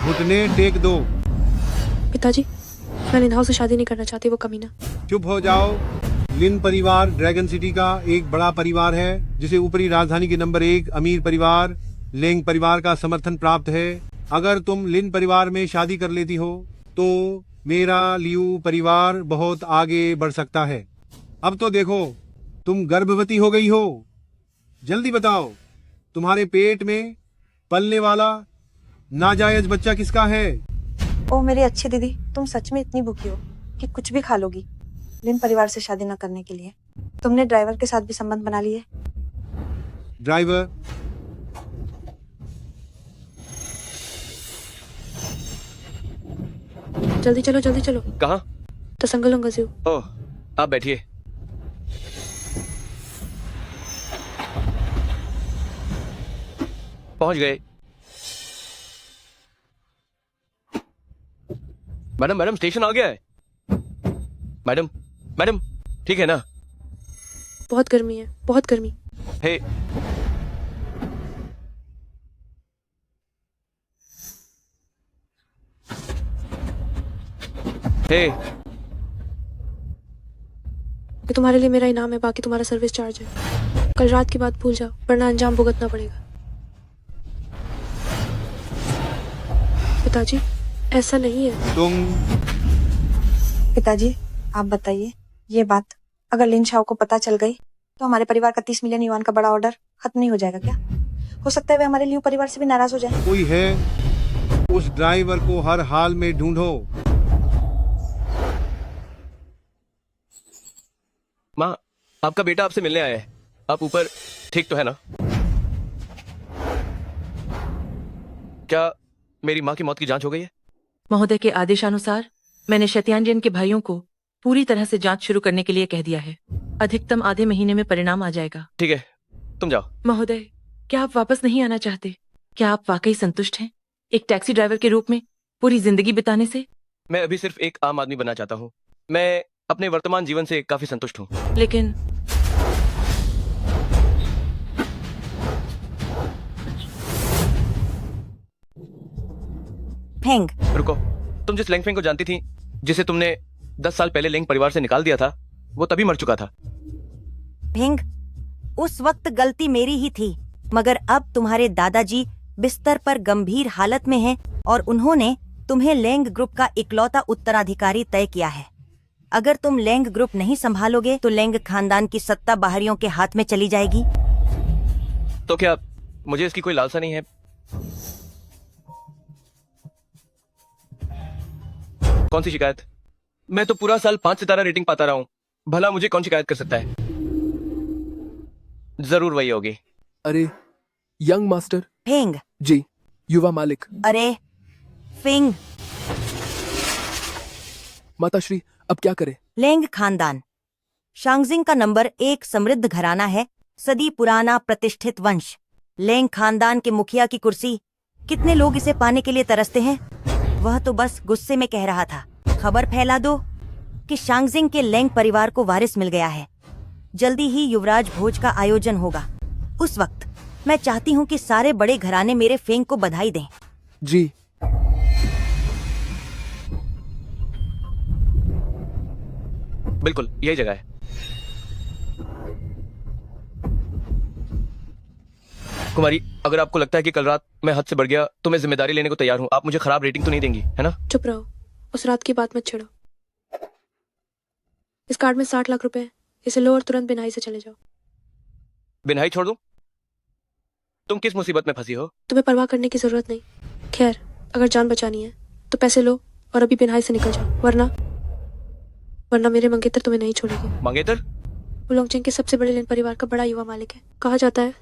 घुटने टेक दो। पिताजी, मैं लिनहाउ से शादी नहीं करना चाहती, वो कमीना। चुप हो जाओ। लिन परिवार ड्रैगन सिटी का एक बड़ा परिवार है जिसे ऊपरी राजधानी के नंबर 1 अमीर परिवार लेंग परिवार का समर्थन प्राप्त है। अगर तुम लिन परिवार में शादी कर लेती हो तो मेरा लियू परिवार बहुत आगे बढ़ सकता है। अब तो देखो, तुम गर्भवती हो गई हो। जल्दी बताओ, तुम्हारे पेट में पलने वाला नाजायज बच्चा किसका है? ओह मेरी अच्छी दीदी, तुम सच में इतनी भूखी हो कि कुछ भी खा लोगी लिन परिवार से शादी न करने के लिए। तुमने ड्राइवर के साथ भी संबंध बना लिए। ड्राइवर, जल्दी चलो, जल्दी चलो। कहाँ? तसंगलोंगज़ू। ओह, आप बैठिए। पहुंच गए। मैडम स्टेशन आ गया है। मैडम ठीक है ना? बहुत गर्मी है, बहुत गर्मी। हे, ये तुम्हारे लिए मेरा इनाम है, बाकी तुम्हारा सर्विस चार्ज है। कल रात की बात भूल जाओ, वरना अंजाम भुगतना पड़ेगा। पिताजी, ऐसा नहीं है। तुम पिताजी आप बताइए, ये बात अगर लिन शाओ को पता चल गई तो हमारे परिवार का 30 मिलियन युआन का बड़ा ऑर्डर खत्म नहीं हो जाएगा क्या? हो सकता है वे हमारे लियू परिवार से भी नाराज हो जाए। कोई है? उस ड्राइवर को हर हाल में ढूंढो। माँ, आपका बेटा आपसे मिलने आया है। आप ऊपर ठीक तो है ना? क्या मेरी माँ की मौत की जांच हो गई है? महोदय के आदेशानुसार मैंने शत्यांजन के भाइयों को पूरी तरह से जांच शुरू करने के लिए कह दिया है। अधिकतम आधे महीने में परिणाम आ जाएगा। ठीक है, तुम जाओ। महोदय, क्या आप वापस नहीं आना चाहते? क्या आप वाकई संतुष्ट हैं एक टैक्सी ड्राइवर के रूप में पूरी जिंदगी बिताने से? मैं अभी सिर्फ एक आम आदमी बनना चाहता हूँ। मैं अपने वर्तमान जीवन से काफी संतुष्ट हूँ। लेकिन फेंग, रुको, तुम जिस लेंगफेंग को जानती थी, जिसे तुमने 10 साल पहले लेंग परिवार से निकाल दिया था, वो तभी मर चुका था। फेंग, उस वक्त गलती मेरी ही थी, मगर अब तुम्हारे दादाजी बिस्तर पर गंभीर हालत में हैं और उन्होंने तुम्हें लेंग ग्रुप का इकलौता उत्तराधिकारी तय किया है। अगर तुम लेंग ग्रुप नहीं संभालोगे तो लेंग खानदान की सत्ता बाहरियों के हाथ में चली जाएगी। तो क्या मुझे इसकी कोई लालसा नहीं है? कौन सी शिकायत? मैं तो पूरा साल 5 सितारा रेटिंग पाता रहा हूँ। भला मुझे कौन शिकायत कर सकता है? जरूर वही होगी। अरे यंग मास्टर। फेंग जी, युवा मालिक। अरे फेंग, माताश्री, अब क्या करें? लेंग खानदान शांगजिंग का नंबर 1 समृद्ध घराना है, सदी पुराना प्रतिष्ठित वंश। लेंग खानदान के मुखिया की कुर्सी, कितने लोग इसे पाने के लिए तरसते हैं। वह तो बस गुस्से में कह रहा था। खबर फैला दो कि शांगजिंग के लेंग परिवार को वारिस मिल गया है। जल्दी ही युवराज भोज का आयोजन होगा। उस वक्त मैं चाहती हूँ कि सारे बड़े घराने मेरे फेंग को बधाई दें। जी। बिल्कुल यही जगह है। कुमारी, अगर आपको लगता है कि कल रात मैं हद से बढ़ गया तो मैं जिम्मेदारी लेने को तैयार हूँ। आप मुझे खराब रेटिंग तो नहीं देंगी, है ना? चुप रहो, उस रात की बात मत छेड़ो। इस कार्ड में 60 लाख रुपए हैं, इसे लो और तुरंत बिनाई से चले जाओ। बिनाई छोड़ दूं? तुम किस मुसीबत में फंसी हो? तुम्हें परवाह करने की जरूरत नहीं। खैर, अगर जान बचानी है तो पैसे लो और अभी बिनाई से निकल जाओ, वरना मेरे मंगेतर तुम्हें नहीं छोड़ेंगे। मंगेतर? वुलोंगजिंग के सबसे बड़े लिंग परिवार का बड़ा युवा मालिक है। कहा जाता है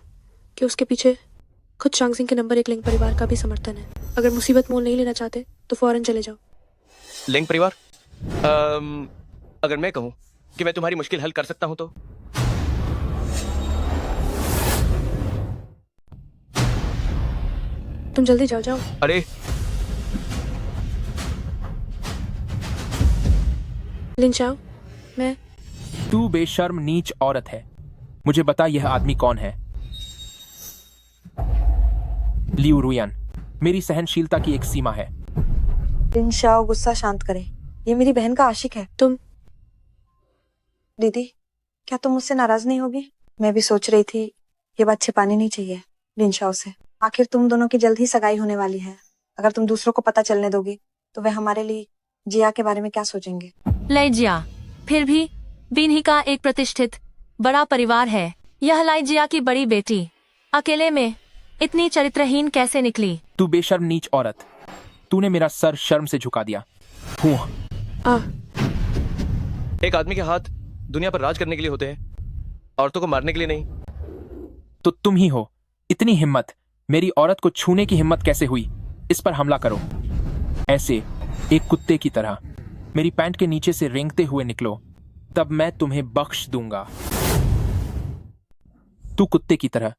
कि उसके पीछे खुद शांगजिंग के नंबर 1 लिंग परिवार का भी समर्थन है। अगर मुसीबत मोल नहीं लेना चाहते तो फौरन चले जाओ। लिंग परिवार? अगर मैं कहूँ कि मैं तुम्हारी मुश्किल हल कर सकता हूँ तो? तुम जल्दी जाओ जाओ। अरे लिन शाओ, मैं तू बेशर्म नीच औरत है। मुझे बता, यह आदमी कौन है? लियू रुयान, मेरी सहनशीलता की एक सीमा है। लिन शाओ, गुस्सा शांत करे। ये मेरी बहन का आशिक है। तुम दीदी, क्या तुम मुझसे नाराज नहीं होगी? मैं भी सोच रही थी ये बात छिपानी नहीं चाहिए लिन शाओ से। आखिर तुम दोनों की जल्द ही सगाई होने वाली है। अगर तुम दूसरों को पता चलने दोगी तो वे हमारे लिए जिया के बारे में क्या सोचेंगे? लाइजिया फिर भी बिन्ही का एक प्रतिष्ठित बड़ा परिवार है। यह लाइजिया की बड़ी बेटी अकेले में इतनी चरित्रहीन कैसे निकली? तू बेशर्म नीच औरत, तूने मेरा सर शर्म से झुका दिया। हूँ आ एक आदमी के हाथ दुनिया पर राज करने के लिए होते हैं, औरतों को मारने के लिए नहीं। तो तुम ही हो। इतनी हिम्मत, मेरी औरत को छूने की हिम्मत कैसे हुई? इस पर हमला करो, ऐसे एक कुत्ते की तरह। मेरी पैंट के नीचे से रेंगते हुए निकलो, तब मैं तुम्हें बख्श दूंगा। तू कुत्ते की तरह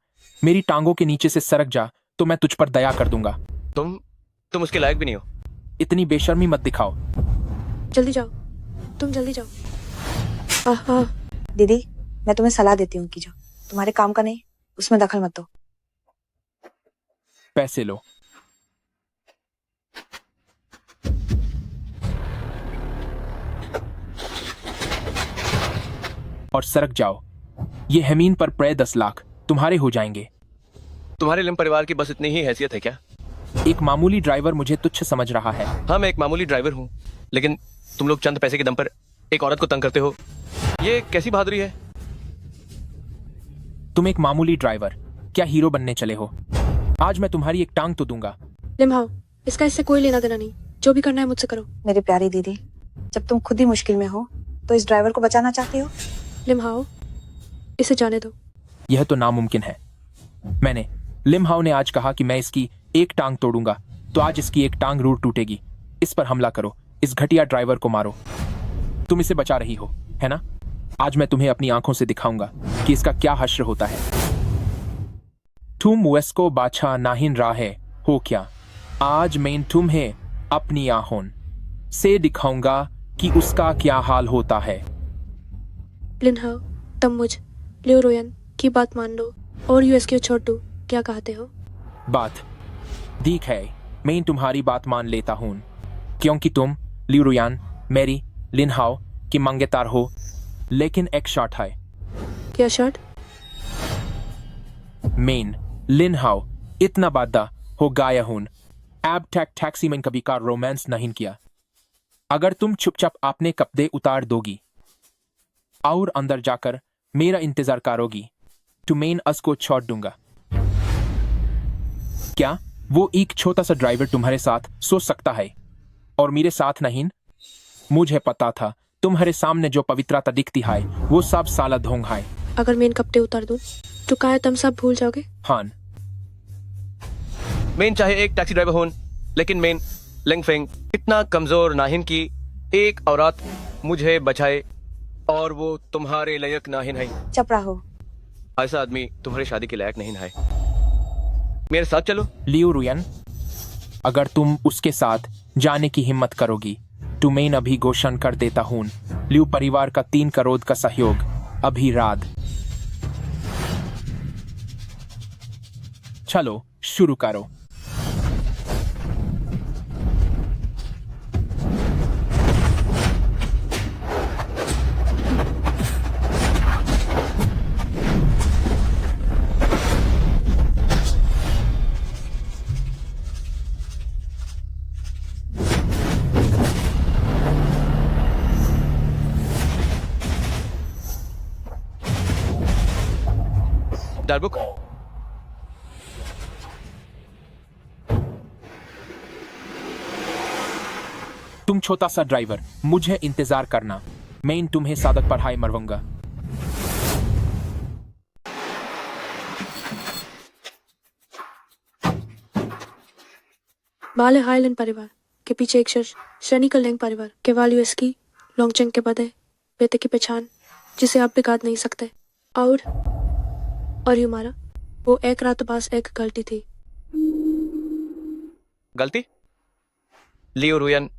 मेरी टांगों के नीचे से सरक जा तो मैं तुझ पर दया कर दूंगा। तुम उसके लायक भी नहीं हो। इतनी बेशर्मी मत दिखाओ। जल्दी जाओ, तुम जल्दी जाओ। आ दीदी, मैं तुम्हें सलाह देती हूँ कि जो तुम्हारे काम का नहीं उसमें दखल मत दो। पैसे लो। और सरक जाओ। ये हमीन पर प्राय 10 लाख तुम्हारे हो जाएंगे। तुम्हारे लिम परिवार की बस इतनी ही हैसियत है क्या? एक मामूली ड्राइवर मुझे तुच्छ समझ रहा है। हाँ, मैं एक मामूली ड्राइवर हूँ, लेकिन तुम लोग चंद पैसे के दम पर एक औरत को तंग करते हो। ये कैसी बहादुरी है? तुम एक मामूली ड्राइवर क्या हीरो बनने चले हो? आज मैं तुम्हारी एक टांग तो दूंगा। लिम्हाओ, इसका इससे कोई लेना देना नहीं। जो भी करना है मुझसे करो। मेरी प्यारी दीदी, जब तुम खुद ही मुश्किल में हो तो इस ड्राइवर को बचाना चाहती हो? लिम्हाओ, इसे जाने दो। यह तो नामुमकिन है। मैंने लिम हाउ ने आज कहा कि मैं इसकी एक टांग तोड़ूंगा, तो आज इसकी एक टांग जरूर टूटेगी। इस पर हमला करो, इस घटिया ड्राइवर को मारो। तुम इसे बचा रही हो, है ना? आज मैं तुम्हें अपनी आंखों से दिखाऊंगा कि इसका क्या हश्र होता है। तुम वेस्को बाछा नाहिन राहे हो क्या? आज मैं तुम्हें अपनी आंखों से दिखाऊंगा कि उसका क्या हाल होता है। लिन्हाओ, तुम मुझ लियो रोयन की बात मान लो और यूएस को छोड़ दो। क्या कहते हो? बात ठीक है, मैं तुम्हारी बात मान लेता हूँ, क्योंकि तुम लिरुयान मेरी लिन्हाओ की मंगेतार हो। लेकिन एक शर्त है। क्या शर्ट? मेन लिन्हाओ इतना बादा हो गाया हूं। अब तक टैक्सी में कभी का रोमांस नहीं किया। अगर तुम चुपचाप अपने कपड़े उतार दोगी और अंदर जाकर मेरा इंतजार करोगी तो मैं उसको छोड़ दूंगा। क्या वो एक छोटा सा ड्राइवर तुम्हारे साथ सो सकता है और मेरे साथ नहीं? मुझे पता था तुम्हारे सामने जो पवित्रता दिखती है वो सब साला ढोंग है। अगर मैं इन कपड़े उतार दूं तो क्या तुम सब भूल जाओगे? हाँ, मेन चाहे एक टैक्सी ड्राइवर हो, लेकिन मेन लेंगफेंग इतना कमजोर नाहिन की एक औरत मुझे बचाए और वो तुम्हारे लायक नाहिन है। चुप रहो। ऐसा आदमी तुम्हारी शादी के लायक नहीं है। मेरे साथ चलो। लियो रुयन, अगर तुम उसके साथ जाने की हिम्मत करोगी तो मैं अभी घोषणा कर देता हूँ, लियो परिवार का 3 करोड़ का सहयोग अभी रात। चलो शुरू करो। डार्बुक, तुम छोटा सा ड्राइवर मुझे इंतजार करना, मैं तुम्हें सादक पढ़ाई मरवाऊंगा। बाले हाईलैंड परिवार के पीछे एक शख्स श्रेणी लेंग परिवार के वाली की लोंगचंग के बदे बेटे की पहचान जिसे आप बिगाड़ नहीं सकते। और हमारा वो एक रात पास एक गलती थी। गलती? लियो रुयन,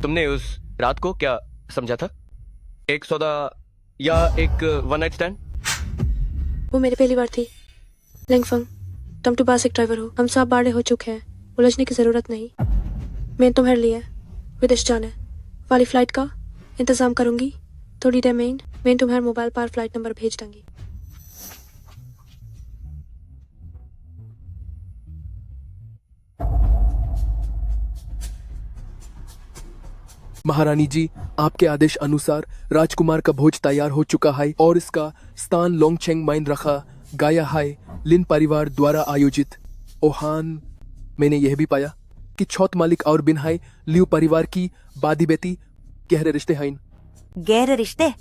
तुमने उस रात को क्या समझा था? एक सौदा या एक वन नाइट स्टैंड? वो मेरी पहली बार थी। लेंगफंग, तुम तो बस एक ड्राइवर हो, हम सब बड़े हो चुके हैं। उलझने की जरूरत नहीं। मैं तुम्हारे लिए विदेश जाने वाली फ्लाइट का इंतजाम करूंगी। थोड़ी देर में मैं तुम्हारे मोबाइल पर फ्लाइट नंबर भेज दूंगी। महारानी जी, आपके आदेश अनुसार राजकुमार का भोज तैयार हो चुका है और इसका स्थान लोंगचेंग माइन रखा गया है। लिन परिवार द्वारा आयोजित ओहान। मैंने यह भी पाया कि छौत मालिक और बिन हाई लियू परिवार की बादी बेटी गहरे रिश्ते हैं। गहरे रिश्ते?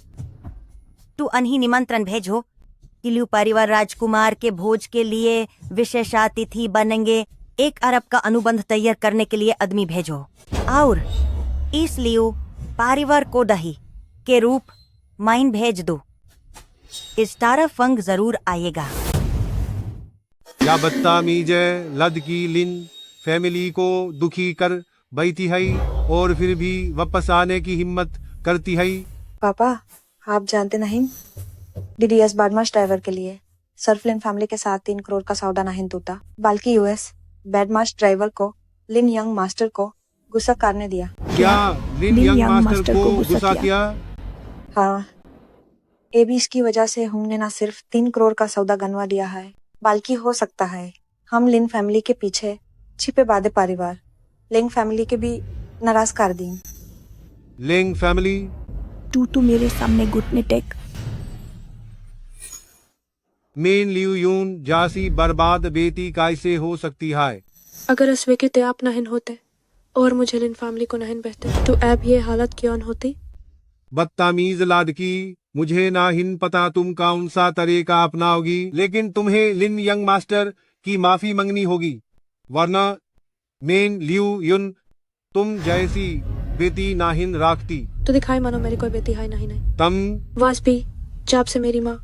तू अनही निमंत्रण भेजो कि लियू परिवार राजकुमार के भोज के लिए विशेषातिथि बनेंगे। 1 अरब का अनुबंध तैयार करने के लिए आदमी भेजो और इस लियू परिवार को दही के रूप माइन भेज दो। इस तारा फंग जरूर आएगा। या बदतमीज लद की लिन फैमिली को दुखी कर बैठी है और फिर भी वापस आने की हिम्मत करती है। पापा, आप जानते नहीं, डीडीएस बैडमाश ड्राइवर के लिए सर्फ लिन फैमिली के साथ 3 करोड़ का सौदा नहीं टूटा, बल्कि यूएस बैडमाश ड्राइवर को लिन यंग मास्टर को गुस्सा करने दिया। क्या लिन यंग मास्टर को गुस्सा किया? हाँ, ये भी इसकी वजह से हमने ना सिर्फ 3 करोड़ का सौदा गंवा दिया है, बल्कि हो सकता है हम लिन फैमिली के पीछे छिपे बादे परिवार लेंग फैमिली के भी नाराज कर दी। Laing family? तू मेरे सामने घुटने टेक। मेन लियू यून जासी बर्बाद बेटी कैसे हो सकती है? अगर असवे के आप नहन होते और मुझे लिन फैमिली को नहन बहते तो अब ये हालत क्यों होती? बदतमीज लाडकी, मुझे ना हिन पता तुम कौन सा तरीका अपनाओगी, लेकिन तुम्हें लिन यंग मास्टर की माफी मांगनी होगी, वरना मेन लियू युन तुम जैसी बेटी नाहिन राखती। तो दिखाई मानो मेरी कोई बेटी है नहीं। तम वाजपी, जब से मेरी माँ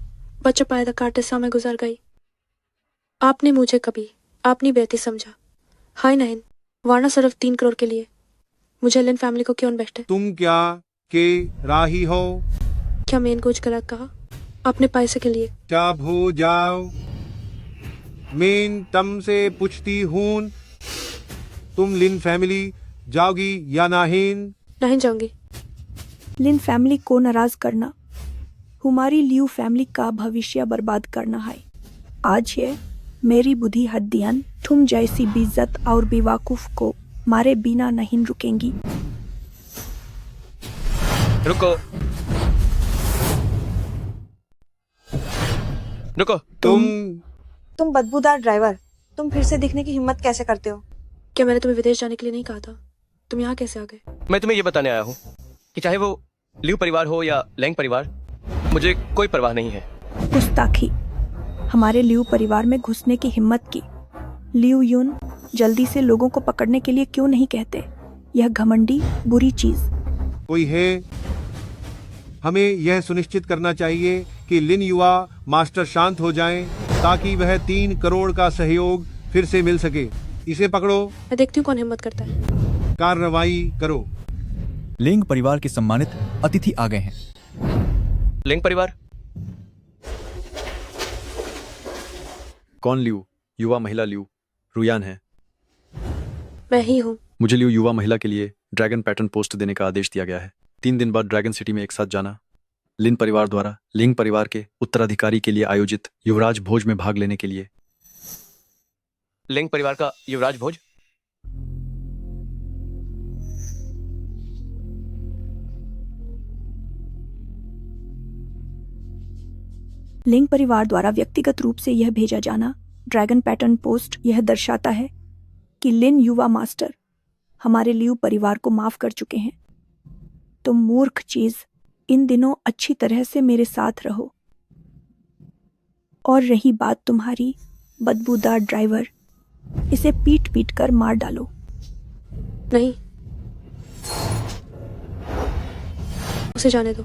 बच्चा पैदा करते समय गुजर गई, आपने मुझे कभी अपनी बेटी समझा हाय नहीं, वरना सिर्फ 3 करोड़ के लिए मुझे लिन फैमिली को क्यों बैठे? तुम क्या के राही हो? क्या मैंने कुछ गलत कहा? अपने पैसे के लिए? चुप हो जाओ। मैं तुमसे पूछती हूँ, तुम लिन फैमिली जाओगी या नहीं? नहीं जाऊंगी। लिन फैमिली को नाराज करना हमारी लियू फैमिली का भविष्य बर्बाद करना है। आज ये मेरी बुद्धि हड्डियां तुम जैसी बेइज्जत और बेवकूफ को मारे बिना नहीं रुकेंगी। रुको रुको। तुम बदबूदार ड्राइवर, तुम फिर से दिखने की हिम्मत कैसे करते हो? क्या मैंने तुम्हें विदेश जाने के लिए नहीं कहा था? तुम यहाँ कैसे आ गए? मैं तुम्हें ये बताने आया हूँ कि चाहे वो लियू परिवार हो या लेंग परिवार, मुझे कोई परवाह नहीं है। गुस्ताखी, हमारे लियू परिवार में घुसने की हिम्मत की। लियू यून जल्दी से लोगों को पकड़ने के लिए क्यों नहीं कहते? यह घमंडी बुरी चीज। कोई है? हमें यह सुनिश्चित करना चाहिए कि लिन युवा मास्टर शांत हो जाएं, ताकि वह 3 करोड़ का सहयोग फिर से मिल सके। इसे पकड़ो। मैं देखती हूँ कौन हिम्मत करता है। कार्रवाई करो। लिंग परिवार के सम्मानित अतिथि आ गए हैं। लिंग परिवार? कौन लियू? युवा महिला लियू रुयान है। मैं ही हूँ। मुझे लियू युवा महिला के लिए ड्रैगन पैटर्न पोस्ट देने का आदेश दिया गया है। 3 दिन बाद ड्रैगन सिटी में एक साथ जाना। लिन परिवार द्वारा लिंग परिवार के उत्तराधिकारी के लिए आयोजित युवराज भोज में भाग लेने के लिए। लिंग परिवार का युवराज भोज? लिंग परिवार द्वारा व्यक्तिगत रूप से यह भेजा जाना ड्रैगन पैटर्न पोस्ट यह दर्शाता है कि लिन युवा मास्टर हमारे लियू परिवार को माफ कर चुके हैं। तुम मूर्ख चीज, इन दिनों अच्छी तरह से मेरे साथ रहो। और रही बात तुम्हारी बदबूदार ड्राइवर, इसे पीट पीट कर मार डालो। नहीं, उसे जाने दो,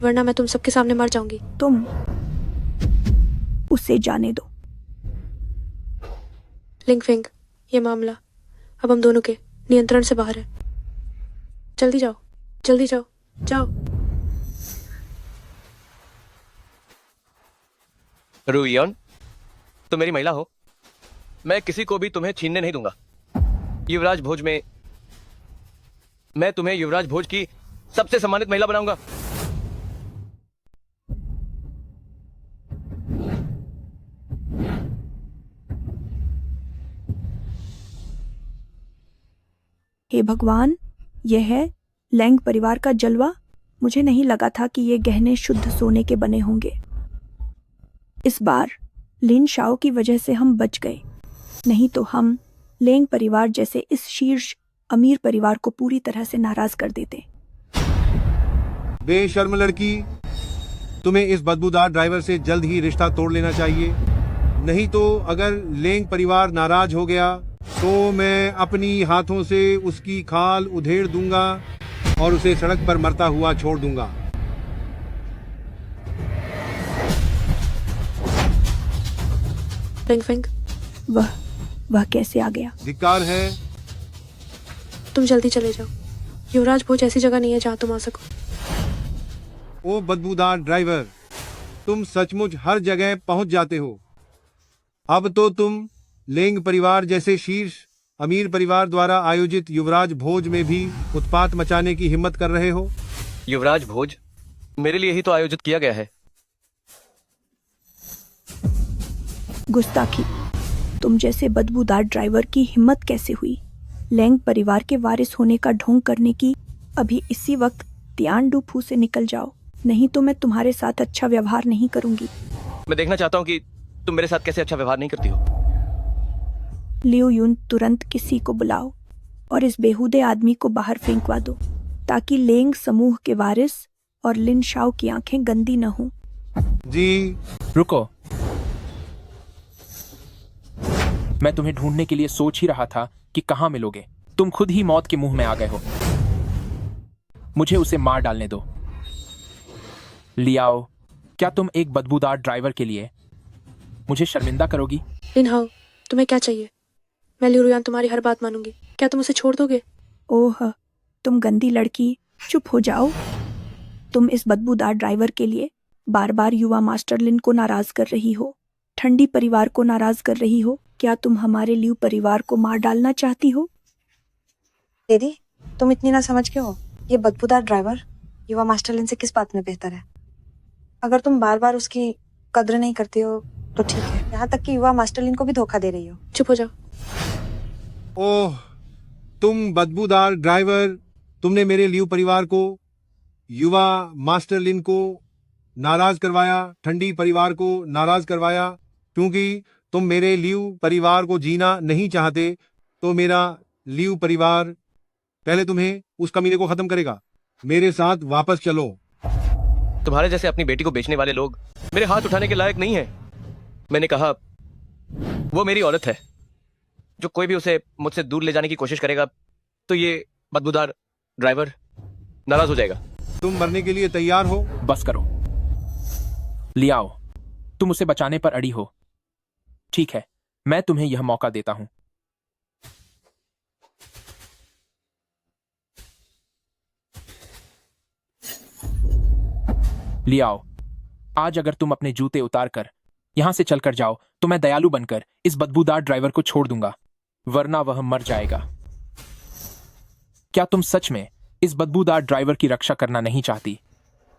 वरना मैं तुम सबके सामने मर जाऊंगी। तुम उसे जाने दो। लिंग फिंग, ये मामला अब हम दोनों के नियंत्रण से बाहर है। जल्दी जाओ, जल्दी जाओ, जाओ। रुयन, तुम मेरी महिला हो, मैं किसी को भी तुम्हें छीनने नहीं दूंगा। युवराज भोज में मैं तुम्हें युवराज भोज की सबसे सम्मानित महिला बनाऊंगा। हे भगवान, यह है लैंग परिवार का जलवा। मुझे नहीं लगा था कि ये गहने शुद्ध सोने के बने होंगे। इस बार लिन शाओ की वजह से हम बच गए, नहीं तो हम लेंग परिवार जैसे इस शीर्ष अमीर परिवार को पूरी तरह से नाराज कर देते। बेशर्म लड़की, तुम्हें इस बदबूदार ड्राइवर से जल्द ही रिश्ता तोड़ लेना चाहिए, नहीं तो अगर लेंग परिवार नाराज हो गया तो मैं अपनी हाथों से उसकी खाल उधेड़ दूंगा और उसे सड़क पर मरता हुआ छोड़ दूंगा। लिंग फिंग, वह कैसे आ गया? धिक्कार है। तुम जल्दी चले जाओ। युवराज भोज ऐसी जगह नहीं है जहाँ तुम आ सको। ओ बदबूदार ड्राइवर, तुम सचमुच हर जगह पहुंच जाते हो। अब तो तुम लेंग परिवार जैसे शीर्ष अमीर परिवार द्वारा आयोजित युवराज भोज में भी उत्पात मचाने की हिम्मत कर रहे हो। युवराज भोज मेरे लिए ही तो आयोजित किया गया है। गुस्ताखी, तुम जैसे बदबूदार ड्राइवर की हिम्मत कैसे हुई लैंग परिवार के वारिस होने का ढोंग करने की? अभी इसी वक्त तियान फू से निकल जाओ, नहीं तो मैं तुम्हारे साथ अच्छा व्यवहार नहीं करूंगी। मैं देखना चाहता हूँ कि तुम मेरे साथ कैसे अच्छा व्यवहार नहीं करती हो। लियो यून, तुरंत किसी को बुलाओ और इस बेहुदे आदमी को बाहर फेंकवा दो, ताकि लेंग समूह के वारिस और लिन शाओ की आंखें गंदी न हों। जी। रुको, मैं तुम्हें ढूंढने के लिए सोच ही रहा था कि कहां मिलोगे। तुम खुद ही मौत के मुंह में आ गए हो। मुझे उसे मार डालने दो। लियाओ, क्या तुम एक बदबूदार ड्राइवर के लिए मुझे शर्मिंदा करोगी? लिन हाओ, तुम्हें क्या चाहिए? मैं लिu रुयान तुम्हारी हर बात मानूंगी। क्या तुम उसे छोड़ दोगे? ओह, तुम गंदी लड़की, चुप हो जाओ। तुम इस बदबूदार ड्राइवर के लिए बार बार युवा मास्टर लिन को नाराज कर रही हो, ठंडी परिवार को नाराज कर रही हो। क्या तुम हमारे लिu परिवार को मार डालना चाहती हो? दीदी, तुम इतनी ना समझ क्यों हो? ये बदबूदार ड्राइवर युवा मास्टर लिन से किस बात में बेहतर है? अगर तुम बार बार उसकी कद्र नहीं करती हो तो ठीक है, यहाँ तक कि युवा मास्टर लिन को भी धोखा दे रही हो। चुप हो जाओ। ओह, तुम बदबूदार ड्राइवर, तुमने मेरे लिu परिवार को, युवा मास्टर लिन को नाराज करवाया, ठंडी परिवार को नाराज करवाया। क्योंकि तुम मेरे लिu परिवार को जीना नहीं चाहते तो मेरा लिu परिवार पहले तुम्हें उस कमीने को खत्म करेगा। मेरे साथ वापस चलो। तुम्हारे जैसे अपनी बेटी को बेचने वाले लोग मेरे हाथ उठाने के लायक नहीं है। मैंने कहा, वो मेरी औरत है। जो कोई भी उसे मुझसे दूर ले जाने की कोशिश करेगा तो ये बदबूदार ड्राइवर नाराज हो जाएगा। तुम मरने के लिए तैयार हो? बस करो। लियाओ, तुम उसे बचाने पर अड़ी हो। ठीक है, मैं तुम्हें यह मौका देता हूं। लियाओ, आज अगर तुम अपने जूते उतार कर यहां से चलकर जाओ तो मैं दयालु बनकर इस बदबूदार ड्राइवर को छोड़ दूंगा, वरना वह मर जाएगा। क्या तुम सच में इस बदबूदार ड्राइवर की रक्षा करना नहीं चाहती?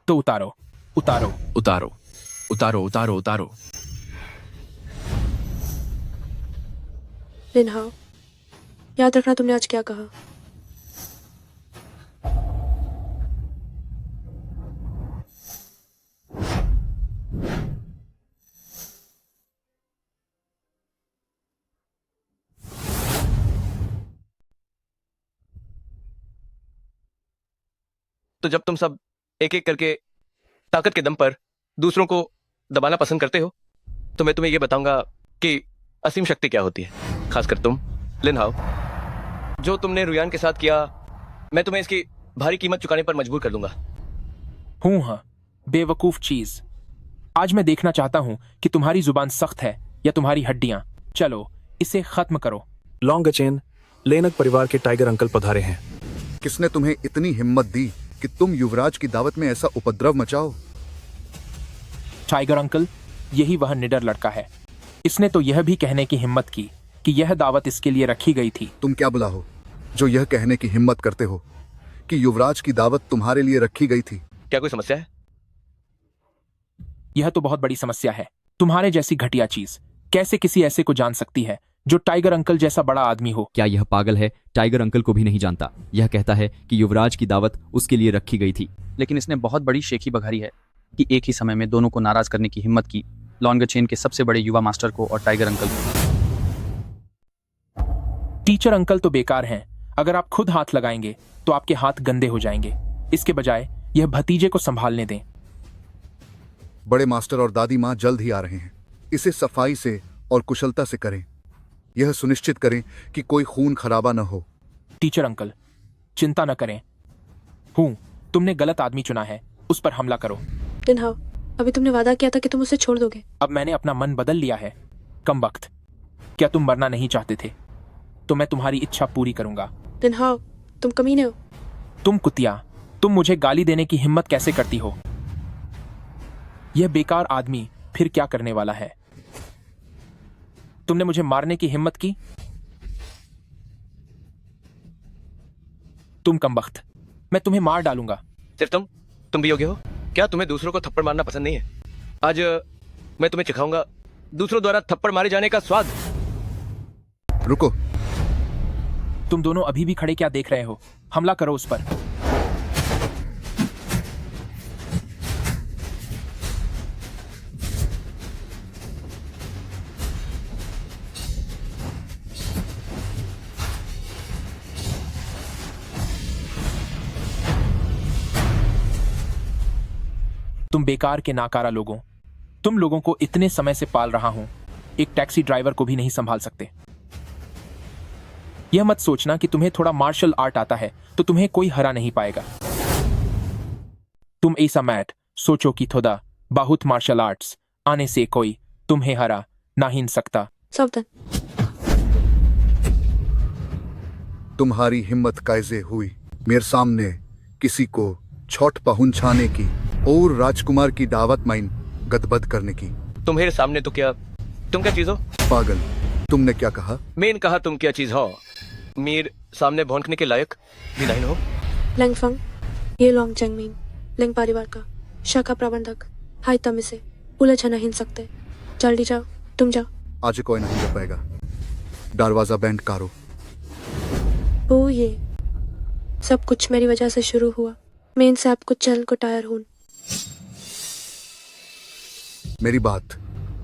तो उतारो, उतारो, उतारो, उतारो, उतारो, उतारो। लिन हाओ, याद रखना तुमने आज क्या कहा। तो जब तुम सब एक एक करके ताकत के दम पर दूसरों को दबाना पसंद करते हो तो मैं तुम्हें यह बताऊंगा कि असीम शक्ति क्या होती है। खासकर तुम लिन हाओ, जो तुमने रुयान के साथ किया, मैं तुम्हें इसकी भारी कीमत चुकाने पर मजबूर कर दूंगा। हाँ, बेवकूफ चीज। आज मैं देखना चाहता हूं कि तुम्हारी जुबान सख्त है या तुम्हारी हड्डियां। चलो इसे खत्म करो। लॉन्गचेन, लेनक परिवार के टाइगर अंकल पधारे हैं। किसने तुम्हें इतनी हिम्मत दी कि तुम युवराज की दावत में ऐसा उपद्रव मचाओ? टाइगर अंकल, यही वह निडर लड़का है। इसने तो यह भी कहने की हिम्मत की कि यह दावत इसके लिए रखी गई थी। तुम क्या बुला हो जो यह कहने की हिम्मत करते हो कि युवराज की दावत तुम्हारे लिए रखी गई थी? क्या कोई समस्या है? यह तो बहुत बड़ी समस्या है। तुम्हारे जैसी घटिया चीज कैसे किसी ऐसे को जान सकती है जो टाइगर अंकल जैसा बड़ा आदमी हो? क्या यह पागल है? टाइगर अंकल को भी नहीं जानता। यह कहता है कि युवराज की दावत उसके लिए रखी गई थी। लेकिन इसने बहुत बड़ी शेखी बघारी है कि एक ही समय में दोनों को नाराज करने की हिम्मत की, लॉन्गर चेन के सबसे बड़े युवा मास्टर को और टाइगर अंकल को। टीचर अंकल तो बेकार हैं। अगर आप खुद हाथ लगाएंगे तो आपके हाथ गंदे हो जाएंगे। इसके बजाय यह भतीजे को संभालने दें। बड़े मास्टर और दादी माँ जल्द ही आ रहे हैं। इसे सफाई से और कुशलता से करें। यह सुनिश्चित करें कि कोई खून खराबा न हो। टीचर अंकल चिंता न करें। तुमने गलत आदमी चुना है, उस पर हमला करो। लिनहाओ, अभी तुमने वादा किया था कि तुम उसे छोड़ दोगे। अब मैंने अपना मन बदल लिया है। कम वक्त, क्या तुम मरना नहीं चाहते थे? तो मैं तुम्हारी इच्छा पूरी करूंगा। लिनहाओ, तुम कमीने हो। तुम कुतिया, तुम मुझे गाली देने की हिम्मत कैसे करती हो? यह बेकार आदमी फिर क्या करने वाला है? तुमने मुझे मारने की हिम्मत की? तुम कमबख्त, मैं तुम्हें मार डालूंगा। सिर्फ तुम भी योग्य हो? क्या तुम्हें दूसरों को थप्पड़ मारना पसंद नहीं है? आज मैं तुम्हें सिखाऊंगा दूसरों द्वारा थप्पड़ मारे जाने का स्वाद। रुको। तुम दोनों अभी भी खड़े क्या देख रहे हो? हमला करो उस पर। तुम बेकार के नाकारा लोगों, तुम लोगों को इतने समय से पाल रहा हूं, एक टैक्सी ड्राइवर को भी नहीं संभाल सकते। यह मत सोचना कि तुम्हें थोड़ा मार्शल आर्ट आता है तो तुम्हें कोई हरा नहीं पाएगा। तुम ऐसा मैट सोचो कि थोड़ा बहुत मार्शल आर्ट्स आने से कोई तुम्हें हरा नहीं सकता। सावधान। तुम्हारी हिम्मत कैसे हुई मेरे सामने किसी को छोट पहुंचाने की और राजकुमार की दावत माइन गदबद करने की? तुम्हारे सामने तो क्या, तुम क्या चीज हो? पागल, तुमने क्या कहा? मैंने कहा तुम क्या चीज हो? मीर सामने भौंकने के लायक भी नहीं हो। लैंगफंग, ये लॉन्ग चेंगमीन लिंग परिवार का शाखा प्रबंधक हाई तम इसे उलझ नहीं सकते। जल्दी जाओ, तुम जाओ। आज कोई नहीं कर पाएगा। दरवाजा बैंड करो। ओ, ये सब कुछ मेरी वजह से शुरू हुआ। मैं इनसे आप कुछ चल को टायर हूं। मेरी बात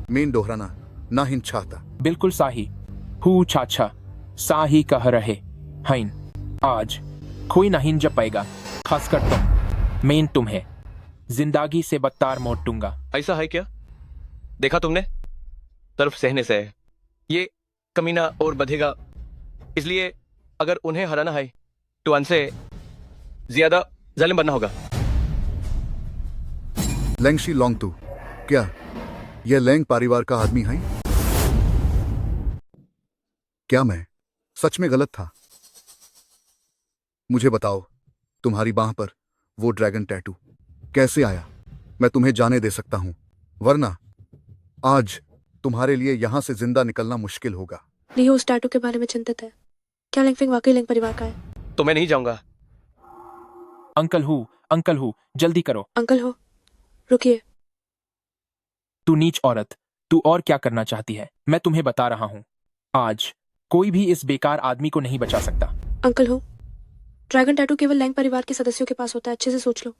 मैं दोहराना ना ही चाहता। बिल्कुल साही हु चाचा साही कह रहे हैं। आज कोई नहीं जब पाएगा, खासकर तुम। मैं तुम्हें जिंदगी से बत्तार मोड़ दूंगा। ऐसा है क्या? देखा तुमने, तरफ सहने से है। ये कमीना और बधेगा, इसलिए अगर उन्हें हराना है तो उनसे ज्यादा जालिम बनना होगा। लेंगशी लोंग तू, क्या यह लेंग परिवार का आदमी है? क्या मैं सच में गलत था? मुझे बताओ, तुम्हारी बाह पर वो ड्रैगन टैटू कैसे आया? मैं तुम्हें जाने दे सकता हूं, वरना आज तुम्हारे लिए यहां से जिंदा निकलना मुश्किल होगा। लियो उस टैटू के बारे में चिंतित है। क्या लिंगफिंग वाकई लिंग परिवार का है? तो मैं नहीं जाऊंगा। अंकल हूँ, जल्दी करो। अंकल हो, रुकिए। तू नीच औरत, तू और क्या करना चाहती है? मैं तुम्हें बता रहा हूँ, आज कोई भी इस बेकार आदमी को नहीं बचा सकता। अंकल हो, ड्रैगन टैटू केवल लैंग परिवार के सदस्यों के पास होता है। अच्छे से सोच लो।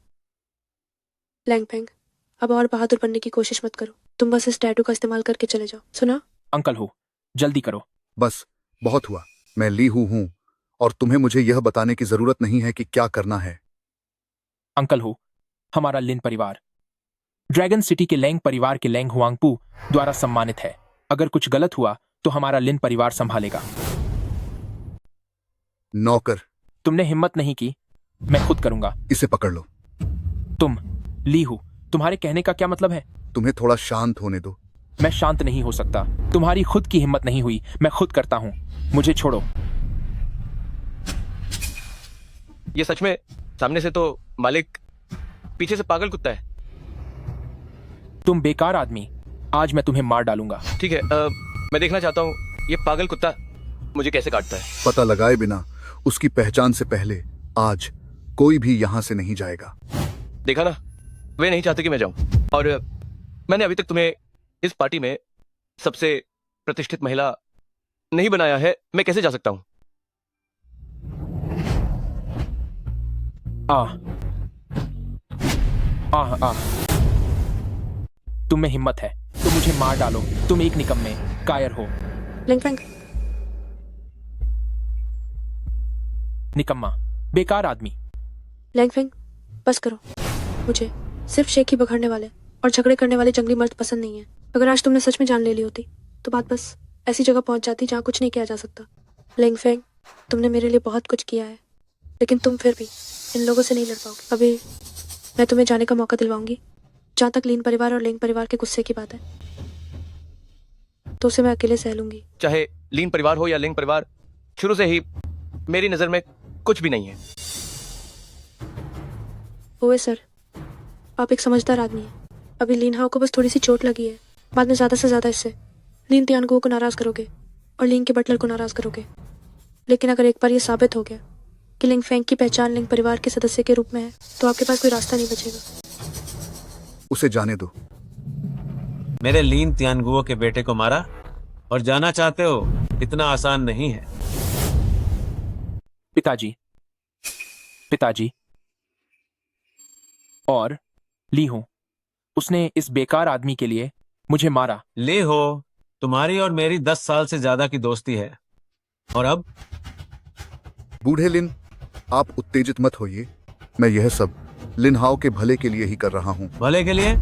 लैंगफेंग, अब और बहादुर बनने की कोशिश मत करो। तुम बस इस टैटू का इस्तेमाल करके चले जाओ, सुना? अंकल हो, जल्दी करो। बस बहुत हुआ। मैं ली हूं और तुम्हें मुझे यह बताने की जरूरत नहीं है कि क्या करना है। अंकल हो, हमारा लिन परिवार ड्रैगन सिटी के लैंग परिवार के लैंग हुआंगपू द्वारा सम्मानित है। अगर कुछ गलत हुआ तो हमारा लिन परिवार संभालेगा। नौकर, तुमने हिम्मत नहीं की, मैं खुद करूंगा। इसे पकड़ लो। तुम ली हूं, तुम्हारे कहने का क्या मतलब है? तुम्हें थोड़ा शांत होने दो। मैं शांत नहीं हो सकता। तुम्हारी खुद की हिम्मत नहीं हुई, मैं खुद करता हूं। मुझे छोड़ो। ये सच में सामने से तो मालिक, पीछे से पागल कुत्ता है। तुम बेकार आदमी, आज मैं तुम्हें मार डालूंगा। ठीक है, मैं देखना चाहता हूँ ये पागल कुत्ता मुझे कैसे काटता है? पता लगाए बिना उसकी पहचान से पहले आज कोई भी यहां से नहीं जाएगा। देखा ना, वे नहीं चाहते कि मैं जाऊं, और मैंने अभी तक तुम्हें इस पार्टी में सबसे प्रतिष्ठित महिला नहीं बनाया है। मैं कैसे जा सकता हूं? तुम में हिम्मत है तो मुझे मार डालो। तुम एक निकम्मे कायर हो। लिंगफेंग, निकम्मा, बेकार आदमी। लिंगफेंग, बस करो। मुझे सिर्फ शेखी बघाड़ने वाले और झगड़े करने वाले जंगली मर्द पसंद नहीं है। अगर आज तुमने सच में जान ले ली होती तो बात बस ऐसी जगह पहुंच जाती जहां कुछ नहीं किया जा सकता। लिंगफेंग, तुमने मेरे लिए बहुत कुछ किया है, लेकिन तुम फिर भी इन लोगों से नहीं लड़ पाओगे। अभी मैं तुम्हें जाने का मौका दिलवाऊंगी। जहां तक लीन परिवार और लिंग परिवार के गुस्से की बात है, तो उसे मैं अकेले सह लूंगी। चाहे लीन परिवार हो या लिंग परिवार, शुरू से ही मेरी नजर में कुछ भी नहीं है। ओए सर, आप एक समझदार आदमी हैं। अभी लीन हाओ को बस थोड़ी सी चोट लगी है। बाद में ज्यादा से ज्यादा इससे लीन तियानगुओ को नाराज करोगे और लिंग के बटलर को नाराज करोगे। लेकिन अगर एक बार ये साबित हो गया कि लिंग फेंग की पहचान लिंग परिवार के सदस्य के रूप में है, तो आपके पास कोई रास्ता नहीं बचेगा। उसे जाने दो। मेरे लीन तियानगुओ के बेटे को मारा और जाना चाहते हो? इतना आसान नहीं है। पिताजी, पिताजी, और ली हूं, उसने इस बेकार आदमी के लिए मुझे मारा। ले हो, तुम्हारी और मेरी 10 साल से ज्यादा की दोस्ती है। और अब? बूढ़े लिन, आप उत्तेजित मत होइए। मैं यह सब लिन हाओ के भले के लिए ही कर रहा हूं। भले के लिए?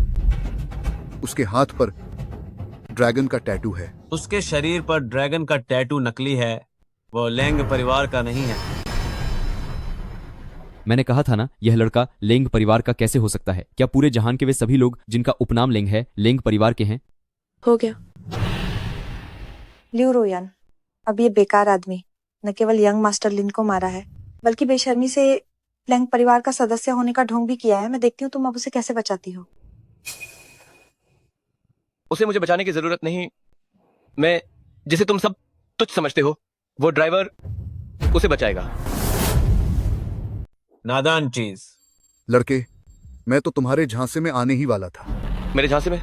उसके हाथ पर ड्रैगन का टैटू है। उसके शरीर पर ड्रैगन का टैटू नकली है, वो लेंग परिवार का नहीं है। मैंने कहा था ना, यह लड़का लेंग परिवार का कैसे हो सकता है? क्या पूरे जहान के वे सभी लोग जिनका उपनाम लेंग है, लेंग परिवार के हैं? हो गया। लियू रोयान, अब ये बेकार आदमी न केवल यंग मास्टर लिन को मारा है, बल्कि बेशर्मी से लेंग परिवार का सदस्य होने का ढोंग भी किया है। मैं देखती हूँ तुम अब उसे कैसे बचाती हो। उसे मुझे बचाने की जरूरत नहीं। मैं, जिसे तुम सब तुच्छ समझते हो, वो ड्राइवर उसे बचाएगा। नादान चीज। लड़के, मैं तो तुम्हारे झांसे में आने ही वाला था। मेरे झांसे में?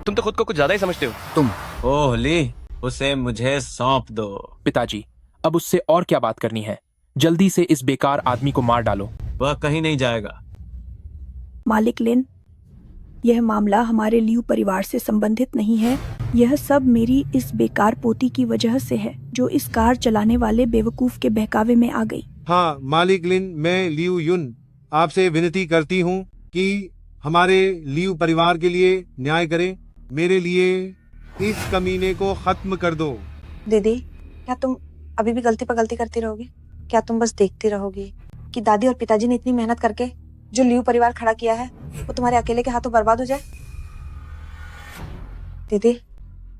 तुम तो खुद को कुछ ज्यादा ही समझते हो। तुम? ओह ली, उसे मुझे सौंप दो। पिताजी, अब उससे और क्या बात करनी है? जल्दी से इस बेकार आदमी को मार डालो। वह कहीं नहीं जाएगा। मालिक लिन, यह मामला हमारे लियू परिवार से संबंधित नहीं है। यह सब मेरी इस बेकार पोती की वजह से है, जो इस कार चलाने वाले बेवकूफ के बहकावे में आ गई। हाँ मालिक लिन, मैं लियू युन आपसे विनती करती हूँ कि हमारे लियू परिवार के लिए न्याय करें। मेरे लिए इस कमीने को खत्म कर दो। दीदी, क्या तुम अभी भी गलती पर गलती करती रहोगी? क्या तुम बस देखती रहोगी कि दादी और पिताजी ने इतनी मेहनत करके जो लियू परिवार खड़ा किया है, वो तुम्हारे अकेले के हाथों बर्बाद हो जाए? दीदी,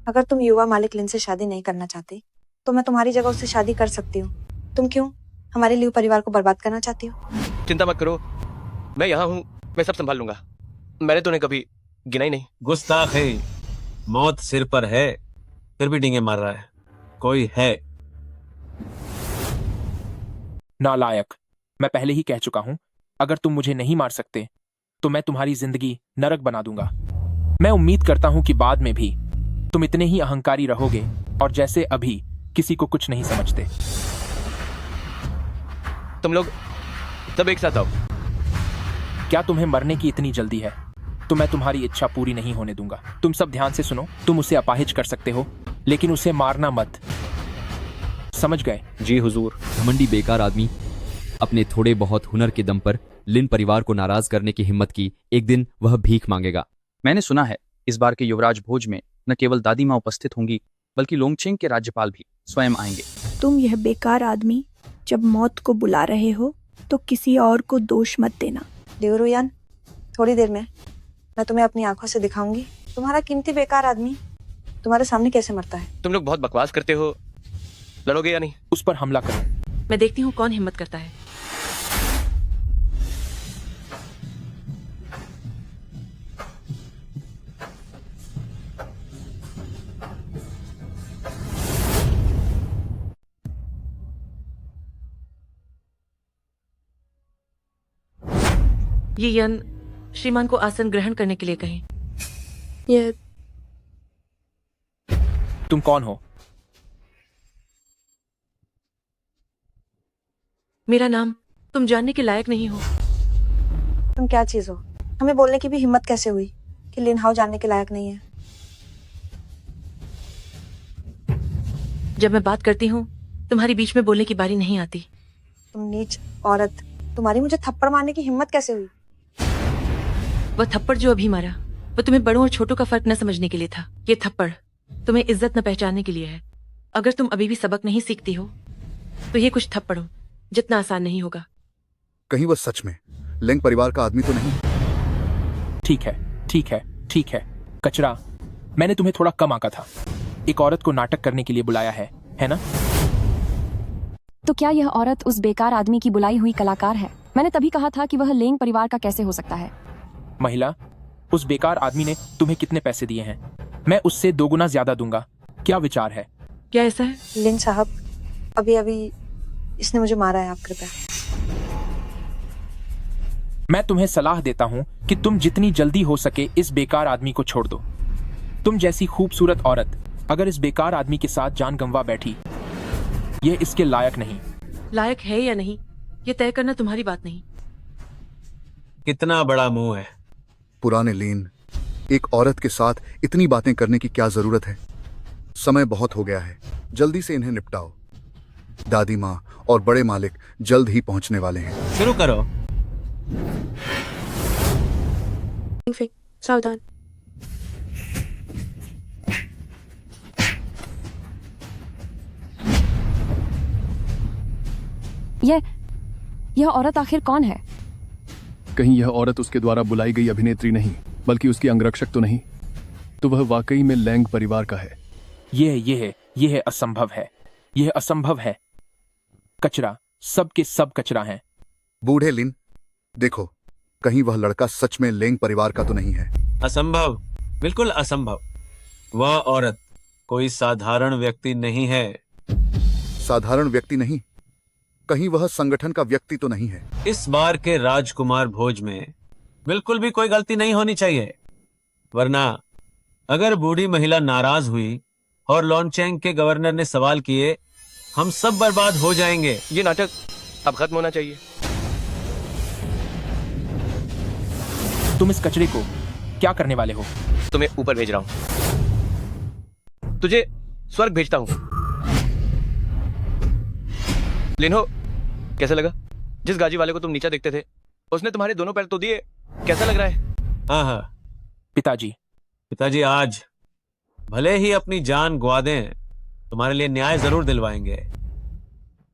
अगर तुम युवा मालिक लिन से शादी नहीं करना चाहती, तो मैं तुम्हारी जगह उससे शादी कर सकती हूँ। तुम क्यों हमारे लियू परिवार को बर्बाद करना चाहती हो? चिंता मत करो, मैं यहाँ हूँ, मैं सब संभाल लूंगा। मैंने तो उन्हें कभी गिना ही नहीं। गुस्ताख है, मौत सिर पर है, फिर भी डींगे मार रहा है। कोई है? नालायक, मैं पहले ही कह चुका हूं, अगर तुम मुझे नहीं मार सकते तो मैं तुम्हारी जिंदगी नरक बना दूंगा। मैं उम्मीद करता हूं कि बाद में भी तुम इतने ही अहंकारी रहोगे और जैसे अभी किसी को कुछ नहीं समझते। तुम लोग सब एक साथ आओ। क्या तुम्हें मरने की इतनी जल्दी है? तो मैं तुम्हारी इच्छा पूरी नहीं होने दूंगा। तुम सब ध्यान से सुनो, तुम उसे अपाहिज कर सकते हो, लेकिन उसे मारना मत। समझ गए? जी हुजूर। घमंडी बेकार आदमी अपने थोड़े बहुत हुनर के दम पर लिन परिवार को नाराज करने की हिम्मत की। एक दिन वह भीख मांगेगा। मैंने सुना है इस बार के युवराज भोज में न केवल दादी माँ उपस्थित होंगी, बल्कि लोंगचेंग के राज्यपाल भी स्वयं आएंगे। तुम यह बेकार आदमी जब मौत को बुला रहे हो तो किसी और को दोष मत देना। लियू रोयान, थोड़ी देर में मैं तुम्हें अपनी आंखों से दिखाऊंगी तुम्हारा कीमती बेकार आदमी तुम्हारे सामने कैसे मरता है। तुम लोग बहुत बकवास करते हो, लड़ोगे या नहीं? उस पर हमला करो। मैं देखती हूँ कौन हिम्मत करता है। ये यन श्रीमान को आसन ग्रहण करने के लिए कहें। यह तुम कौन हो? मेरा नाम तुम जानने के लायक नहीं हो। तुम क्या चीज हो? हमें बोलने की भी हिम्मत कैसे हुई कि लिन हाउ जानने के लायक नहीं है? जब मैं बात करती हूँ तुम्हारी बीच में बोलने की बारी नहीं आती। तुम नीच औरत, तुम्हारी मुझे थप्पड़ मारने की हिम्मत कैसे हुई? वह थप्पड़ जो अभी मारा वो तुम्हें बड़ों और छोटों का फर्क न समझने के लिए था। ये थप्पड़ तुम्हें इज्जत न पहचानने के लिए है। अगर तुम अभी भी सबक नहीं सीखती हो तो ये कुछ थप्पड़ों जितना आसान नहीं होगा। कहीं वह सच में लेंग परिवार का आदमी तो नहीं? ठीक है, ठीक है, ठीक है। कचरा, मैंने तुम्हें थोड़ा कम आंका था। एक औरत को नाटक करने के लिए बुलाया है ना? तो क्या यह औरत उस बेकार आदमी की बुलाई हुई कलाकार है? मैंने तभी कहा था कि वह लेंग परिवार का कैसे हो सकता है। महिला, उस बेकार आदमी ने तुम्हें कितने पैसे दिए हैं? मैं उससे 2 गुना ज्यादा दूंगा। क्या विचार है? क्या ऐसा है? लिन साहब, अभी इसने मुझे मारा है, आप कृपया। मैं तुम्हें सलाह देता हूं कि तुम जितनी जल्दी हो सके इस बेकार आदमी को छोड़ दो। तुम जैसी खूबसूरत औरत अगर इस बेकार आदमी के साथ जान गंवा बैठी, यह इसके लायक नहीं। लायक है या नहीं ये तय करना तुम्हारी बात नहीं। कितना बड़ा मुंह है। पुराने लीन, एक औरत के साथ इतनी बातें करने की क्या जरूरत है? समय बहुत हो गया है, जल्दी से इन्हें निपटाओ। दादी माँ और बड़े मालिक जल्द ही पहुंचने वाले हैं। शुरू करो। सावधान। यह औरत आखिर कौन है? कहीं यह औरत उसके द्वारा बुलाई गई अभिनेत्री नहीं, बल्कि उसकी अंगरक्षक तो नहीं? तो वह वाकई में लैंग परिवार का है। यह असंभव है। यह असंभव है। कचरा, सब के सब कचरा हैं। बूढ़े लिन, देखो, कहीं वह लड़का सच में लेंग परिवार का तो नहीं है? असंभव, बिल्कुल असंभव। वह औरत कोई साधारण व्यक्ति नहीं है। साधारण व्यक्ति नहीं? कहीं वह संगठन का व्यक्ति तो नहीं है? इस बार के राजकुमार भोज में बिल्कुल भी कोई गलती नहीं होनी चाहिए, वरना अगर बूढ़ी महिला नाराज हुई और लॉन्चेंग के गवर्नर ने सवाल किए, हम सब बर्बाद हो जाएंगे। ये नाटक अब खत्म होना चाहिए। तुम इस कचरे को क्या करने वाले हो? तुम्हें ऊपर भेज रहा हूं। तुझे स्वर्ग भेजता हूं। लिनहो, कैसा लगा? जिस गाजी वाले को तुम नीचा देखते थे उसने तुम्हारे दोनों पैर तो दिए। कैसा लग रहा है? हाँ। पिताजी आज भले ही अपनी जान गवा दें, तुम्हारे लिए न्याय जरूर दिलवाएंगे।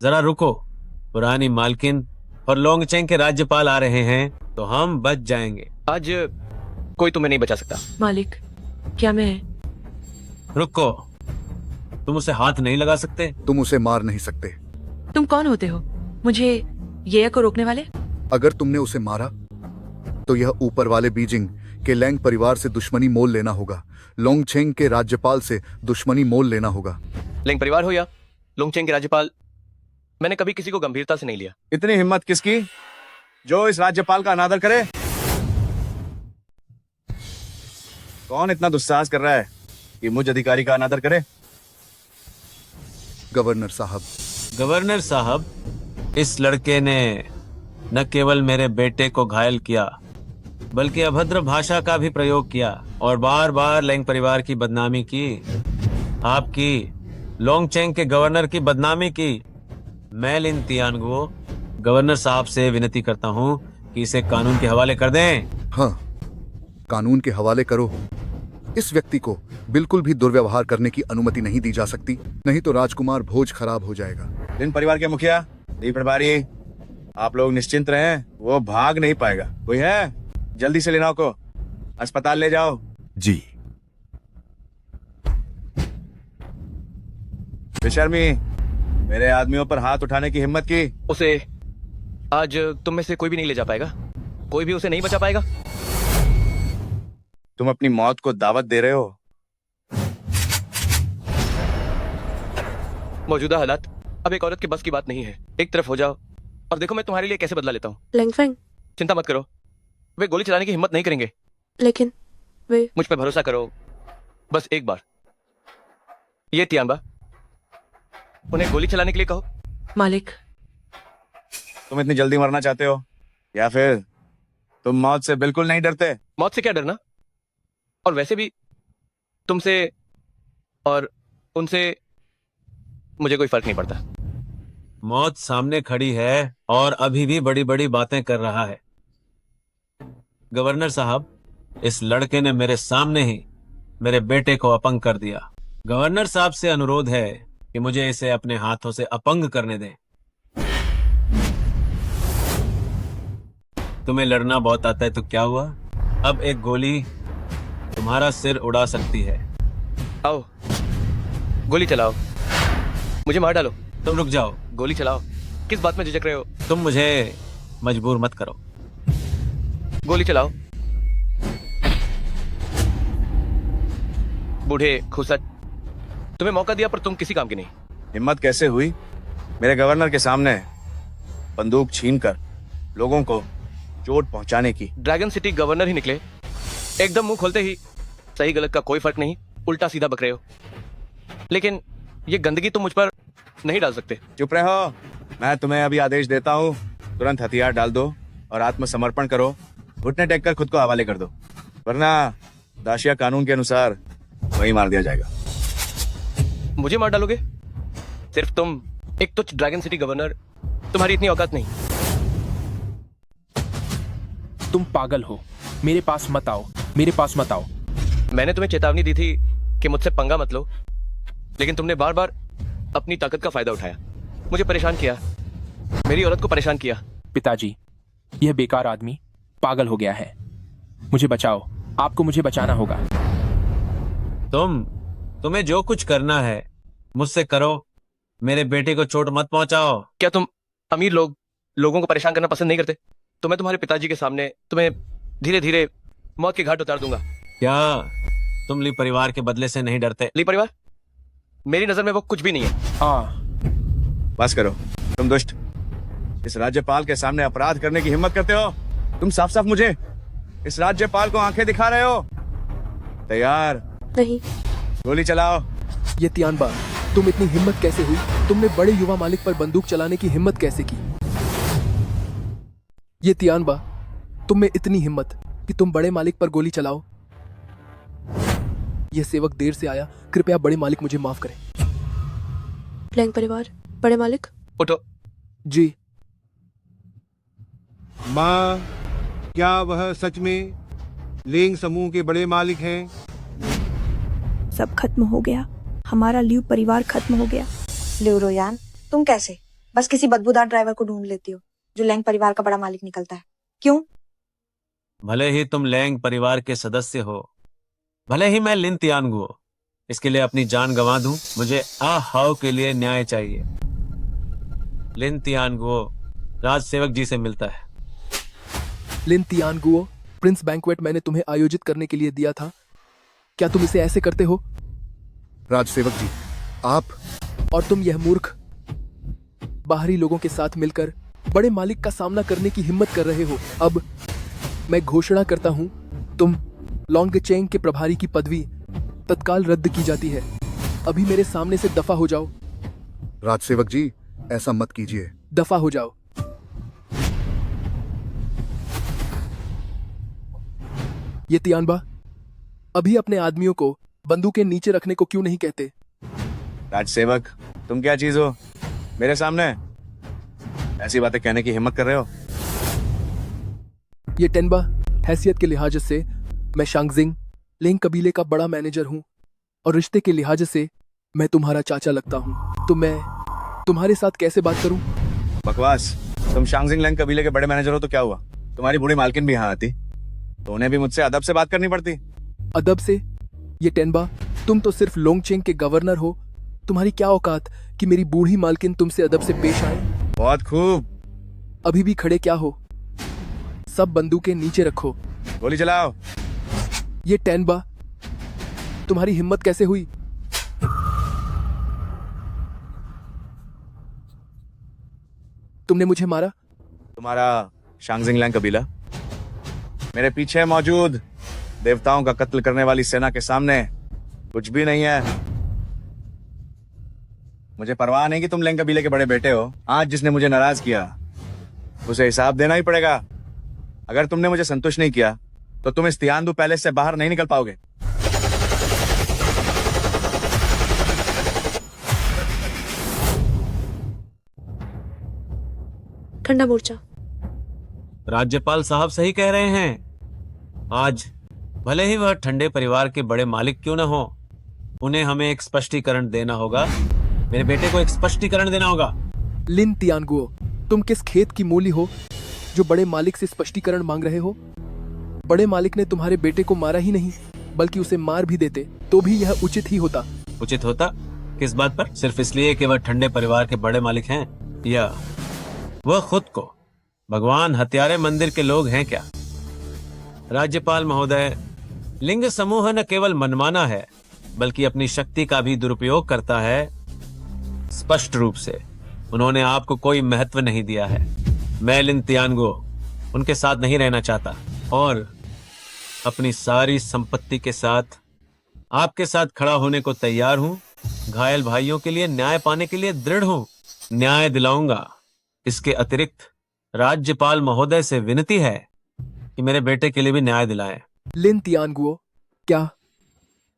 जरा रुको, पुरानी मालकिन और लोंगचेंग के राज्यपाल आ रहे हैं तो हम बच जाएंगे। आज कोई तुम्हें नहीं बचा सकता। मालिक, क्या मैं? रुको, तुम उसे हाथ नहीं लगा सकते? तुम उसे मार नहीं सकते। तुम कौन होते हो मुझे ये को रोकने वाले? अगर तुमने उसे मारा तो यह ऊपर वाले बीजिंग के लैंग परिवार से दुश्मनी मोल लेना होगा। लोंगचेंग के राज्यपाल से दुश्मनी मोल लेना होगा। लेंग परिवार हो या लोंगचेंग के राज्यपाल, मैंने कभी किसी को गंभीरता से नहीं लिया। इतनी हिम्मत किसकी जो इस राज्यपाल का अनादर करे? कौन इतना दुस्साहस कर रहा है कि मुझ अधिकारी का अनादर करे? गवर्नर साहब। गवर्नर साहब, इस लड़के ने न केवल मेरे बेटे को घायल किया बल्कि अभद्र भाषा का भी प्रयोग किया और बार बार लेंग परिवार की बदनामी की, आपकी, लोंगचेंग के गवर्नर की बदनामी की। मैं लिन तियानगुओ गवर्नर साहब से विनती करता हूं कि इसे कानून के हवाले कर दें। हाँ, कानून के हवाले करो। इस व्यक्ति को बिल्कुल भी दुर्व्यवहार करने की अनुमति नहीं दी जा सकती, नहीं तो राजकुमार भोज खराब हो जाएगा। लिन परिवार के मुखिया, दीप प्रभारी, आप लोग निश्चिंत रहें, वो भाग नहीं पाएगा। कोई है? जल्दी से लिनाओ को अस्पताल ले जाओ। जी। बेशर्मी, मेरे आदमियों पर हाथ उठाने की हिम्मत की। उसे आज तुम में से कोई भी नहीं ले जा पाएगा। कोई भी उसे नहीं बचा पाएगा। तुम अपनी मौत को दावत दे रहे हो। मौजूदा हालात अब एक औरत के बस की बात नहीं है। एक तरफ हो जाओ और देखो मैं तुम्हारे लिए कैसे बदला लेता हूँ। लेंगफेंग, चिंता मत करो, वे गोली चलाने की हिम्मत नहीं करेंगे। लेकिन वे मुझ पर भरोसा करो, बस एक बार। ये तियानबा, उन्हें गोली चलाने के लिए कहो। मालिक, तुम इतनी जल्दी मरना चाहते हो या फिर तुम मौत से बिल्कुल नहीं डरते? मौत से क्या डरना, और वैसे भी तुमसे और उनसे मुझे कोई फर्क नहीं पड़ता। मौत सामने खड़ी है और अभी भी बड़ी बड़ी बातें कर रहा है। गवर्नर साहब, इस लड़के ने मेरे सामने ही मेरे बेटे को अपंग कर दिया। गवर्नर साहब से अनुरोध है कि मुझे इसे अपने हाथों से अपंग करने दें। तुम्हें लड़ना बहुत आता है तो क्या हुआ, अब एक गोली तुम्हारा सिर उड़ा सकती है। आओ, गोली चलाओ, मुझे मार डालो। तुम रुक जाओ। गोली चलाओ। किस बात में झिझक रहे हो? तुम मुझे मजबूर मत करो। गोली चलाओ। बूढ़े खुसट, तुम्हें मौका दिया पर तुम किसी काम की नहीं। हिम्मत कैसे हुई मेरे गवर्नर के सामने बंदूक छीनकर लोगों को चोट पहुंचाने की? ड्रैगन सिटी गवर्नर ही निकले, एकदम मुंह खोलते ही सही गलत का कोई फर्क नहीं, उल्टा सीधा बक रहे हो। लेकिन ये गंदगी तुम मुझ पर नहीं डाल सकते। चुप रहो, मैं तुम्हें अभी आदेश देता हूँ, तुरंत हथियार डाल दो और आत्मसमर्पण करो। घुटने टेक कर खुद को हवाले कर दो, वरना दाशिया कानून के अनुसार वही मार दिया जाएगा। मुझे मार डालोगे? सिर्फ तुम, एक तुच्छ ड्रैगन सिटी गवर्नर, तुम्हारी इतनी औकात नहीं। तुम पागल हो, मेरे पास मत आओ, मेरे पास मत आओ। मैंने तुम्हें चेतावनी दी थी कि मुझसे पंगा मत लो, लेकिन तुमने बार बार अपनी ताकत का फायदा उठाया, मुझे परेशान किया, मेरी औरत को परेशान किया। पिताजी, यह बेकार आदमी पागल हो गया है, मुझे बचाओ, आपको मुझे बचाना होगा। तुम्हें जो कुछ करना है मुझसे करो, मेरे बेटे को चोट मत पहुंचाओ। क्या तुम अमीर लोगों को परेशान करना पसंद नहीं करते? तो मैं तुम्हारे पिताजी के सामने तुम्हें धीरे धीरे मौत के घाट उतार दूंगा। क्या तुम ली परिवार के बदले से नहीं डरते? ली परिवार मेरी नजर में वो कुछ भी नहीं है। बस करो, तुम दुष्ट, इस राज्यपाल के सामने अपराध करने की हिम्मत करते हो? तुम साफ साफ मुझे, इस राज्यपाल को आंखें दिखा रहे हो। तैयार? नहीं। गोली चलाओ। ये तियानबा, तुम इतनी हिम्मत कैसे हुई? तुमने बड़े युवा मालिक पर बंदूक चलाने की हिम्मत कैसे की? ये तियानबा, तुम में इतनी हिम्मत कि तुम बड़े मालिक पर गोली चलाओ? ये सेवक देर से आया, कृपया बड़े मालिक मुझे माफ करें। लेंग परिवार, बड़े मालिक। उठो। जी। माँ, क्या वह सच में लेंग समूह के बड़े मालिक हैं? सब खत्म हो गया, हमारा लियू परिवार खत्म हो गया। लियू रोयान, तुम कैसे बस किसी बदबूदार ड्राइवर को ढूंढ लेती हो जो लेंग परिवार का बड़ा मालिक निकलता है? क्यों? भले ही तुम लेंग परिवार के सदस्य हो, भले ही मैं लिन तियानगुओ इसके लिए अपनी जान गंवा दूं, मुझे आ हाउ के लिए न्याय चाहिए। लिन तियानगुओ राज सेवक जी से मिलता है। लिन तियानगुओ, प्रिंस बैंक्वेट मैंने तुम्हें आयोजित करने के लिए दिया था, क्या तुम इसे ऐसे करते हो? राजसेवक जी, आप और तुम यह मूर्ख बाहरी लोगों के साथ मिलकर बड़े मालिक का सामना करने की हिम्मत कर रहे हो। अब मैं घोषणा करता हूं, तुम लोंगचेंग के प्रभारी की पदवी तत्काल रद्द की जाती है। अभी मेरे सामने से दफा हो जाओ। राजसेवक जी, ऐसा मत कीजिए। दफा हो जाओ। ये तियानबा, अभी अपने आदमियों को बंदूकें नीचे रखने को क्यों नहीं कहते? राजसेवक, तुम क्या चीज हो मेरे सामने ऐसी बातें कहने की हिम्मत कर रहे हो? ये टेनबा, हैसियत के लिहाज से मैं शांगजिंग लेंग कबीले का बड़ा मैनेजर हूं और रिश्ते के लिहाज से मैं तुम्हारा चाचा लगता हूं, तो मैं तुम्हारे साथ कैसे बात करूं? बकवास। तुम शांगजिंग लेंग कबीले के बड़े मैनेजर हो तो क्या हुआ? तुम्हारी बूढ़ी मालकिन भी यहाँ आती तो उन्हें भी मुझसे अदब से बात करनी पड़ती। अदब से? ये टेनबा, तुम तो सिर्फ लोंगचेंग के गवर्नर हो, तुम्हारी क्या औकात कि मेरी बूढ़ी मालकिन तुमसे अदब से पेश आए? बहुत खूब। अभी भी खड़े क्या हो? सब बंदूकें नीचे रखो। गोली चलाओ। ये टेनबा, तुम्हारी हिम्मत कैसे हुई? तुमने मुझे मारा? तुम्हारा शांगजिंग लेंग कबीला मेरे पीछे मौजूद देवताओं का कत्ल करने वाली सेना के सामने कुछ भी नहीं है। मुझे परवाह नहीं कि तुम लेंग कबीले के बड़े बेटे हो। आज जिसने मुझे नाराज किया उसे हिसाब देना ही पड़ेगा। अगर तुमने मुझे संतुष्ट नहीं किया तो तुम इस तियांदु पैलेस से बाहर नहीं निकल पाओगे। ठंडा मोर्चा। राज्यपाल साहब सही कह रहे हैं। आज भले ही वह ठंडे परिवार के बड़े मालिक क्यों न हो, उन्हें हमें एक स्पष्टीकरण देना होगा। मेरे बेटे को एक स्पष्टीकरण देना होगा। लिन तियानगुओ, तुम किस खेत की मूली हो जो बड़े मालिक से स्पष्टीकरण मांग रहे हो? बड़े मालिक ने तुम्हारे बेटे को मारा ही नहीं बल्कि उसे मार भी देते तो भी यह उचित ही होता। उचित होता? किस बात पर? सिर्फ इसलिए कि वह ठंडे परिवार के बड़े मालिक हैं, या वह खुद को भगवान हत्यारे मंदिर के लोग हैं क्या? राज्यपाल महोदय, लिंग समूह न केवल मनमाना है बल्कि अपनी शक्ति का भी दुरुपयोग करता है। स्पष्ट रूप से उन्होंने आपको कोई महत्व नहीं दिया है। मैं लिन तियानगो उनके साथ नहीं रहना चाहता और अपनी सारी संपत्ति के साथ आपके साथ खड़ा होने को तैयार हूं। घायल भाइयों के लिए न्याय पाने के लिए दृढ़ हूं। न्याय दिलाऊंगा। इसके अतिरिक्त राज्यपाल महोदय से विनती है कि मेरे बेटे के लिए भी न्याय दिलाएं। लिन तियानगुओ, क्या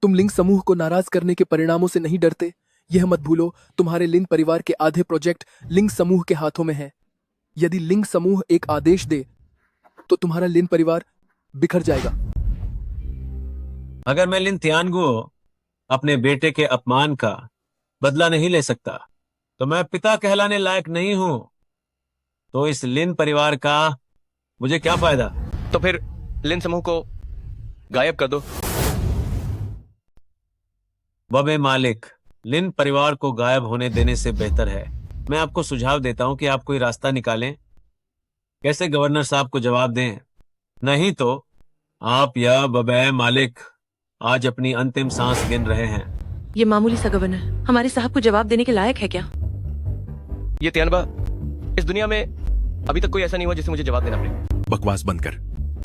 तुम लिंग समूह को नाराज करने के परिणामों से नहीं डरते? यह मत भूलो, तुम्हारे लिन परिवार के आधे प्रोजेक्ट लिंग समूह के हाथों में है। यदि लिंग समूह एक आदेश दे तो तुम्हारा लिन परिवार बिखर जाएगा। अगर मैं लिन तियानगुओ अपने बेटे के अपमान का बदला नहीं ले सकता तो मैं पिता कहलाने लायक नहीं हूं। तो इस लिन परिवार का मुझे क्या फायदा? तो फिर लिन समूह को गायब कर दो। वबे मालिक, लिन परिवार को गायब होने देने से बेहतर है मैं आपको सुझाव देता हूं कि आप कोई रास्ता निकालें। कैसे गवर्नर साहब को जवाब दें, नहीं तो आप या वबे मालिक आज अपनी अंतिम सांस गिन रहे हैं। ये मामूली सा गवर्नर हमारे साहब को जवाब देने के लायक है क्या? ये तियानबा, इस दुनिया में अभी तक कोई ऐसा नहीं हुआ जिसे मुझे जवाब देना पड़े। बकवास बंद कर।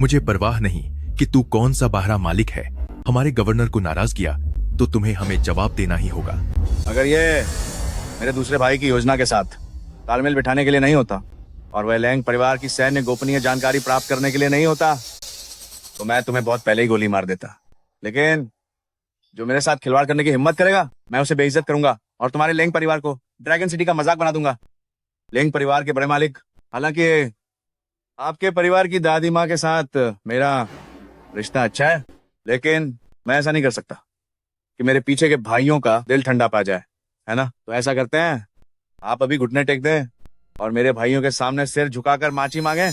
मुझे परवाह नहीं कि तू कौन सा बाहरा मालिक है। हमारे गवर्नर को नाराज किया तो तुम्हें हमें जवाब देना ही होगा। अगर ये मेरे दूसरे भाई की योजना के साथ तालमेल बिठाने के लिए नहीं होता और वह लैंग परिवार की सैन्य गोपनीय जानकारी प्राप्त करने के लिए नहीं होता तो मैं तुम्हें बहुत पहले ही गोली मार देता। लेकिन जो मेरे साथ खिलवाड़ करने की हिम्मत करेगा मैं उसे बेइज्जत करूंगा और तुम्हारे लेंग परिवार को ड्रैगन सिटी का मजाक बना दूंगा। लेंग परिवार के बड़े मालिक, हालांकि आपके परिवार की दादी माँ के साथ मेरा रिश्ता अच्छा है, लेकिन मैं ऐसा नहीं कर सकता कि मेरे पीछे के भाइयों का दिल ठंडा पा जाए, है ना? तो ऐसा करते हैं, आप अभी घुटने टेक दें और मेरे भाइयों के सामने सिर झुकाकर माची मांगे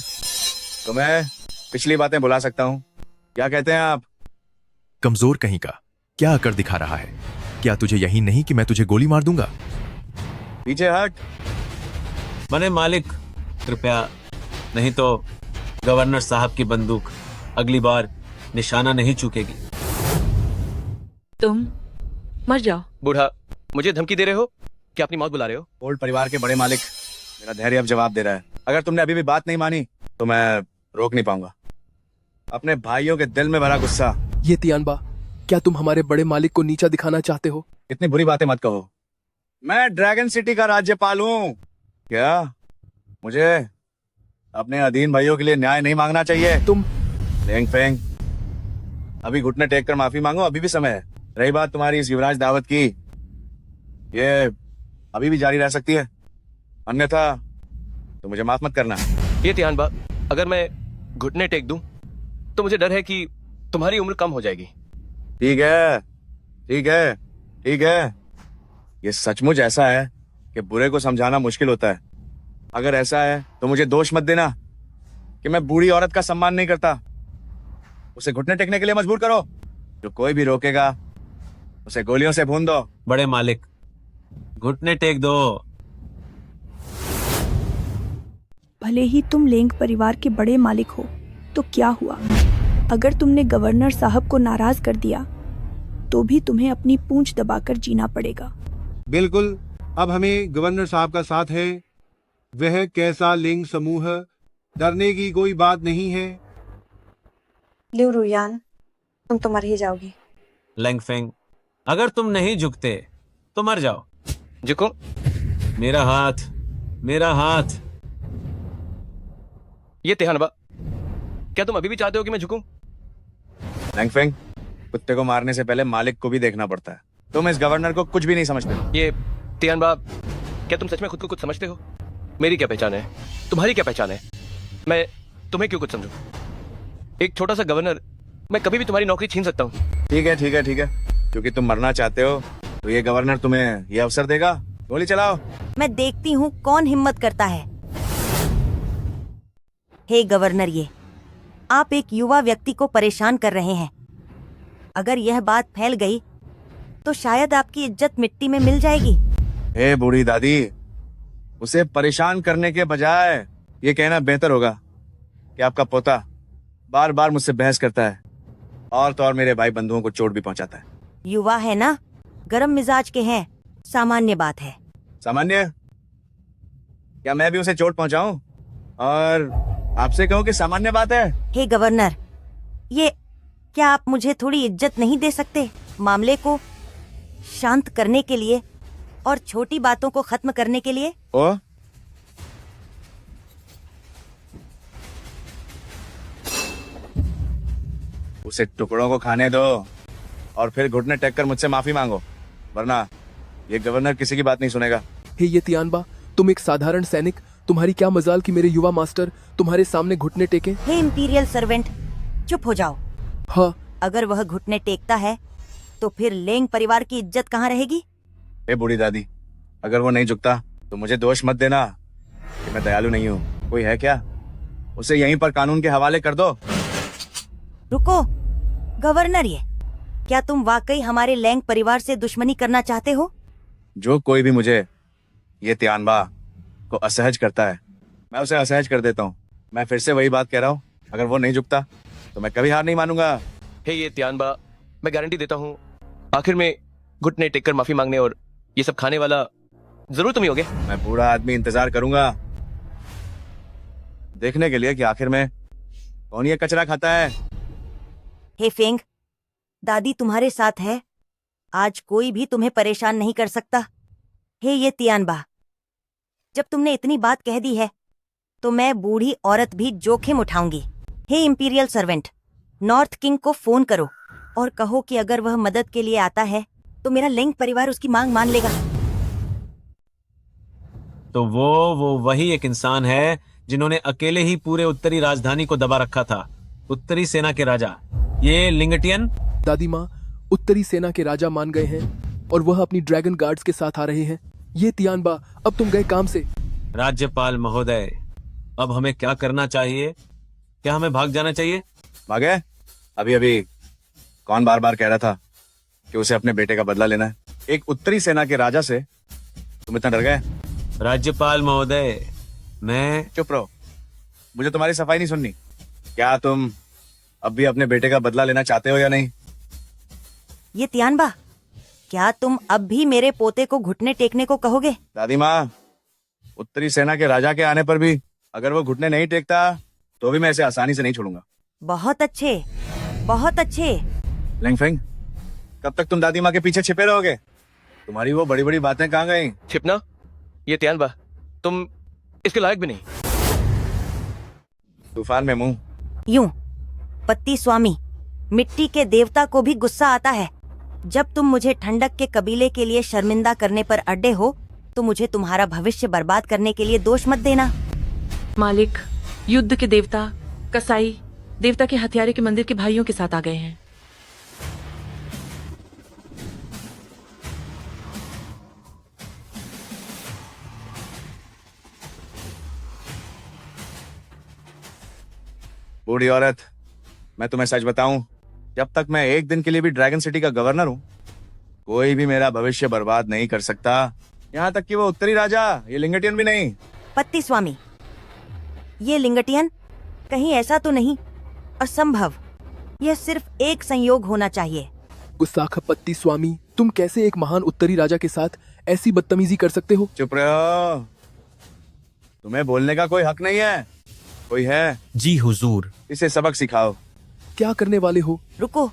तो मैं पिछली बातें भुला सकता हूँ। क्या कहते हैं आप? कमजोर कहीं का क्या आकर दिखा रहा है? क्या तुझे यही नहीं कि मैं तुझे गोली मार दूंगा? पीछे हट। बने मालिक, कृपया, नहीं तो गवर्नर साहब की बंदूक अगली बार निशाना नहीं चूकेगी। तुम मर जाओ। बूढ़ा, मुझे धमकी दे रहे हो? क्या अपनी मौत बुला रहे हो? ओल्ड परिवार के बड़े मालिक, मेरा धैर्य अब जवाब दे रहा है। अगर तुमने अभी भी बात नहीं मानी तो मैं रोक नहीं पाऊंगा। अपने भाइयों के दिल में भरा गुस्सा। ये तियानबा, क्या तुम हमारे बड़े मालिक को नीचा दिखाना चाहते हो? इतनी बुरी बातें मत कहो। मैं ड्रैगन सिटी का राज्यपाल हूँ। क्या मुझे अपने अधीन भाइयों के लिए न्याय नहीं मांगना चाहिए? तुम लेंग फेंग, अभी घुटने टेक कर माफी मांगो, अभी भी समय है। रही बात तुम्हारी इस युवराज दावत की, ये अभी भी जारी रह सकती है, अन्यथा तो मुझे माफ मत करना। ये तियानबा, अगर मैं घुटने टेक दूं तो मुझे डर है कि तुम्हारी उम्र कम हो जाएगी। ठीक है, ठीक है, ठीक है। ये सचमुच ऐसा है कि बुरे को समझाना मुश्किल होता है। अगर ऐसा है तो मुझे दोष मत देना कि मैं बूढ़ी औरत का सम्मान नहीं करता। उसे घुटने टेकने के लिए मजबूर करो। जो कोई भी रोकेगा उसे गोलियों से भून दो। बड़े मालिक, घुटने टेक दो। भले ही तुम लेंग परिवार के बड़े मालिक हो तो क्या हुआ? अगर तुमने गवर्नर साहब को नाराज कर दिया तो भी तुम्हें अपनी पूंछ दबाकर जीना पड़ेगा। बिल्कुल, अब हमें गवर्नर साहब का साथ है। वह कैसा लिंग समूह, डरने की कोई बात नहीं है। लिव रुयान, तुम तो मर ही जाओगी। लेंगफेंग, अगर तुम नहीं झुकते तो मर जाओ। झुको। मेरा हाथ, मेरा हाथ। ये तिहानबा, क्या तुम अभी भी चाहते हो कि मैं झुकूं? लैंगफेंग, कुत्ते को मारने से पहले मालिक को भी देखना पड़ता है। तुम इस गवर्नर को कुछ भी नहीं समझते। ये तिहानबा, क्या तुम सच में खुद को कुछ समझते हो? मेरी क्या पहचान है? तुम्हारी क्या पहचान है? मैं तुम्हें क्यों कुछ समझूं? एक छोटा सा गवर्नर, मैं कभी भी तुम्हारी नौकरी छीन सकता हूँ। ठीक है ठीक है ठीक है, क्योंकि तुम मरना चाहते हो तो ये गवर्नर तुम्हें ये अवसर देगा। गोली चलाओ। मैं देखती हूँ कौन हिम्मत करता है। हे गवर्नर, ये आप एक युवा व्यक्ति को परेशान कर रहे हैं। अगर यह बात फैल गई तो शायद आपकी इज्जत मिट्टी में मिल जाएगी। हे बूढ़ी दादी, उसे परेशान करने के बजाय ये कहना बेहतर होगा कि आपका पोता बार बार मुझसे बहस करता है और तो और मेरे भाई बंधुओं को चोट भी पहुंचाता है। युवा है ना, गरम मिजाज के हैं, सामान्य बात है। सामान्य? क्या मैं भी उसे चोट पहुंचाऊं और आपसे कहूं कि सामान्य बात है? हे गवर्नर, ये क्या आप मुझे थोड़ी इज्जत नहीं दे सकते? मामले को शांत करने के लिए और छोटी बातों को खत्म करने के लिए। ओ? उसे टुकड़ों को खाने दो और फिर घुटने टेक कर मुझसे माफी मांगो, वरना ये गवर्नर किसी की बात नहीं सुनेगा। हे ये तियानबा, तुम एक साधारण सैनिक, तुम्हारी क्या मजाल कि मेरे युवा मास्टर तुम्हारे सामने घुटने टेके। हे इंपीरियल सर्वेंट, चुप हो जाओ। हाँ, अगर वह घुटने टेकता है तो फिर लेंग परिवार की इज्जत कहाँ रहेगी? ए बूढ़ी दादी, अगर वो नहीं झुकता तो मुझे दोष मत देना कि मैं दयालु नहीं हूँ। कोई है क्या? उसे यहीं पर कानून के हवाले कर दो। रुको गवर्नर, ये क्या तुम वाकई हमारे लेंग परिवार से दुश्मनी करना चाहते हो? जो कोई भी मुझे ये तियानबा को असहज करता है, मैं उसे असहज कर देता हूँ। मैं फिर से वही बात कह रहा हूँ, अगर वो नहीं झुकता तो मैं कभी हार नहीं मानूंगा। हे ये तियानबा, मैं गारंटी देता हूँ आखिर में घुटने टेक कर माफी मांगने और ये सब खाने वाला जरूर तुम ही होगे। मैं बूढ़ा आदमी इंतजार करूंगा देखने के लिए कि आखिर में कौन ये कचरा खाता है। हे फेंग, दादी तुम्हारे साथ है, आज कोई भी तुम्हें परेशान नहीं कर सकता। हे ये तियानबा, जब तुमने इतनी बात कह दी है तो मैं बूढ़ी औरत भी जोखिम उठाऊंगी। हे इंपीरियल सर्वेंट, नॉर्थ किंग को फोन करो और कहो कि अगर वह मदद के लिए आता है तो मेरा लेंग परिवार उसकी मांग मान लेगा। तो वो वही एक इंसान है जिन्होंने अकेले ही पूरे उत्तरी राजधानी को दबा रखा था। उत्तरी सेना के राजा, ये लिंगटियन। दादी माँ, उत्तरी सेना के राजा मान गए हैं और वह अपनी ड्रैगन गार्ड्स के साथ आ रहे हैं। ये तियानबा, अब तुम गए काम से। राज्यपाल महोदय, अब हमें क्या करना चाहिए? क्या हमें भाग जाना चाहिए? भागे? अभी अभी कौन बार बार कह रहा था कि उसे अपने बेटे का बदला लेना है? एक उत्तरी सेना के राजा से तुम इतना डर गए? राज्यपाल महोदय, मैं। चुप रहो, मुझे तुम्हारी सफाई नहीं सुननी। क्या तुम अब भी अपने बेटे का बदला लेना चाहते हो या नहीं? ये तियानबा, क्या तुम अब भी मेरे पोते को घुटने टेकने को कहोगे? दादी माँ, उत्तरी सेना के राजा के आने पर भी अगर वो घुटने नहीं टेकता तो भी मैं इसे आसानी से नहीं छोड़ूंगा। बहुत अच्छे, बहुत अच्छे। लेंगफेंग, कब तक तुम दादी माँ के पीछे छिपे रहोगे? तुम्हारी वो बड़ी बड़ी बातें कहाँ गई? छिपना? ये तियानबा, तुम इसके लायक भी नहीं। तूफान में मुंह। यूं, पत्ती स्वामी, मिट्टी के देवता को भी गुस्सा आता है। जब तुम मुझे ठंडक के कबीले के लिए शर्मिंदा करने पर अड्डे हो तो मुझे तुम्हारा भविष्य बर्बाद करने के लिए दोष मत देना। मालिक, युद्ध के देवता कसाई देवता के हथियारे के मंदिर के भाइयों के साथ आ गए हैं। बूढ़ी औरत, मैं तुम्हें सच बताऊं, जब तक मैं एक दिन के लिए भी ड्रैगन सिटी का गवर्नर हूं, कोई भी मेरा भविष्य बर्बाद नहीं कर सकता। यहाँ तक कि वो उत्तरी राजा, ये लिंगटियन भी नहीं। पत्ती स्वामी, ये लिंगटियन कहीं ऐसा तो नहीं? असंभव, यह सिर्फ एक संयोग होना चाहिए। गुस्साखा पत्ती स्वामी, तुम कैसे एक महान उत्तरी राजा के साथ ऐसी बदतमीजी कर सकते हो? चुप रहो, तुम्हें बोलने का कोई हक नहीं है। कोई है? जी हुजूर। इसे सबक सिखाओ। क्या करने वाले हो? रुको,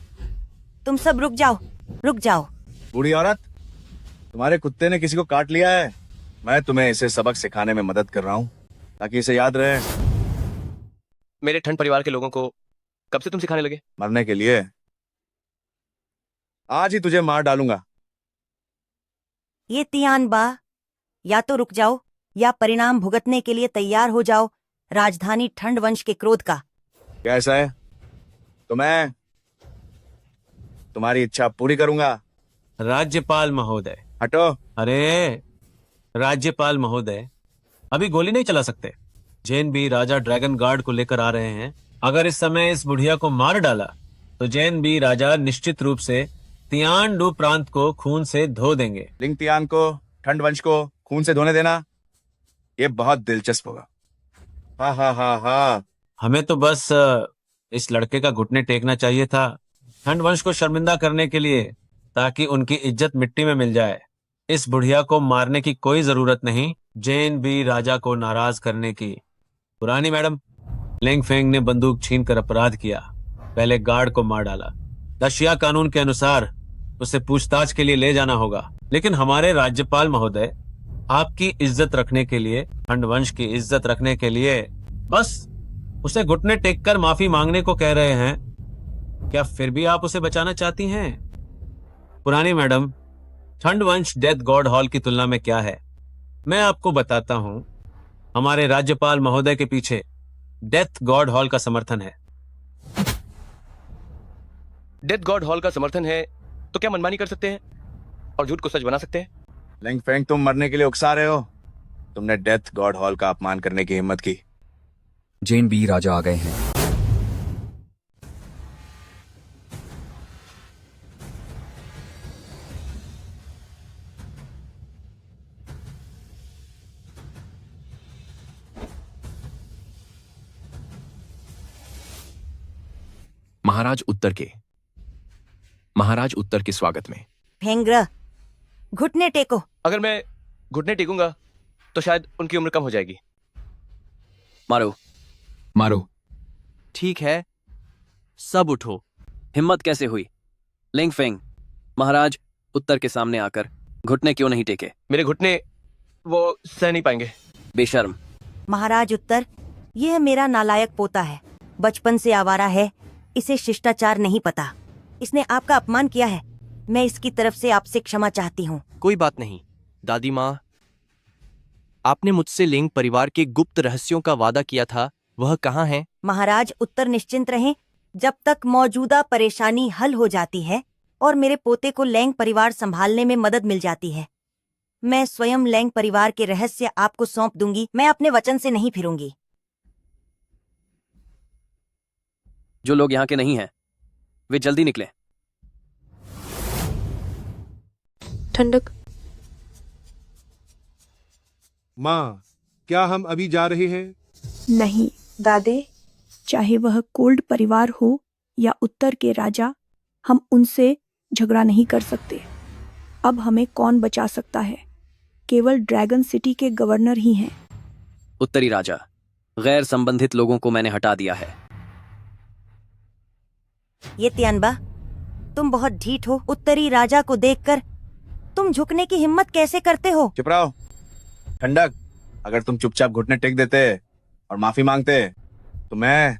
तुम सब रुक जाओ, रुक जाओ। बूढ़ी औरत, तुम्हारे कुत्ते ने किसी को काट लिया है। मैं तुम्हें इसे सबक सिखाने में मदद कर रहा हूँ ताकि इसे याद रहे। मेरे ठंड परिवार के लोगों को कब से तुम सिखाने लगे? मरने के लिए। आज ही तुझे मार डालूंगा। ये तियान बा, या तो रुक जाओ या परिणाम भुगतने के लिए तैयार हो जाओ राजधानी ठंड वंश के क्रोध का। कैसा है? तो मैं तुम्हारी इच्छा पूरी करूंगा। राज्यपाल महोदय। हटो। अरे राज्यपाल महोदय, अभी गोली नहीं चला सकते। जैन भी राजा ड्रैगन गार्ड को लेकर आ रहे हैं। अगर इस समय इस बुढ़िया को मार डाला तो जैन भी राजा निश्चित रूप से तियानडू प्रांत को खून से धो देंगे। लिंग तियान को, ठंड वंश को खून से धोने देना, ये बहुत दिलचस्प होगा। हा हा हा हा। हमें तो बस इस लड़के का घुटने टेकना चाहिए था, ठंड वंश को शर्मिंदा करने के लिए, ताकि उनकी इज्जत मिट्टी में मिल जाए। इस बुढ़िया को मारने की कोई जरूरत नहीं, जैन भी राजा को नाराज करने की। पुरानी मैडम, लेंग फेंग ने बंदूक छीनकर अपराध किया, पहले गार्ड को मार डाला। दशिया कानून के अनुसार उसे पूछताछ के लिए ले जाना होगा, लेकिन हमारे राज्यपाल महोदय आपकी इज्जत रखने के लिए, ठंड वंश की इज्जत रखने के लिए बस उसे घुटने टेककर माफी मांगने को कह रहे हैं। क्या फिर भी आप उसे बचाना चाहती हैं? पुरानी मैडम, ठंड वंश डेथ गॉड हॉल की तुलना में क्या है, मैं आपको बताता हूं। हमारे राज्यपाल महोदय के पीछे डेथ गॉड हॉल का समर्थन है। डेथ गॉड हॉल का समर्थन है तो क्या मनमानी कर सकते हैं और झूठ को सच बना सकते हैं? लिंग फेंग, तुम मरने के लिए उकसा रहे हो। तुमने डेथ गॉड हॉल का अपमान करने की हिम्मत की। जैन बी राजा आ गए हैं। महाराज उत्तर के स्वागत में। फेंग्र, घुटने टेको। अगर मैं घुटने टेकूंगा तो शायद उनकी उम्र कम हो जाएगी। मारो मारो। ठीक है, सब उठो। हिम्मत कैसे हुई? लिंग फेंग, महाराज उत्तर के सामने आकर घुटने क्यों नहीं टेके? मेरे घुटने वो सह नहीं पाएंगे। बेशर्म। महाराज उत्तर, यह मेरा नालायक पोता है, बचपन से आवारा है, इसे शिष्टाचार नहीं पता। इसने आपका अपमान किया है, मैं इसकी तरफ से आपसे क्षमा चाहती हूँ। कोई बात नहीं दादी माँ, आपने मुझसे लिंग परिवार के गुप्त रहस्यों का वादा किया था, वह कहाँ है? महाराज उत्तर, निश्चिंत रहें, जब तक मौजूदा परेशानी हल हो जाती है और मेरे पोते को लैंग परिवार संभालने में मदद मिल जाती है, मैं स्वयं लैंग परिवार के रहस्य आपको सौंप दूंगी। मैं अपने वचन से नहीं फिरूंगी। जो लोग यहाँ के नहीं हैं वे जल्दी निकलें। ठंडक। माँ, क्या हम अभी जा रहे हैं? नहीं दादी, चाहे वह कोल्ड परिवार हो या उत्तर के राजा, हम उनसे झगड़ा नहीं कर सकते। अब हमें कौन बचा सकता है? केवल ड्रैगन सिटी के गवर्नर ही हैं। उत्तरी राजा, गैर संबंधित लोगों को मैंने हटा दिया है। ये तियानबा, तुम बहुत ढीठ हो। उत्तरी राजा को देखकर तुम झुकने की हिम्मत कैसे करते हो? चुप रहो। ठंडक, अगर तुम चुपचाप घुटने टेक देते और माफी मांगते तो मैं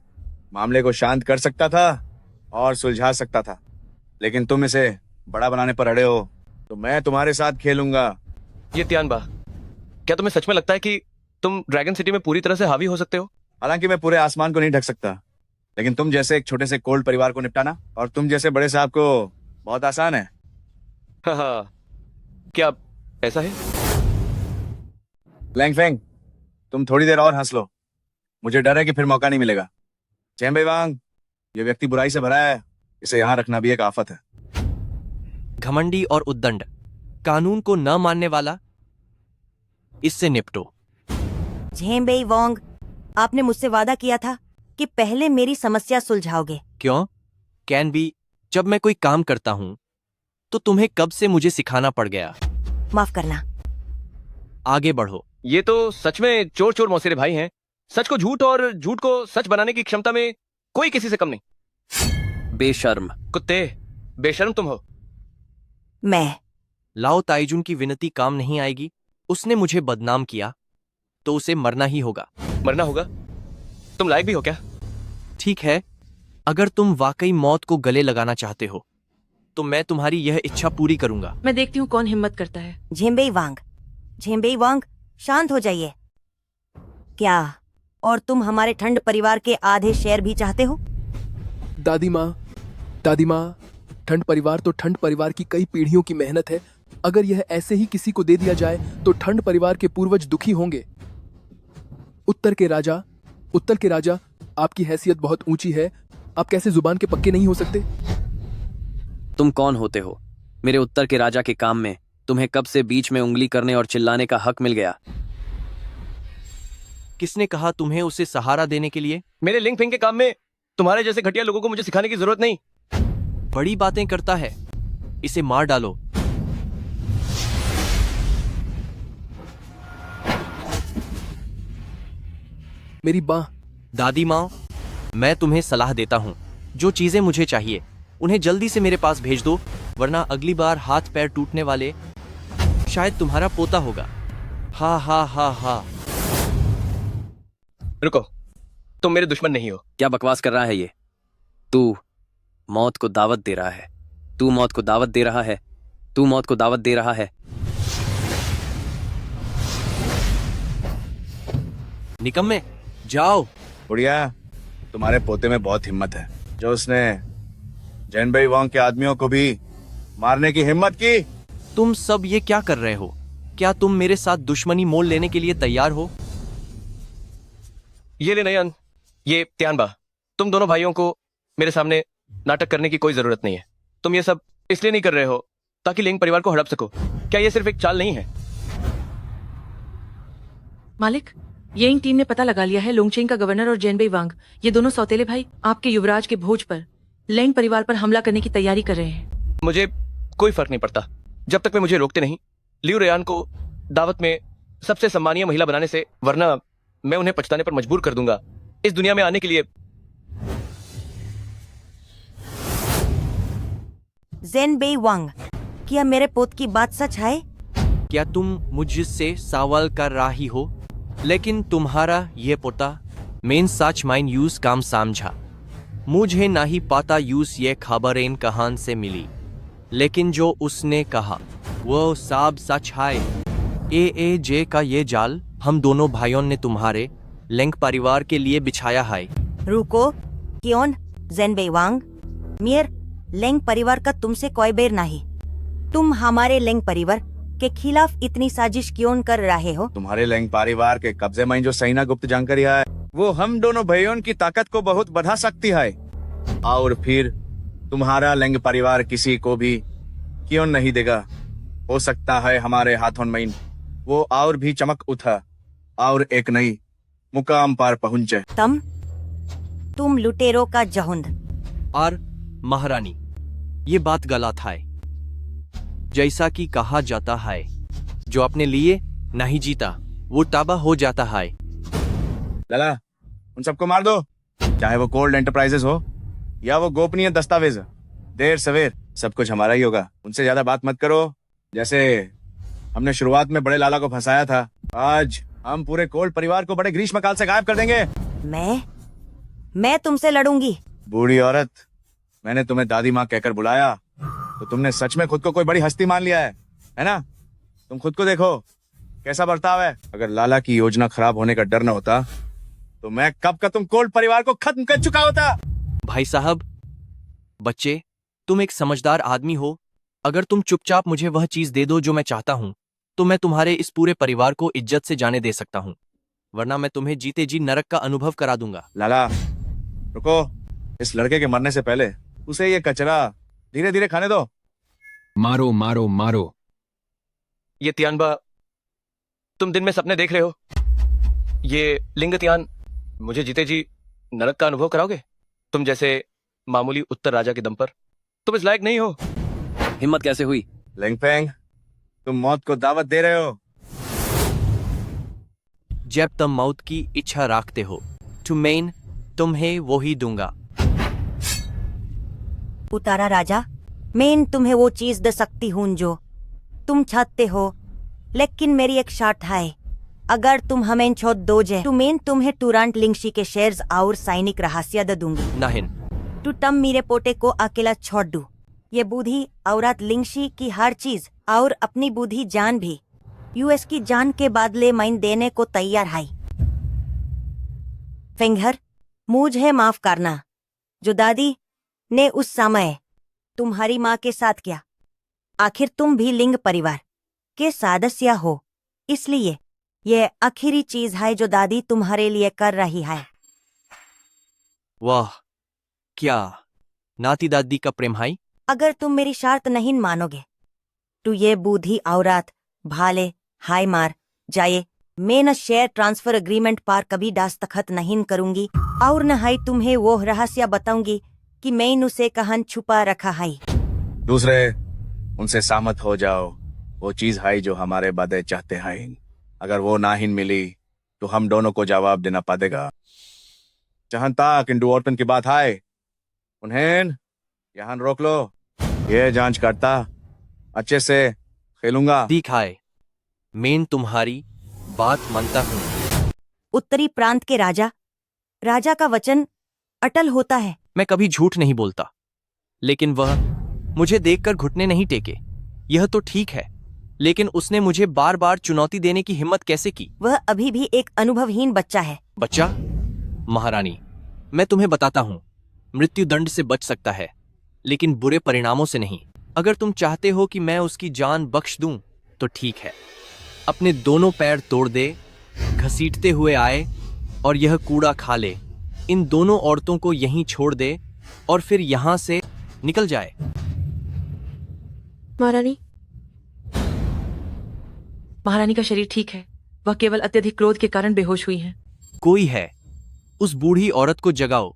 मामले को शांत कर सकता था और सुलझा सकता था, लेकिन तुम इसे बड़ा बनाने पर अड़े हो, तो मैं तुम्हारे साथ खेलूंगा। ये तियानबा, क्या तुम्हें सच में लगता है कि तुम ड्रैगन सिटी में पूरी तरह से हावी हो सकते हो? हालांकि मैं पूरे आसमान को नहीं ढक सकता, लेकिन तुम जैसे एक छोटे से कोल्ड परिवार को निपटाना और तुम जैसे बड़े साहब को बहुत आसान है। हाँ, क्या ऐसा है? लैंग फेंग, तुम थोड़ी देर और हंस लो, मुझे डर है कि फिर मौका नहीं मिलेगा। चैम्बे वांग, ये व्यक्ति बुराई से भरा है, इसे यहाँ रखना भी एक आफत है। घमंडी और उद्दंड, कानून को न मानने वाला, इससे निपटो। झेम्बेई वोंग, आपने मुझसे वादा किया था कि पहले मेरी समस्या सुलझाओगे। क्यों? कैन बी, जब मैं कोई काम करता हूं तो तुम्हें कब से मुझे सिखाना पड़ गया? माफ करना। आगे बढ़ो। ये तो सच में चोर चोर मौसेरे भाई हैं। सच को झूठ और झूठ को सच बनाने की क्षमता में कोई किसी से कम नहीं। बेशर्म। कुत्ते, बेशर्म तुम हो। मैं लाओ ताइजुन की विनती काम नहीं आएगी। उसने मुझे बदनाम किया तो उसे मरना ही होगा। मरना होगा? तुम लायक भी हो क्या? ठीक है, अगर तुम वाकई मौत को गले लगाना चाहते हो तो मैं तुम्हारी यह इच्छा पूरी करूंगा। मैं देखती हूँ कौन हिम्मत करता है। झेम्बेई वांग, शांत हो जाइए। क्या और तुम हमारे ठंड परिवार के आधे शेयर भी चाहते हो? दादी माँ, ठंड परिवार तो ठंड परिवार की कई पीढ़ियों की मेहनत है। अगर यह ऐसे ही किसी को दे दिया जाए तो ठंड परिवार के पूर्वज दुखी होंगे। उत्तर के राजा, आपकी हैसियत बहुत ऊंची है। आप कैसे जुबान के पक्के नहीं हो सकते? तुम कौन होते हो? मेरे उत्तर के राजा के काम में तुम्हें कब से बीच में उंगली करने और चिल्लाने का हक मिल गया? किसने कहा तुम्हें उसे सहारा देने के लिए? मेरे लिंग फिंग के काम में तुम्हारे जैसे घटिया लोगों को मुझे सिखाने की जरूरत नहीं। बड़ी बातें करता है, इसे मार डालो। मेरी बाँ। दादी माँ, मैं तुम्हें सलाह देता हूँ, जो चीजें मुझे चाहिए उन्हें जल्दी से मेरे पास भेज दो, वरना अगली बार हाथ पैर टूटने वाले शायद तुम्हारा पोता होगा। हा हा हा हा। रुको, तुम मेरे दुश्मन नहीं हो। क्या बकवास कर रहा है ये? तू मौत को दावत दे रहा है। तू मौत को दावत दे रहा है। तू मौत को दावत दे रहा है। निकम्मे, जाओ। बुढ़िया, तुम्हारे पोते में बहुत हिम्मत है, जो उसने जैनबेई वांग के आदमियों को भी मारने की हिम्मत की। तुम सब ये क्या कर रहे हो? क्या तुम मेरे साथ दुश्मनी मोल लेने के लिए तैयार हो? ये ले नयन, ये त्यानबा, तुम दोनों भाइयों को मेरे सामने नाटक करने की कोई जरूरत नहीं है। तुम ये सब इसलिए नहीं कर रहे हो ताकि लिंग परिवार को हड़प सको। क्या ये सिर्फ एक चाल नहीं है? मालिक, येइंग टीम ने पता लगा लिया है लोंगचेंग का गवर्नर और जेनबेई वांग, ये दोनों सौतेले भाई आपके युवराज के भोज पर लेंग परिवार पर हमला करने की तैयारी कर रहे हैं। मुझे कोई फर्क नहीं पड़ता जब तक वे मुझे रोकते नहीं लियू रेयान को दावत में सबसे सम्मानीय महिला बनाने से, वरना मैं उन्हें पछताने पर मजबूर कर दूंगा। इस दुनिया में आने के लिए ज़ेनबेई वांग, क्या मेरे पोत की बात सच है? क्या तुम मुझसे सवाल कर रही हो? लेकिन तुम्हारा ये पोता मेन सच माइन यूज काम समझा। मुझे नहीं पता यूज ये खबरें कहां से मिली, लेकिन जो उसने कहा वो सब सच है। ए का ये जाल हम दोनों भाइयों ने तुम्हारे लेंग परिवार के लिए बिछाया है। रुको, क्यों ज़ेनबेई वांग? मेर लेंग परिवार का तुमसे कोई बेर नहीं। तुम हमारे लेंग परिवार के खिलाफ इतनी साजिश क्यों कर रहे हो? तुम्हारे लेंग परिवार के कब्जे में जो सहीना गुप्त जानकारी है वो हम दोनों भाइयों की ताकत को बहुत बढ़ा सकती है, और फिर तुम्हारा लेंग परिवार किसी को भी क्यों नहीं देगा। हो सकता है हमारे हाथों में वो और भी चमक उठा और एक नई मुकाम पर पहुंचे। तुम लुटेरों का झुंड। और महारानी, ये बात गलत है। जैसा कि कहा जाता है, जो अपने लिए नहीं जीता वो तबाह हो जाता है। लला, उन सबको मार दो, चाहे वो कोल्ड एंटरप्राइजेस हो या वो गोपनीय दस्तावेज। देर सवेर सब कुछ हमारा ही होगा। उनसे ज्यादा बात मत करो। जैसे हमने शुरुआत में बड़े लाला को फंसाया था, आज हम पूरे कोल्ड परिवार को बड़े ग्रीष्म काल से गायब कर देंगे। मैं तुमसे लड़ूंगी। बूढ़ी औरत, मैंने तुम्हें दादी माँ कहकर बुलाया तो तुमने सच में खुद को कोई बड़ी हस्ती मान लिया है ना? तुम खुद को देखो कैसा बर्ताव है। अगर लाला की योजना खराब होने का डर न होता तो मैं कब का तुम कोल्ड परिवार को खत्म कर चुका होता। भाई साहब, बच्चे, तुम एक समझदार आदमी हो। अगर तुम चुपचाप मुझे वह चीज दे दो जो मैं चाहता हूं, तो मैं तुम्हारे इस पूरे परिवार को इज्जत से जाने दे सकता हूं, वरना मैं तुम्हें जीते जी नरक का अनुभव करा दूंगा। लाला, रुको। इस लड़के के मरने से पहले उसे ये कचरा धीरे धीरे खाने दो। मारो मारो मारो। ये त्यानबा, तुम दिन में सपने देख रहे हो? ये लिंग त्यान मुझे जीते जी नरक का अनुभव कराओगे? तुम जैसे मामूली उत्तर राजा के दम पर तुम इस लायक नहीं हो। हिम्मत कैसे हुई? लिंगफेंग, तुम मौत को दावत दे रहे हो। जब तुम मौत की इच्छा रखते हो तो मैं तुम्हें वो ही दूंगा। उतारा राजा, मैं तुम्हें वो चीज दे सकती हूँ जो तुम चाहते हो, लेकिन मेरी एक शर्त है। अगर तुम हमें छोड़ दोगे तो मैं तुम्हें तुरंत लिंगशी के शेयर्स और सैनिक रहस्य दे दूंगी। नाहिन, तो तब मेरे पोते को अकेला छोड़ दू। ये बुद्धि औरत लिंगशी की हर चीज और अपनी बुद्धि जान भी यूएस की जान के बदले मैं देने को तैयार है। फिंगर, मुझे माफ करना जो दादी ने उस समय तुम्हारी माँ के साथ किया। आखिर तुम भी लिंग परिवार के सदस्य हो, इसलिए ये आखिरी चीज है जो दादी तुम्हारे लिए कर रही है। वाह, क्या नाती दादी का प्रेम है। अगर तुम मेरी शर्त नहीं मानोगे तो ये बूढ़ी औरत भाले हाय मार जाए। मैं न शेयर ट्रांसफर एग्रीमेंट पर कभी दस्तखत नहीं करूंगी और न है तुम्हें वो रहस्य बताऊंगी कि मैंने उसे कहां छुपा रखा है। दूसरे, उनसे सहमत हो जाओ। वो चीज है जो हमारे बदे चाहते हैं, अगर वो ना ही मिली तो हम दोनों को जवाब देना पड़ेगा। जहां तक इन औरतन की बात है, उन्हें यहाँ रोक लो। ये जांच करता अच्छे से खेलूंगा। दिखाए, मैं तुम्हारी बात मानता हूँ। उत्तरी प्रांत के राजा का वचन अटल होता है। मैं कभी झूठ नहीं बोलता, लेकिन वह मुझे देखकर घुटने नहीं टेके। यह तो ठीक है, लेकिन उसने मुझे बार बार चुनौती देने की हिम्मत कैसे की? वह अभी भी एक अनुभवहीन बच्चा है। बच्चा? महारानी, मैं तुम्हें बताता हूँ, मृत्यु दंड से बच सकता है, लेकिन बुरे परिणामों से नहीं। अगर तुम चाहते हो कि मैं उसकी जान बख्श दूं, तो ठीक है। अपने दोनों पैर तोड़ दे, घसीटते हुए आए और यह कूड़ा खा ले। इन दोनों औरतों को यहीं छोड़ दे और फिर यहां से निकल जाए। महारानी, महारानी का शरीर ठीक है, वह केवल अत्यधिक क्रोध के कारण बेहोश हुई हैं। कोई है, उस बूढ़ी औरत को जगाओ।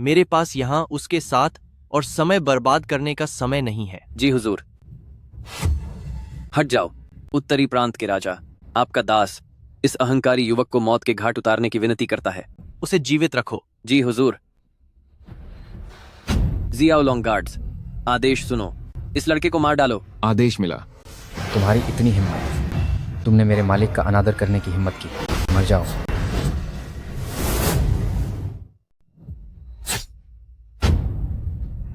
मेरे पास यहाँ उसके साथ और समय बर्बाद करने का समय नहीं है। जी हुजूर। हट जाओ। उत्तरी प्रांत के राजा, आपका दास इस अहंकारी युवक को मौत के घाट उतारने की विनती करता है। उसे जीवित रखो। जी हुजूर। जियाओ लॉन्ग गार्ड्स, आदेश सुनो, इस लड़के को मार डालो। आदेश मिला। तुम्हारी इतनी हिम्मत, तुमने मेरे मालिक का अनादर करने की हिम्मत की। मर जाओ।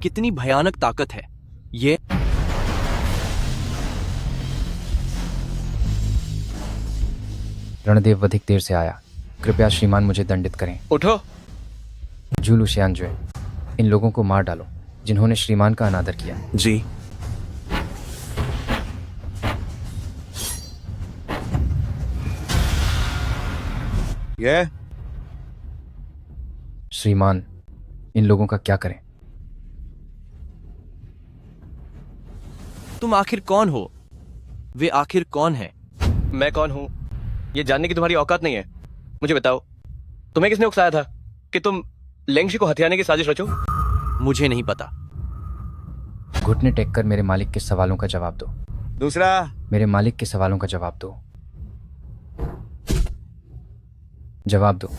कितनी भयानक ताकत है ये। रणदेव अधिक देर से आया, कृपया श्रीमान मुझे दंडित करें। उठो। जूलू श्यानजुए, इन लोगों को मार डालो जिन्होंने श्रीमान का अनादर किया। जी। ये श्रीमान, इन लोगों का क्या करें? तुम आखिर कौन हो? वे आखिर कौन है? मैं कौन हूं ये जानने की तुम्हारी औकात नहीं है। मुझे बताओ, तुम्हें किसने उकसाया था कि तुम लेंगशी को हथियाने की साजिश रचो? मुझे नहीं पता। घुटने टेक कर मेरे मालिक के सवालों का जवाब दो। दूसरा, मेरे मालिक के सवालों का जवाब दो। जवाब दो।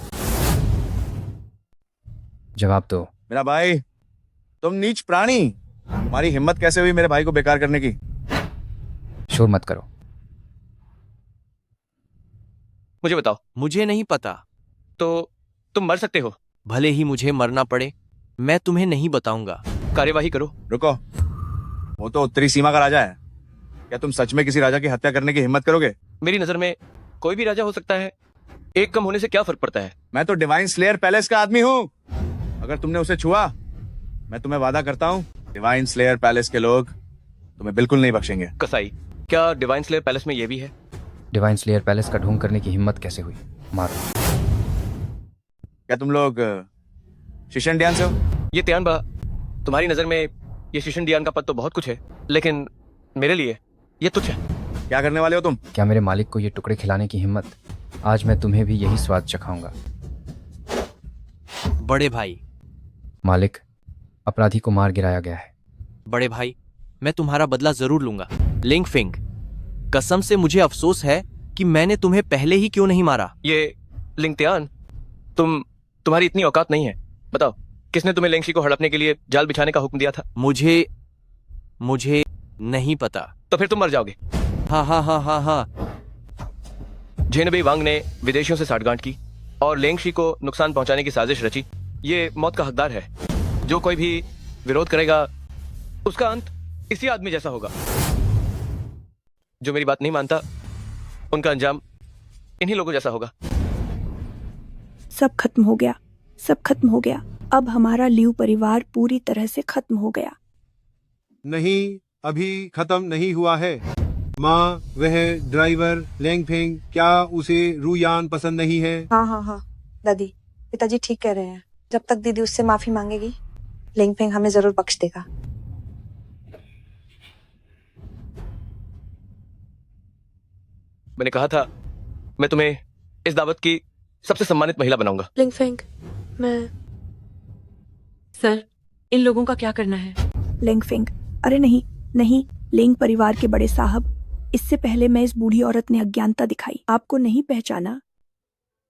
जवाब दो। मेरा भाई, तुम नीच प्राणी, तुम्हारी हिम्मत कैसे हुई मेरे भाई को बेकार करने की? शोर मत करो। मुझे बताओ। मुझे नहीं पता। तो तुम मर सकते हो। भले ही मुझे मरना पड़े, मैं तुम्हें नहीं बताऊंगा। कार्यवाही करो। रुको, वो तो उत्तरी सीमा का राजा है। क्या तुम सच में किसी राजा की हत्या करने की हिम्मत करोगे? मेरी नजर में कोई भी राजा हो सकता है, एक कम होने से क्या फर्क पड़ता है? मैं तो डिवाइन स्लेयर पैलेस का आदमी हूँ। अगर तुमने उसे छुआ, मैं तुम्हें वादा करता हूँ, डिवाइन स्लेयर पैलेस के लोग तुम्हें बिल्कुल नहीं बख्शेंगे। कसाई, क्या डिवाइन स्लेयर पैलेस में ये भी है? डिवाइन स्लेयर पैलेस का ढोंग करने की हिम्मत कैसे हुई? मारो। क्या तुम लोग शिशनडियान से हो? ये त्यानबा, तुम्हारी नजर में ये शिशनडियान का पद तो बहुत कुछ है, लेकिन मेरे लिए ये तुच्छ है। क्या करने वाले हो तुम? क्या मेरे मालिक को ये टुकड़े खिलाने की हिम्मत? आज मैं तुम्हें भी यही स्वाद चखाऊंगा। बड़े भाई। मालिक, अपराधी को मार गिराया गया है। बड़े भाई, मैं तुम्हारा बदला जरूर लूंगा। लिंगफिंग, कसम से मुझे अफसोस है कि मैंने तुम्हें पहले ही क्यों नहीं मारा। ये लिंगत्यान, तुम्हारी इतनी औकात नहीं है। बताओ, किसने तुम्हें लेंगशी को हड़पने के लिए जाल बिछाने का हुक्म दिया था? मुझे नहीं पता। तो फिर तुम मर जाओगे। हाँ। झेनबी वांग ने विदेशियों से साठगांठ की और लेंगशी को नुकसान पहुंचाने की साजिश रची। ये मौत का हकदार है। जो कोई भी विरोध करेगा उसका अंत इसी आदमी जैसा होगा। जो मेरी बात नहीं मानता उनका अंजाम इन्हीं लोगों जैसा होगा। सब खत्म हो गया, सब खत्म हो गया। अब हमारा लियू परिवार पूरी तरह से खत्म हो गया। नहीं, अभी खत्म नहीं हुआ है। माँ, वह ड्राइवर लेंगफेंग, क्या उसे रूयान पसंद नहीं है? हाँ दादी, पिताजी ठीक कह रहे हैं। जब तक दीदी उससे माफी मांगेगी लेंगफेंग हमें जरूर बख्श देगा। मैंने कहा था मैं तुम्हें इस दावत की सबसे सम्मानित महिला बनाऊंगा। लिंगफेंग, मैं सर, इन लोगों का क्या करना है? लेंगफेंग, अरे नहीं, लेंग परिवार के बड़े साहब, इससे पहले मैं इस बूढ़ी औरत ने अज्ञानता दिखाई, आपको नहीं पहचाना,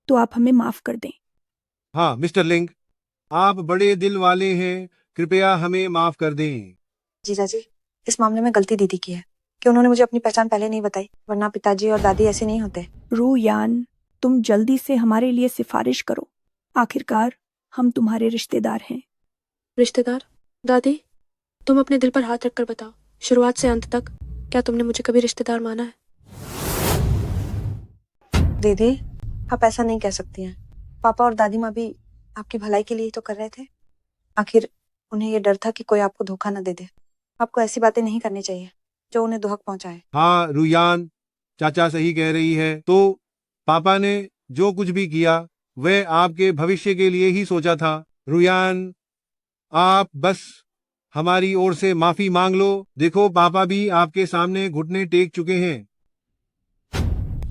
तो आप हमें माफ कर दें। हाँ मिस्टर लिंग, आप बड़े दिल वाले हैं, कृपया हमें माफ कर दें। जीजा जी, इस मामले में गलती दीदी की है कि उन्होंने मुझे अपनी पहचान पहले नहीं बताई, वरना पिताजी और दादी ऐसे नहीं होते। रूयान, तुम जल्दी से हमारे लिए सिफारिश करो। आखिरकार हम तुम्हारे रिश्तेदार हैं। रिश्तेदार? दादी, तुम अपने दिल पर हाथ रखकर बताओ, शुरुआत से अंत तक क्या तुमने मुझे कभी रिश्तेदार माना है? दीदी, आप ऐसा नहीं कह सकती हैं। पापा और दादी माँ भी आपकी भलाई के लिए ही तो कर रहे थे। आखिर उन्हें ये डर था कि कोई आपको धोखा न दे दे। आपको ऐसी बातें नहीं करनी चाहिए जो उन्हें दुहक पहुंचाए। हाँ रूयान, चाचा सही कह रही है। तो पापा ने जो कुछ भी किया वह आपके भविष्य के लिए ही सोचा था। रूयान, आप बस हमारी ओर से माफी मांग लो। देखो, पापा भी आपके सामने घुटने टेक चुके हैं।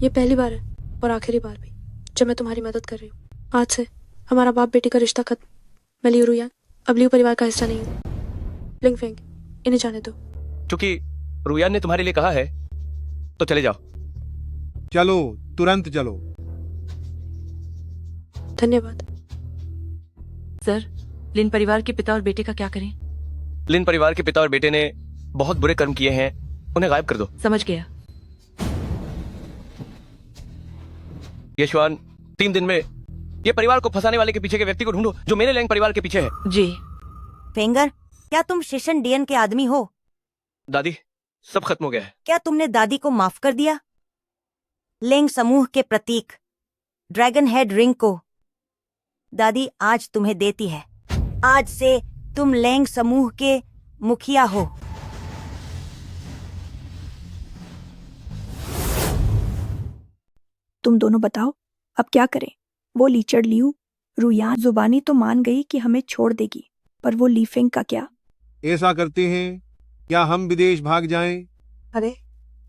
ये पहली बार है और आखिरी बार भी जब मैं तुम्हारी मदद कर रही हूँ। आज से हमारा बाप बेटी का रिश्ता खत्म। मैं लियू रूयान अब लियू परिवार का हिस्सा नहीं हूँ। लिंगफेंग, इन्हें जाने दो। क्योंकि रूयान ने तुम्हारे लिए कहा है तो चले जाओ। चलो, तुरंत चलो। धन्यवाद। सर, लिन परिवार के पिता और बेटे का क्या करें? लिन परिवार के पिता और बेटे ने बहुत बुरे कर्म किए हैं, उन्हें गायब कर दो। समझ गया। यशवान, 3 दिन में ये परिवार को फंसाने वाले के पीछे के व्यक्ति को ढूंढो जो मेरे लेंग परिवार के पीछे है। जी। फेंगर, क्या तुम शिशन डियन के आदमी हो? दादी, सब खत्म हो गया है। क्या तुमने दादी को माफ कर दिया? लेंग समूह के प्रतीक ड्रैगन हेड रिंग को दादी आज तुम्हें देती है। आज से तुम लेंग समूह के मुखिया हो। तुम दोनों बताओ अब क्या करें? वो लीचड़ लियू रूयान जुबानी तो मान गई कि हमें छोड़ देगी, पर वो लीफेंग का क्या? ऐसा करते हैं, क्या हम विदेश भाग जाएं? अरे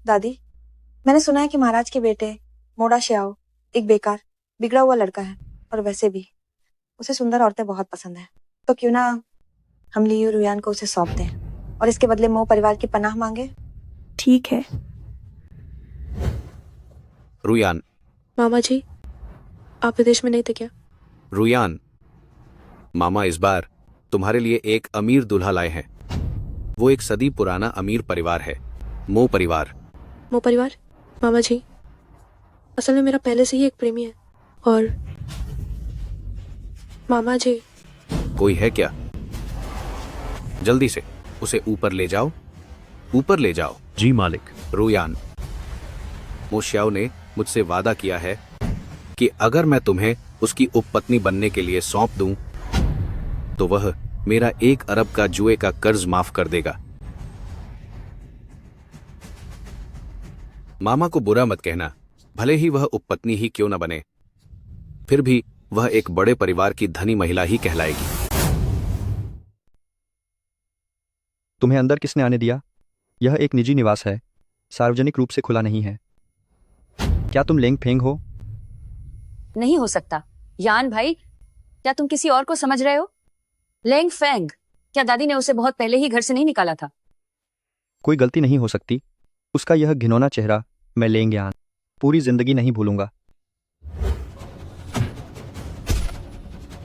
दादी, मैंने सुना है कि महाराज के बेटे मोड़ा श्याओ एक बेकार बिगड़ा हुआ लड़का है, और वैसे भी उसे सुंदर औरतें बहुत पसंद है। तो क्यों ना हम लियू रूयान को उसे सौंप दें और इसके बदले मो परिवार की पनाह मांगे। ठीक है। रूयान। मामा जी, आप विदेश में नहीं थे क्या? रूयान, मामा इस बार तुम्हारे लिए एक अमीर दूल्हा लाए हैं। वो एक सदी पुराना अमीर परिवार है, मो परिवार। मो परिवार? मामा जी, असल में मेरा पहले से ही एक प्रेमी है। और मामा जी, कोई है क्या? जल्दी से उसे ऊपर ले जाओ, ऊपर ले जाओ। जी मालिक। रूयान, मो श्याओ ने मुझसे वादा किया है कि अगर मैं तुम्हें उसकी उपपत्नी बनने के लिए सौंप दूं, तो वह मेरा 1 अरब का जुए का कर्ज माफ कर देगा। मामा को बुरा मत कहना, भले ही वह उपपत्नी ही क्यों न बने, फिर भी वह एक बड़े परिवार की धनी महिला ही कहलाएगी। तुम्हें अंदर किसने आने दिया? यह एक निजी निवास है, सार्वजनिक रूप से खुला नहीं है। क्या तुम लेंग फेंग हो? नहीं हो सकता। यान भाई, क्या तुम किसी और को समझ रहे हो? लेंग फेंग, क्या दादी ने उसे बहुत पहले ही घर से नहीं निकाला था? कोई गलती नहीं हो सकती। उसका यह घिनौना चेहरा मैं लेंग यान पूरी जिंदगी नहीं भूलूंगा।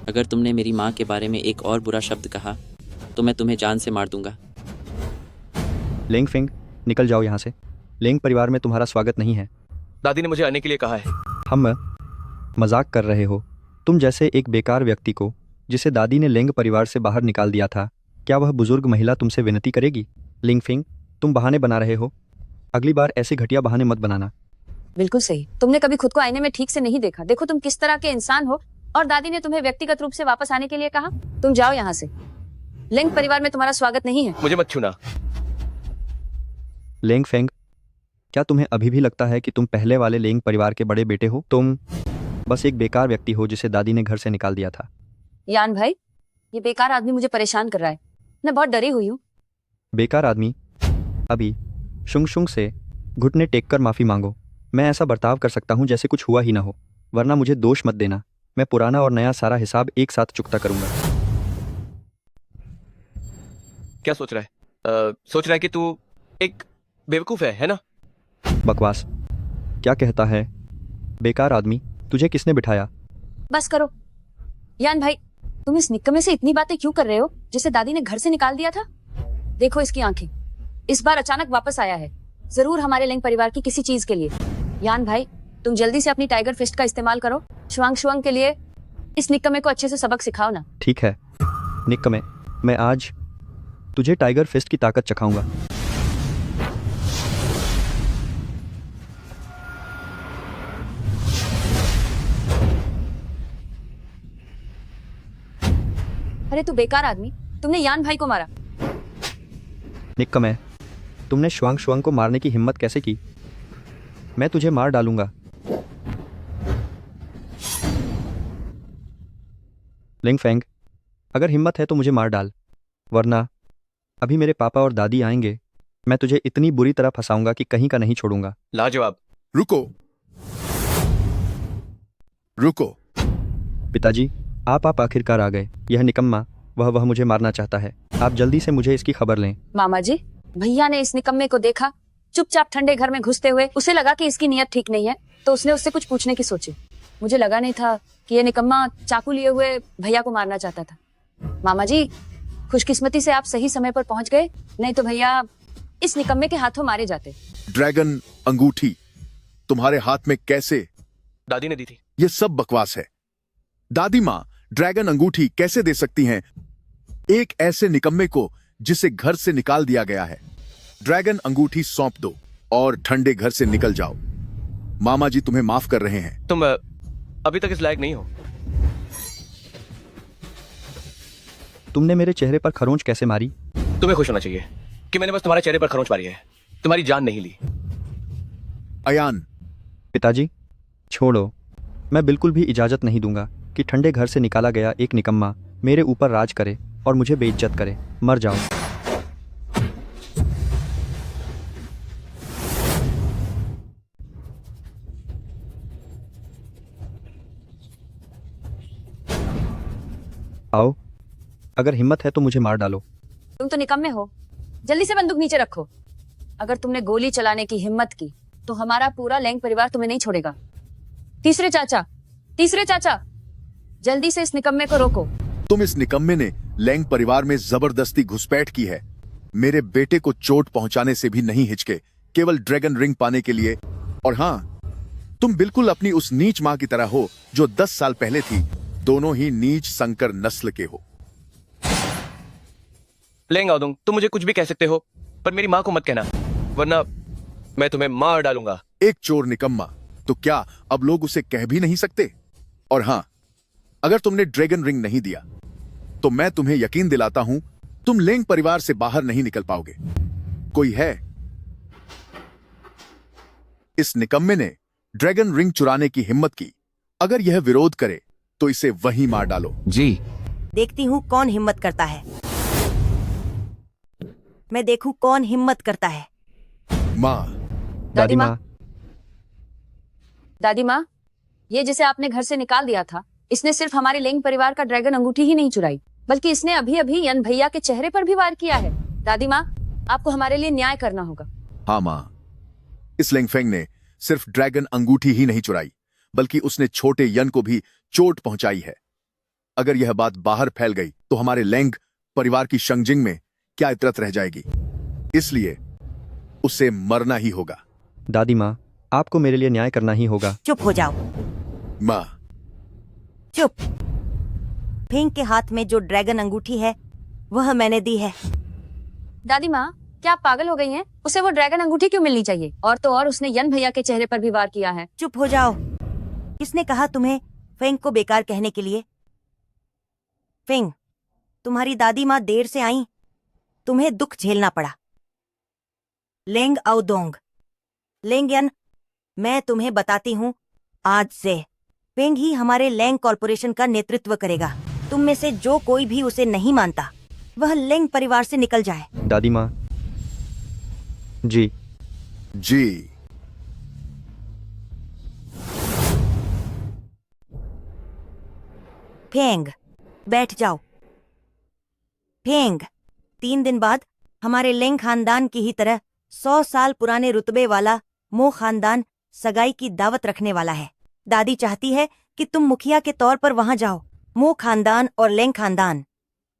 अगर तुमने मेरी माँ के बारे में एक और बुरा शब्द कहा तो मैं तुम्हें जान से मार दूंगा। लेंग फेंग, निकल जाओ यहाँ से। लेंग परिवार में तुम्हारा स्वागत नहीं है। दादी ने मुझे आने के लिए कहा है। हम मजाक कर रहे हो? तुम जैसे एक बेकार व्यक्ति को जिसे दादी ने लेंग परिवार से बाहर निकाल दिया था, क्या वह बुजुर्ग महिला तुमसे विनती करेगी? लिंग फिंग, तुम बहाने बना रहे हो। अगली बार ऐसे घटिया बहाने मत बनाना। बिल्कुल सही। तुमने कभी खुद को आईने में ठीक से नहीं देखा। देखो तुम किस तरह के इंसान हो, और दादी ने तुम्हें व्यक्तिगत रूप से वापस आने के लिए कहा। तुम जाओ यहाँ से। लेंग परिवार में तुम्हारा स्वागत नहीं है। मुझे मत छूना। लेंग फेंग, क्या तुम्हें अभी भी लगता है कि तुम पहले वाले लेंग परिवार के बड़े बेटे हो? तुम बस एक बेकार व्यक्ति हो जिसे दादी ने घर से निकाल दिया था। यान भाई, ये बेकार आदमी मुझे परेशान कर रहा है। मैं बहुत डरी हुई हूँ। बेकार आदमी? अभी शुंग शुंग से घुटने टेक कर माफी मांगो। मैं ऐसा बर्ताव कर सकता हूँ जैसे कुछ हुआ ही ना हो, वरना मुझे दोष मत देना। मैं पुराना और नया सारा हिसाब एक साथ चुकता करूंगा। क्या सोच रहा है? सोच रहा है कि तू एक बेवकूफ है ना? बकवास। क्या कहता है बेकार आदमी? तुझे किसने बिठाया? बस करो। यान भाई, तुम इस निक्कमे से इतनी बातें क्यों कर रहे हो जिसे दादी ने घर से निकाल दिया था? देखो इसकी आंखें, इस बार अचानक वापस आया है, जरूर हमारे लेंग परिवार की किसी चीज के लिए। यान भाई, तुम जल्दी से अपनी टाइगर फिस्ट का इस्तेमाल करो शुआंग शुआंग के लिए। इस निक्कमे को अच्छे से सबक सिखाओ ना। ठीक है निक्कमे, मैं आज तुझे टाइगर फिस्ट की ताकत चखाऊंगा। अरे तू बेकार आदमी, तुमने यान भाई को मारा। निक्कमे, तुमने शुआंग शुआंग को मारने की हिम्मत कैसे की? मैं तुझे मार डालूंगा। लिंग फेंग, अगर हिम्मत है तो मुझे मार डाल, वरना अभी मेरे पापा और दादी आएंगे। मैं तुझे इतनी बुरी तरह फंसाऊंगा कि कहीं का नहीं छोड़ूंगा। लाजवाब। रुको रुको। पिताजी, आप आखिरकार आ गए। यह निकम्मा वह मुझे मारना चाहता है। आप जल्दी से मुझे इसकी खबर लें। मामा जी, भैया ने इस निकम्मे को देखा चुपचाप ठंडे घर में घुसते हुए। उसे लगा कि इसकी नीयत ठीक नहीं है, तो उसने उससे कुछ पूछने की सोची। मुझे लगा नहीं था कि ये निकम्मा चाकू लिए हुए भैया को मारना चाहता था। मामा जी, खुशकिस्मती से आप सही समय पर पहुंच गए, नहीं तो भैया इस निकम्मे के हाथों मारे जाते। ड्रैगन अंगूठी तुम्हारे हाथ में कैसे? दादी ने दी थी। ये सब बकवास है। दादी माँ ड्रैगन अंगूठी कैसे दे सकती हैं एक ऐसे निकम्मे को जिसे घर से निकाल दिया गया है? ड्रैगन अंगूठी सौंप दो और ठंडे घर से निकल जाओ। मामा जी तुम्हें माफ कर रहे हैं। तुम अभी तक इस लायक नहीं हो। तुमने मेरे चेहरे पर खरोंच कैसे मारी? तुम्हें खुश होना चाहिए कि मैंने बस तुम्हारे चेहरे पर खरोंच मारी है, तुम्हारी जान नहीं ली। अयान। पिताजी, छोड़ो। मैं बिल्कुल भी इजाजत नहीं दूंगा कि ठंडे घर से निकाला गया एक निकम्मा मेरे ऊपर राज करे और मुझे बेइज्जत करे। मर जाओ। आओ, अगर हिम्मत है तो मुझे मार डालो। तुम तो निकम्मे हो, जल्दी से बंदूक नीचे रखो। अगर तुमने गोली चलाने की हिम्मत की तो हमारा पूरा लेंग परिवार तुम्हें नहीं छोड़ेगा। तीसरे चाचा, जल्दी से इस निकम्मे को रोको। तुम इस निकम्मे ने लेंग परिवार में जबरदस्ती घुसपैठ की है। मेरे बेटे को चोट पहुंचाने से भी नहीं हिचके, केवल ड्रैगन रिंग पाने के लिए। और हाँ, तुम बिल्कुल अपनी उस नीच माँ की तरह हो जो 10 साल पहले थी। दोनों ही नीच संकर नस्ल के हो। लेंग आओ, तुम मुझे कुछ भी कह सकते हो, पर मेरी माँ को मत कहना, वरना मैं तुम्हें मार डालूंगा। एक चोर निकम्मा, तो क्या अब लोग उसे कह भी नहीं सकते? और हाँ, अगर तुमने ड्रैगन रिंग नहीं दिया तो मैं तुम्हें यकीन दिलाता हूं तुम लेंग परिवार से बाहर नहीं निकल पाओगे। कोई है? इस निकम्मे ने ड्रैगन रिंग चुराने की हिम्मत की। अगर यह विरोध करे तो इसे वहीं मार डालो। जी। देखती हूँ कौन हिम्मत करता है। मैं देखूं कौन हिम्मत करता है। माँ। दादी माँ, ये जिसे आपने घर से निकाल दिया था, इसने सिर्फ हमारे लेंग परिवार का ड्रैगन अंगूठी ही नहीं चुराई, बल्कि इसने अभी अभी यन भैया के चेहरे पर भी वार किया है। दादी माँ, आपको हमारे लिए न्याय करना होगा। हाँ माँ, इस लेंगफेंग ने सिर्फ ड्रैगन अंगूठी ही नहीं चुराई, बल्कि उसने छोटे यन को भी चोट पहुंचाई है। अगर यह बात बाहर फैल गई तो हमारे लेंग परिवार की शंगजिंग में क्या इतरत रह जाएगी। इसलिए उसे मरना ही होगा। दादी माँ, आपको मेरे लिए न्याय करना ही होगा। चुप हो जाओ। माँ, चुप। फेंग के हाथ में जो ड्रैगन अंगूठी है वह मैंने दी है। दादी माँ, क्या आप पागल हो गई हैं? उसे वो ड्रैगन अंगूठी क्यों मिलनी चाहिए? और तो और उसने यन भैया के चेहरे पर भी वार किया है। चुप हो जाओ। किसने कहा तुम्हें फेंग को बेकार कहने के लिए? फेंग, तुम्हारी दादी माँ देर से आई, तुम्हें दुख झेलना पड़ा। लेंग आउदोंग, लेंग यन, मैं तुम्हें बताती हूँ, आज से फेंग ही हमारे लेंग कॉर्पोरेशन का नेतृत्व करेगा। तुम में से जो कोई भी उसे नहीं मानता वह लेंग परिवार से निकल जाए। दादी माँ जी। जी। फेंग, बैठ जाओ। फेंग, 3 दिन बाद हमारे लेंग खानदान की ही तरह 100 साल पुराने रुतबे वाला मो खानदान सगाई की दावत रखने वाला है। दादी चाहती है कि तुम मुखिया के तौर पर वहां जाओ। मो खानदान और लेंग खानदान,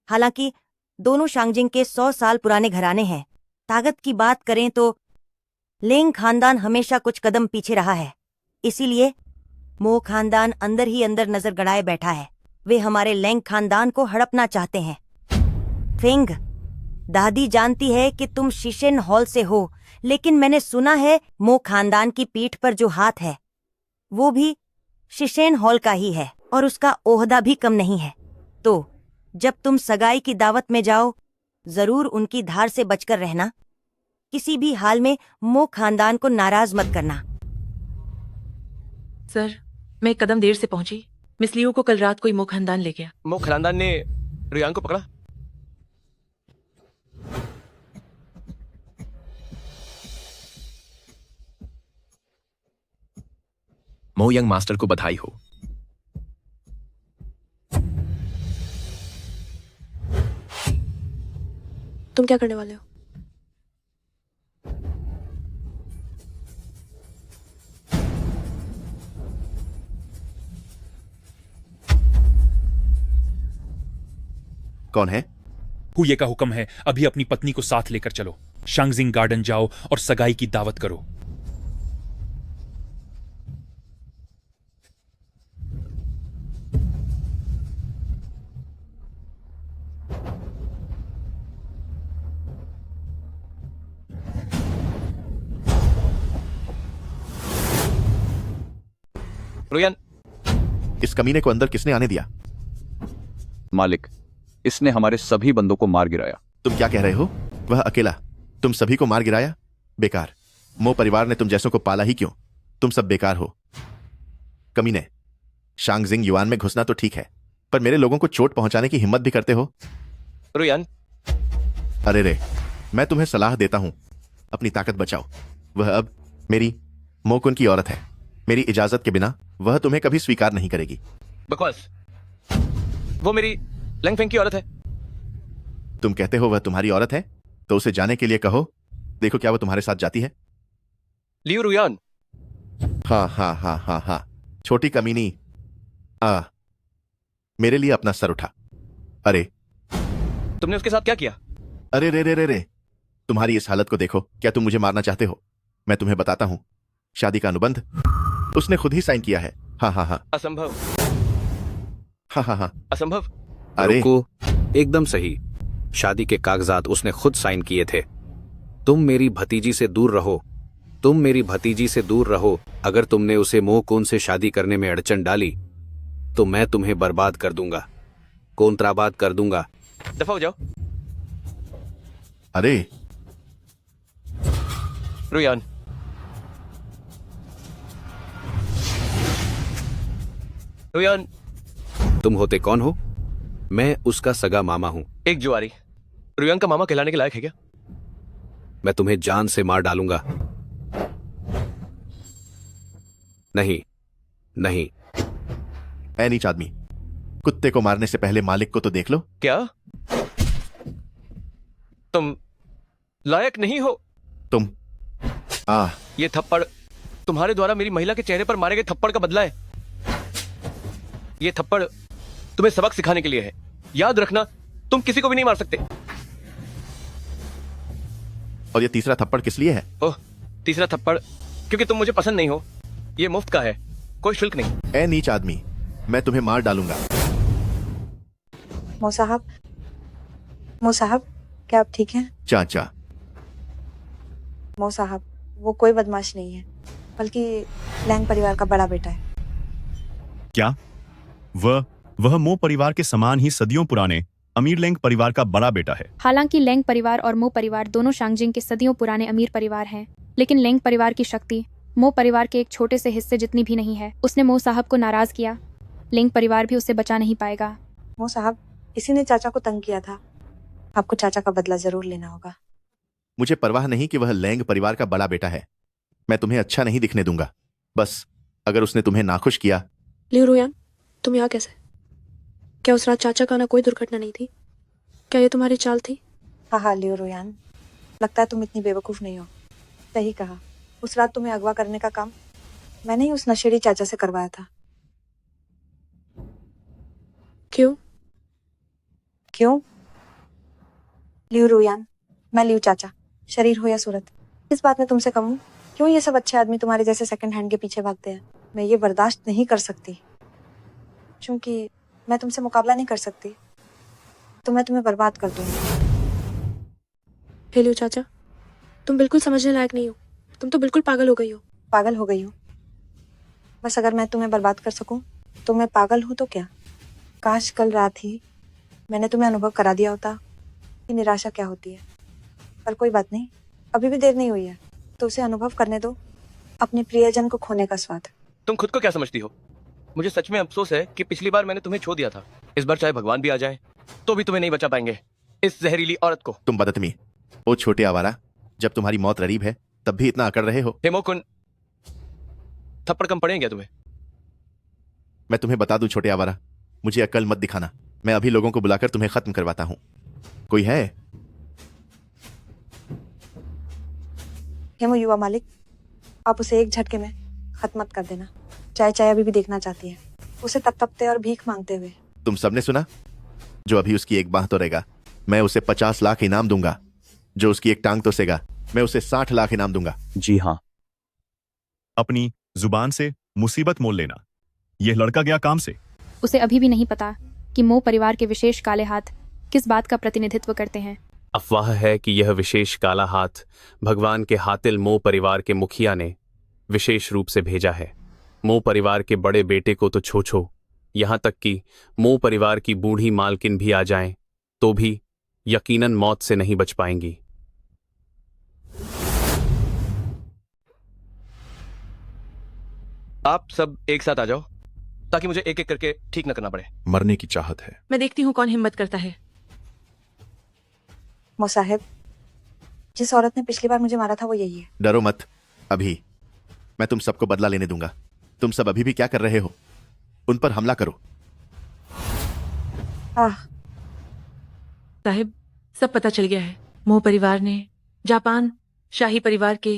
हालांकि दोनों शांगजिंग के 100 साल पुराने घराने हैं। ताकत की बात करें तो लेंग खानदान हमेशा कुछ कदम पीछे रहा है, इसीलिए मो खानदान अंदर ही अंदर नजर गड़ाए बैठा है। वे हमारे लेंग खानदान को हड़पना चाहते हैं। फेंग, दादी जानती है कि तुम शिशेन हॉल से हो, लेकिन मैंने सुना है मो खानदान की पीठ पर जो हाथ है वो भी शिशेन हॉल का ही है और उसका ओहदा भी कम नहीं है। तो जब तुम सगाई की दावत में जाओ, जरूर उनकी धार से बचकर रहना। किसी भी हाल में मो खानदान को नाराज मत करना। सर, मैं एक कदम देर से पहुंची। मिस लियो को कल रात कोई मो खानदान ले गया। मो खानदान ने रियान को पकड़ा? मो यंग मास्टर को बधाई हो। तुम क्या करने वाले हो? कौन है? हुए का हुक्म है, अभी अपनी पत्नी को साथ लेकर चलो। शांगजिंग गार्डन जाओ और सगाई की दावत करो। रुयान, इस कमीने को अंदर किसने आने दिया? मालिक, इसने हमारे सभी बंदों को मार गिराया। तुम क्या कह रहे हो? वह अकेला तुम सभी को मार गिराया? बेकार। मो परिवार ने तुम जैसों को पाला ही क्यों? तुम सब बेकार हो। कमीने, शांगजिंग युआन में घुसना तो ठीक है, पर मेरे लोगों को चोट पहुंचाने की हिम्मत भी करते हो? रुयान, अरे रे, मैं तुम्हें सलाह देता हूं, अपनी ताकत बचाओ। वह अब मेरी मोकुन की औरत है। मेरी इजाजत के बिना वह तुम्हें कभी स्वीकार नहीं करेगी। बकवास। वो मेरी लेंगफेंग की औरत है। तुम कहते हो वह तुम्हारी औरत है, तो उसे जाने के लिए कहो। देखो क्या वह तुम्हारे साथ जाती है? लियू रुयान। हाँ हाँ हाँ हाँ हाँ, छोटी कमीनी। मेरे लिए अपना सर उठा। अरे, तुमने उसके साथ क्या किया? अरे रे रे रे रे, तुम्हारी इस हालत को देखो। क्या तुम मुझे मारना चाहते हो? मैं तुम्हें बताता हूं, शादी का अनुबंध उसने खुद ही साइन किया है। हाँ हाँ हाँ। असंभव। हाँ हाँ हाँ, असंभव। अरे रुको, एकदम सही। शादी के कागजात उसने खुद साइन किए थे। तुम मेरी भतीजी से दूर रहो। तुम मेरी भतीजी से दूर रहो। अगर तुमने उसे मोहकुन से शादी करने में अड़चन डाली तो मैं तुम्हें बर्बाद कर दूंगा, कोंत्राबाद कर दूंगा। दफा हो जाओ। अरे रुयान, रुयान, तुम होते कौन हो? मैं उसका सगा मामा हूं। एक जुआरी। रुयान का मामा कहलाने के लायक है क्या? मैं तुम्हें जान से मार डालूंगा। नहीं नहीं। ऐ नीच आदमी, कुत्ते को मारने से पहले मालिक को तो देख लो। क्या तुम लायक नहीं हो? तुम ये थप्पड़ तुम्हारे द्वारा मेरी महिला के चेहरे पर मारे गए थप्पड़ का बदला है। ये थप्पड़ तुम्हें सबक सिखाने के लिए है। याद रखना, तुम किसी को भी नहीं मार सकते। और ये तीसरा थप्पड़ किस लिए है? ओह, तीसरा थप्पड़ क्योंकि तुम मुझे पसंद नहीं हो। ये मुफ्त का है, कोई शुल्क नहीं। ए नीच आदमी, मैं तुम्हें मार डालूंगा। मो साहब, क्या आप ठीक हैं? चाचा, मो साहब, वो कोई बदमाश नहीं है, बल्कि लैंग परिवार का बड़ा बेटा है। क्या? वह मो परिवार के समान ही सदियों पुराने अमीर लेंग परिवार का बड़ा बेटा है। हालांकि लेंग परिवार और मो परिवार दोनों शांगजिंग के सदियों पुराने अमीर परिवार हैं, लेकिन लेंग परिवार की शक्ति मो परिवार के एक छोटे से हिस्से जितनी भी नहीं है। उसने मो साहब को नाराज किया, लेंग परिवार भी उसे बचा नहीं पाएगा। मो साहब, इसी ने चाचा को तंग किया था। आपको चाचा का बदला जरूर लेना होगा। मुझे परवाह नहीं कि वह लैंग परिवार का बड़ा बेटा है। मैं तुम्हें अच्छा नहीं दिखने दूंगा। बस अगर उसने तुम्हें नाखुश किया। लियू रुयान, तुम यहाँ कैसे? क्या उस रात चाचा का आना कोई दुर्घटना नहीं थी? क्या ये तुम्हारी चाल थी? हाँ लियो रुयान, लगता है तुम इतनी बेवकूफ नहीं हो। सही कहा, उस रात तुम्हें अगवा करने का काम मैंने ही उस नशेड़ी चाचा से करवाया था। क्यों? लियू रुयान, मैं लियू चाचा, शरीर हो या सूरत, इस बात में तुमसे कम हूँ। क्यों ये सब अच्छे आदमी तुम्हारे जैसे सेकंड हैंड के पीछे भागते हैं? मैं ये बर्दाश्त नहीं कर सकती, क्योंकि मैं तुमसे मुकाबला नहीं कर सकती तो मैं तुम्हें बर्बाद कर दूंगी। हे लियू चाचा, तुम बिल्कुल समझने लायक नहीं हो। तुम तो बिल्कुल पागल हो गई हो। पागल हो गई हो? बस अगर मैं तुम्हें बर्बाद कर सकूं तो मैं पागल हूं तो क्या? काश कल रात ही मैंने तुम्हें अनुभव करा दिया होता कि निराशा क्या होती है। पर कोई बात नहीं, अभी भी देर नहीं हुई है, तो उसे अनुभव करने दो, अपने प्रियजन को खोने का स्वाद। तुम खुद को क्या समझती हो? मुझे सच में अफसोस है कि पिछली बार मैंने तुम्हें छोड़ दिया था। इस बार चाहे भगवान भी आ जाए तो भी तुम्हें नहीं बचा पाएंगे इस जहरीली औरत को। तुम बदतमी, ओ छोटे आवारा, जब तुम्हारी मौत करीब है तब भी इतना अकड़ रहे हो। हेमोकुन, थप्पड़ कम पड़ेंगे तुम्हें? मैं तुम्हें बता दूं छोटे आवारा, मुझे अक्ल मत दिखाना। मैं अभी लोगों को बुलाकर तुम्हें खत्म करवाता हूं। कोई है? हेमो युवा मालिक, आप उसे एक झटके में खत्म मत कर देना। चाय अभी भी देखना चाहती है उसे तपते और भीख मांगते हुए। तुम सबने सुना? जो अभी उसकी एक बाह तोड़ेगा मैं उसे 50 लाख इनाम दूंगा। जो उसकी एक टांग तोसेगा मैं उसे 60 लाख इनाम दूंगा। जी हाँ, अपनी जुबान से मुसीबत मोल लेना। यह लड़का गया काम से। उसे अभी भी नहीं पता कि मो परिवार के विशेष काले हाथ किस बात का प्रतिनिधित्व करते हैं। अफवाह है कि यह विशेष काला हाथ भगवान के हातिल मो परिवार के मुखिया ने विशेष रूप से भेजा है। मो परिवार के बड़े बेटे को तो छो यहां तक कि मो परिवार की बूढ़ी मालकिन भी आ जाएं तो भी यकीनन मौत से नहीं बच पाएंगी। आप सब एक साथ आ जाओ ताकि मुझे एक एक करके ठीक न करना पड़े। मरने की चाहत है। मैं देखती हूँ कौन हिम्मत करता है। मो साहेब, जिस औरत ने पिछली बार मुझे मारा था वो यही है। डरो मत, अभी मैं तुम सबको बदला लेने दूंगा। तुम सब अभी भी क्या कर रहे हो? उन पर हमला करो। साहिब, सब पता चल गया है। मो परिवार ने जापान शाही परिवार के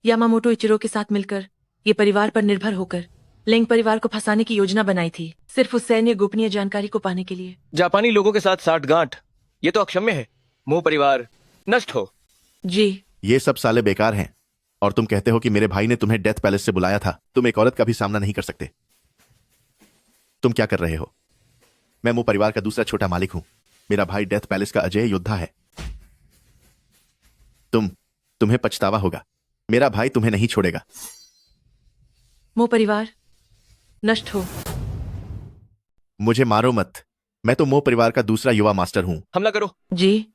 यामामोटो इचिरो के साथ मिलकर ये परिवार पर निर्भर होकर लेंग परिवार को फंसाने की योजना बनाई थी, सिर्फ उस सैन्य गोपनीय जानकारी को पाने के लिए। जापानी लोगों के साथ साठगांठ, ये तो अक्षम्य है। मो परिवार नष्ट हो। जी, ये सब साले बेकार हैं। और तुम कहते हो कि मेरे भाई ने तुम्हें डेथ पैलेस से बुलाया था। तुम एक औरत का भी सामना नहीं कर सकते। तुम क्या कर रहे हो? मैं मो परिवार का दूसरा छोटा मालिक हूं। मेरा भाई डेथ पैलेस का अजय योद्धा है। तुम्हें पछतावा होगा। मेरा भाई तुम्हें नहीं छोड़ेगा। मो परिवार नष्ट हो। मुझे मारो मत, मैं तो मो परिवार का दूसरा युवा मास्टर हूं। हमला करो। जी।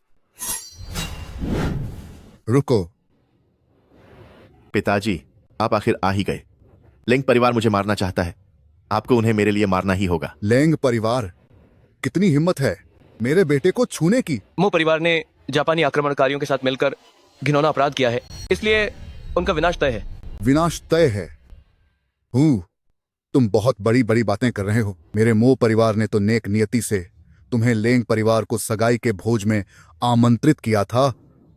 रुको। पिताजी, आप आखिर आ ही गए। लेंग परिवार मुझे मारना चाहता है। आपको उन्हें मेरे लिए मारना ही होगा। लेंग परिवार, कितनी हिम्मत है मेरे बेटे को छूने की? मो परिवार ने जापानी आक्रमणकारियों के साथ मिलकर घिनौना अपराध किया है, इसलिए उनका विनाश तय है। विनाश तय है? तुम बहुत बड़ी बड़ी बातें कर रहे हो। मेरे मो परिवार ने तो नेक नियति से तुम्हें लेंग परिवार को सगाई के भोज में आमंत्रित किया था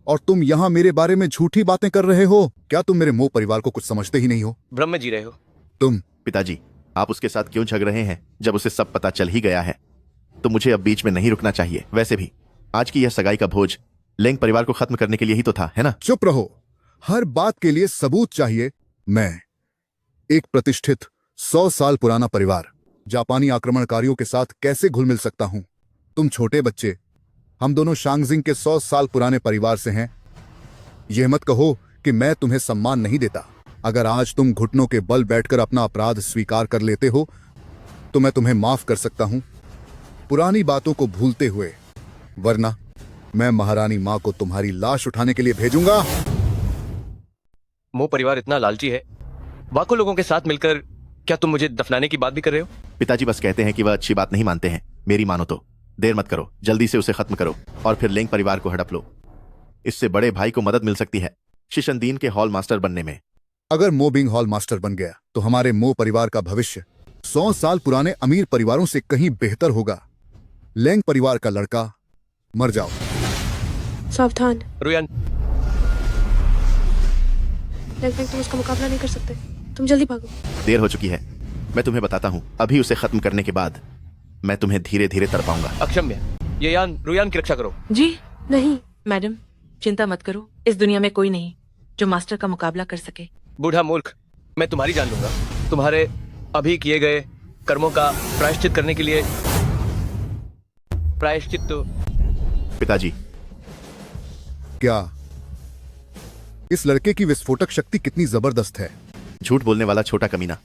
और तुम यहाँ मेरे बारे में झूठी बातें कर रहे हो। क्या तुम मेरे मो परिवार को कुछ समझते ही नहीं हो? भ्रम में जी रहे हो तुम। पिताजी, आप उसके साथ क्यों झग रहे हैं जब उसे सब पता चल ही गया है? तो मुझे अब बीच में नहीं रुकना चाहिए। वैसे भी आज की यह सगाई का भोज लेंग परिवार को खत्म करने के लिए ही तो था, है ना? चुप रहो, हर बात के लिए सबूत चाहिए। मैं एक प्रतिष्ठित 100 साल पुराना परिवार जापानी आक्रमणकारियों के साथ कैसे घुल मिल सकता हूं? तुम छोटे बच्चे, हम दोनों शांगजिंग के 100 साल पुराने परिवार से हैं। यह मत कहो कि मैं तुम्हें सम्मान नहीं देता। अगर आज तुम घुटनों के बल बैठकर अपना अपराध स्वीकार कर लेते हो तो मैं तुम्हें माफ कर सकता हूं, पुरानी बातों को भूलते हुए, वरना मैं महारानी मां को तुम्हारी लाश उठाने के लिए भेजूंगा। मो परिवार इतना लालची है, वाकों लोगों के साथ मिलकर क्या तुम मुझे दफनाने की बात भी कर रहे हो? पिताजी बस कहते हैं कि वह अच्छी बात नहीं मानते हैं। मेरी मानो तो देर मत करो, जल्दी से उसे खत्म करो और फिर लेंग परिवार को हड़प लो। इससे बड़े भाई को मदद मिल सकती है शिशनदीन के हॉल मास्टर बनने में। अगर मो बिंग हॉल मास्टर बन गया तो हमारे मो परिवार का भविष्य 100 साल पुराने अमीर परिवारों से कहीं बेहतर होगा। लेंग परिवार का लड़का मर जाओ। सावधान रुयान, लेंग, तुम उसका मुकाबला नहीं कर सकते, तुम जल्दी भागो। देर हो चुकी है, मैं तुम्हें बताता हूँ। अभी उसे खत्म करने के बाद मैं तुम्हें धीरे धीरे तड़पाऊंगा। अक्षम्य, ये यान रुयान की रक्षा करो। जी नहीं मैडम, चिंता मत करो, इस दुनिया में कोई नहीं जो मास्टर का मुकाबला कर सके। बूढ़ा मूर्ख, मैं तुम्हारी जान लूंगा। तुम्हारे अभी किए गए कर्मों का प्रायश्चित करने के लिए प्रायश्चित तो पिताजी। क्या इस लड़के की विस्फोटक शक्ति कितनी जबरदस्त है? झूठ बोलने वाला छोटा कमीना,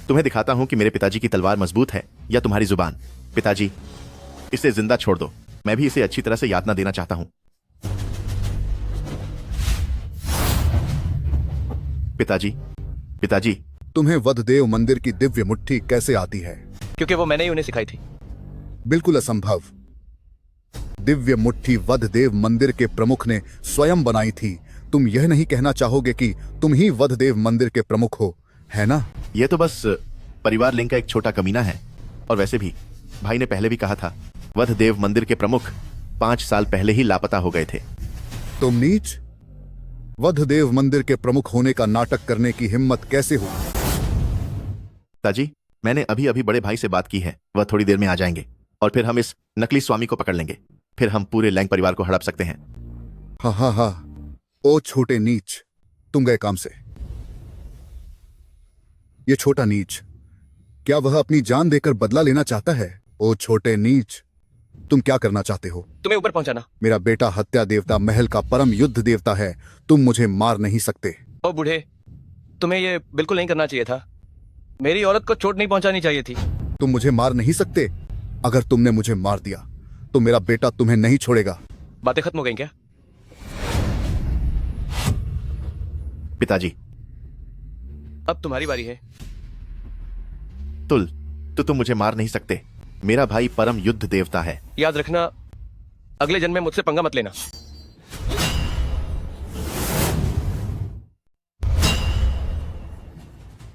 तुम्हें दिखाता हूं कि मेरे पिताजी की तलवार मजबूत है या तुम्हारी जुबान। पिताजी, इसे जिंदा छोड़ दो, मैं भी इसे अच्छी तरह से यातना देना चाहता हूं। पिताजी, पिताजी। तुम्हें वधदेव मंदिर की दिव्य मुट्ठी कैसे आती है? क्योंकि वो मैंने ही उन्हें सिखाई थी। बिल्कुल असंभव। दिव्य मुट्ठी वधदेव मंदिर के प्रमुख ने स्वयं बनाई थी। तुम यह नहीं कहना चाहोगे कि तुम ही वधदेव मंदिर के प्रमुख हो, है ना? यह तो बस परिवार लिंग का एक छोटा कमीना है। और वैसे भी भाई ने पहले भी कहा था, वधदेव मंदिर के प्रमुख 5 साल पहले ही लापता हो गए थे। तुम नीच, वधदेव मंदिर के प्रमुख होने का नाटक करने की हिम्मत कैसे हुई? पिताजी, मैंने अभी अभी बड़े भाई से बात की है, वह थोड़ी देर में आ जाएंगे और फिर हम इस नकली स्वामी को पकड़ लेंगे। फिर हम पूरे लैंग परिवार को हड़प सकते हैं। हाँ हाँ हाँ, ओ छोटे नीच, तुम गए काम से। ये छोटा नीच, क्या वह अपनी जान देकर बदला लेना चाहता है? ओ छोटे नीच, तुम क्या करना चाहते हो? तुम्हें ऊपर पहुंचाना। मेरा बेटा हत्या देवता महल का परम युद्ध देवता है, तुम मुझे मार नहीं सकते। ओ बूढ़े, तुम्हें ये बिल्कुल नहीं करना चाहिए था। मेरी औरत को चोट नहीं पहुंचानी चाहिए थी। तुम मुझे मार नहीं सकते। अगर तुमने मुझे मार दिया तो मेरा बेटा तुम्हें नहीं छोड़ेगा। बातें खत्म हो गई क्या? पिताजी, अब तुम्हारी बारी है। तो तुम मुझे मार नहीं सकते। मेरा भाई परम युद्ध देवता है। याद रखना, अगले जन्म में मुझसे पंगा मत लेना।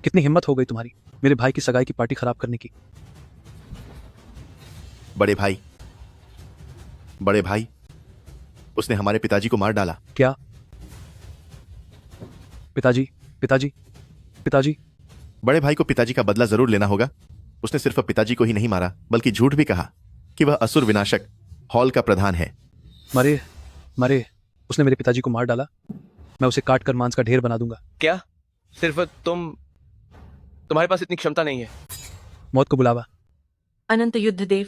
कितनी हिम्मत हो गई तुम्हारी मेरे भाई की सगाई की पार्टी खराब करने की? बड़े भाई, उसने हमारे पिताजी को मार डाला। क्या? पिताजी, पिताजी, पिताजी। बड़े भाई को पिताजी का बदला जरूर लेना होगा। उसने सिर्फ पिताजी को ही नहीं मारा, बल्कि झूठ भी कहा कि वह असुर विनाशक हॉल का प्रधान है। मरे मरे, उसने मेरे पिताजी को मार डाला। मैं उसे काट कर मांस का ढेर बना दूंगा। क्या सिर्फ तुम्हारे पास इतनी क्षमता नहीं है? मौत को बुलावा। अनंत युद्ध देव,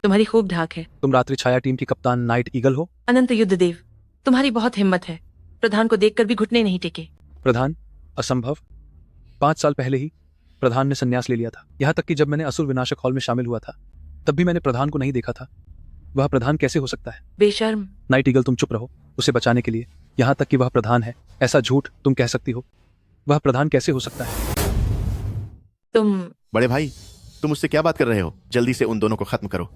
तुम्हारी खूब ढाक है। तुम रात्रि छाया टीम की कप्तान नाइट ईगल हो। अनंत युद्ध देव, तुम्हारी बहुत हिम्मत है। प्रधान को देखकर भी घुटने नहीं टेके। प्रधान? असंभव। 5 साल पहले ही प्रधान ने संन्यास ले लिया था। यहाँ तक कि जब मैंने असुर विनाशक हॉल में शामिल हुआ था तब भी मैंने प्रधान को नहीं देखा था। वह प्रधान कैसे हो सकता है? बेशर्म। नाइट ईगल, तुम चुप रहो। उसे बचाने के लिए, यहाँ तक कि वह प्रधान है, ऐसा झूठ तुम कह सकती हो? वह प्रधान कैसे हो सकता है? बड़े भाई, तुम उससे क्या बात कर रहे हो? जल्दी से उन दोनों को खत्म करो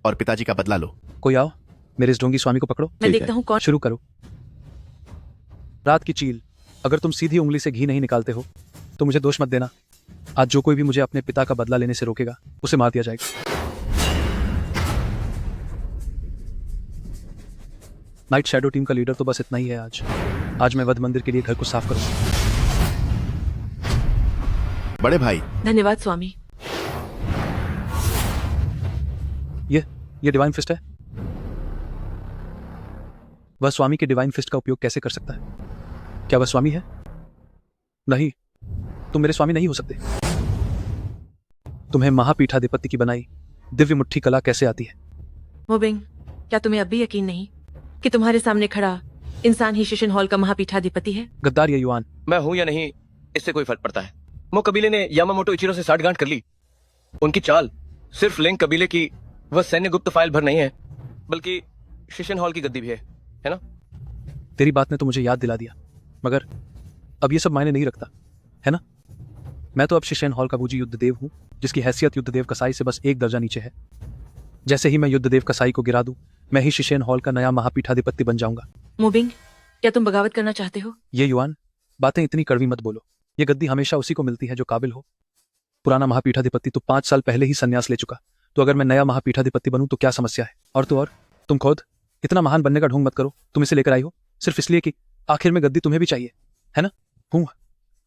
और पिताजी का बदला लो। कोई आओ, मेरे इस ढोंगी स्वामी को पकड़ो। मैं देखता हूँ कौन। शुरू करो। रात की चील, अगर तुम सीधी उंगली से घी नहीं निकालते हो तो मुझे दोष मत देना। आज जो कोई भी मुझे अपने पिता का बदला लेने से रोकेगा उसे मार दिया जाएगा। नाइट शैडो टीम का लीडर तो बस इतना ही है। आज मैं वध मंदिर के लिए घर को साफ करूंगा। बड़े भाई। धन्यवाद स्वामी। ये डिवाइन फिस्ट है? वह स्वामी के डिवाइन फिस्ट का उपयोग कैसे कर सकता है? क्या वह स्वामी है? नहीं, तुम मेरे स्वामी नहीं हो सकते। तुम्हें महापीठाधिपति की बनाई दिव्य मुट्ठी कला कैसे आती है? मोबिंग, क्या तुम्हें अब भी यकीन नहीं कि तुम्हारे सामने खड़ा इंसान ही शिशन हॉल का महापीठाधिपति है? गद्दार या युआन, मैं हूं या नहीं इससे कोई फर्क पड़ता है। मो कबीले ने यामामोटो इचिरो से साठगांठ कर ली। उनकी चाल सिर्फ लेंग कबीले की वह सैन्य गुप्त फाइल भर नहीं है, बल्कि शिशन हॉल की गद्दी भी है ना? तेरी बात ने तो मुझे याद दिला दिया, मगर अब ये सब मायने नहीं रखता, है ना? मैं तो अब शिशन हॉल का बूजी युद्धदेव हूं, जिसकी हैसियत युद्धदेव कसाई से बस एक दर्जा नीचे है। जैसे ही मैं युद्धदेव कसाई को गिरा दूं, मैं ही शिशन हॉल का नया महापीठाधिपति बन जाऊंगा। मोबिंग, क्या तुम बगावत करना चाहते हो? ये युआन, बातें इतनी कड़वी मत बोलो। ये गद्दी हमेशा उसी को मिलती है जो काबिल हो। पुराना महापीठाधिपति तो 5 साल पहले ही संन्यास ले चुका, तो अगर मैं नया महापीठाधिपति बनूं तो क्या समस्या है? और तो और, तुम खुद इतना महान बनने का ढोंग मत करो। तुम इसे लेकर आई हो सिर्फ इसलिए कि आखिर में गद्दी तुम्हें भी चाहिए, है ना?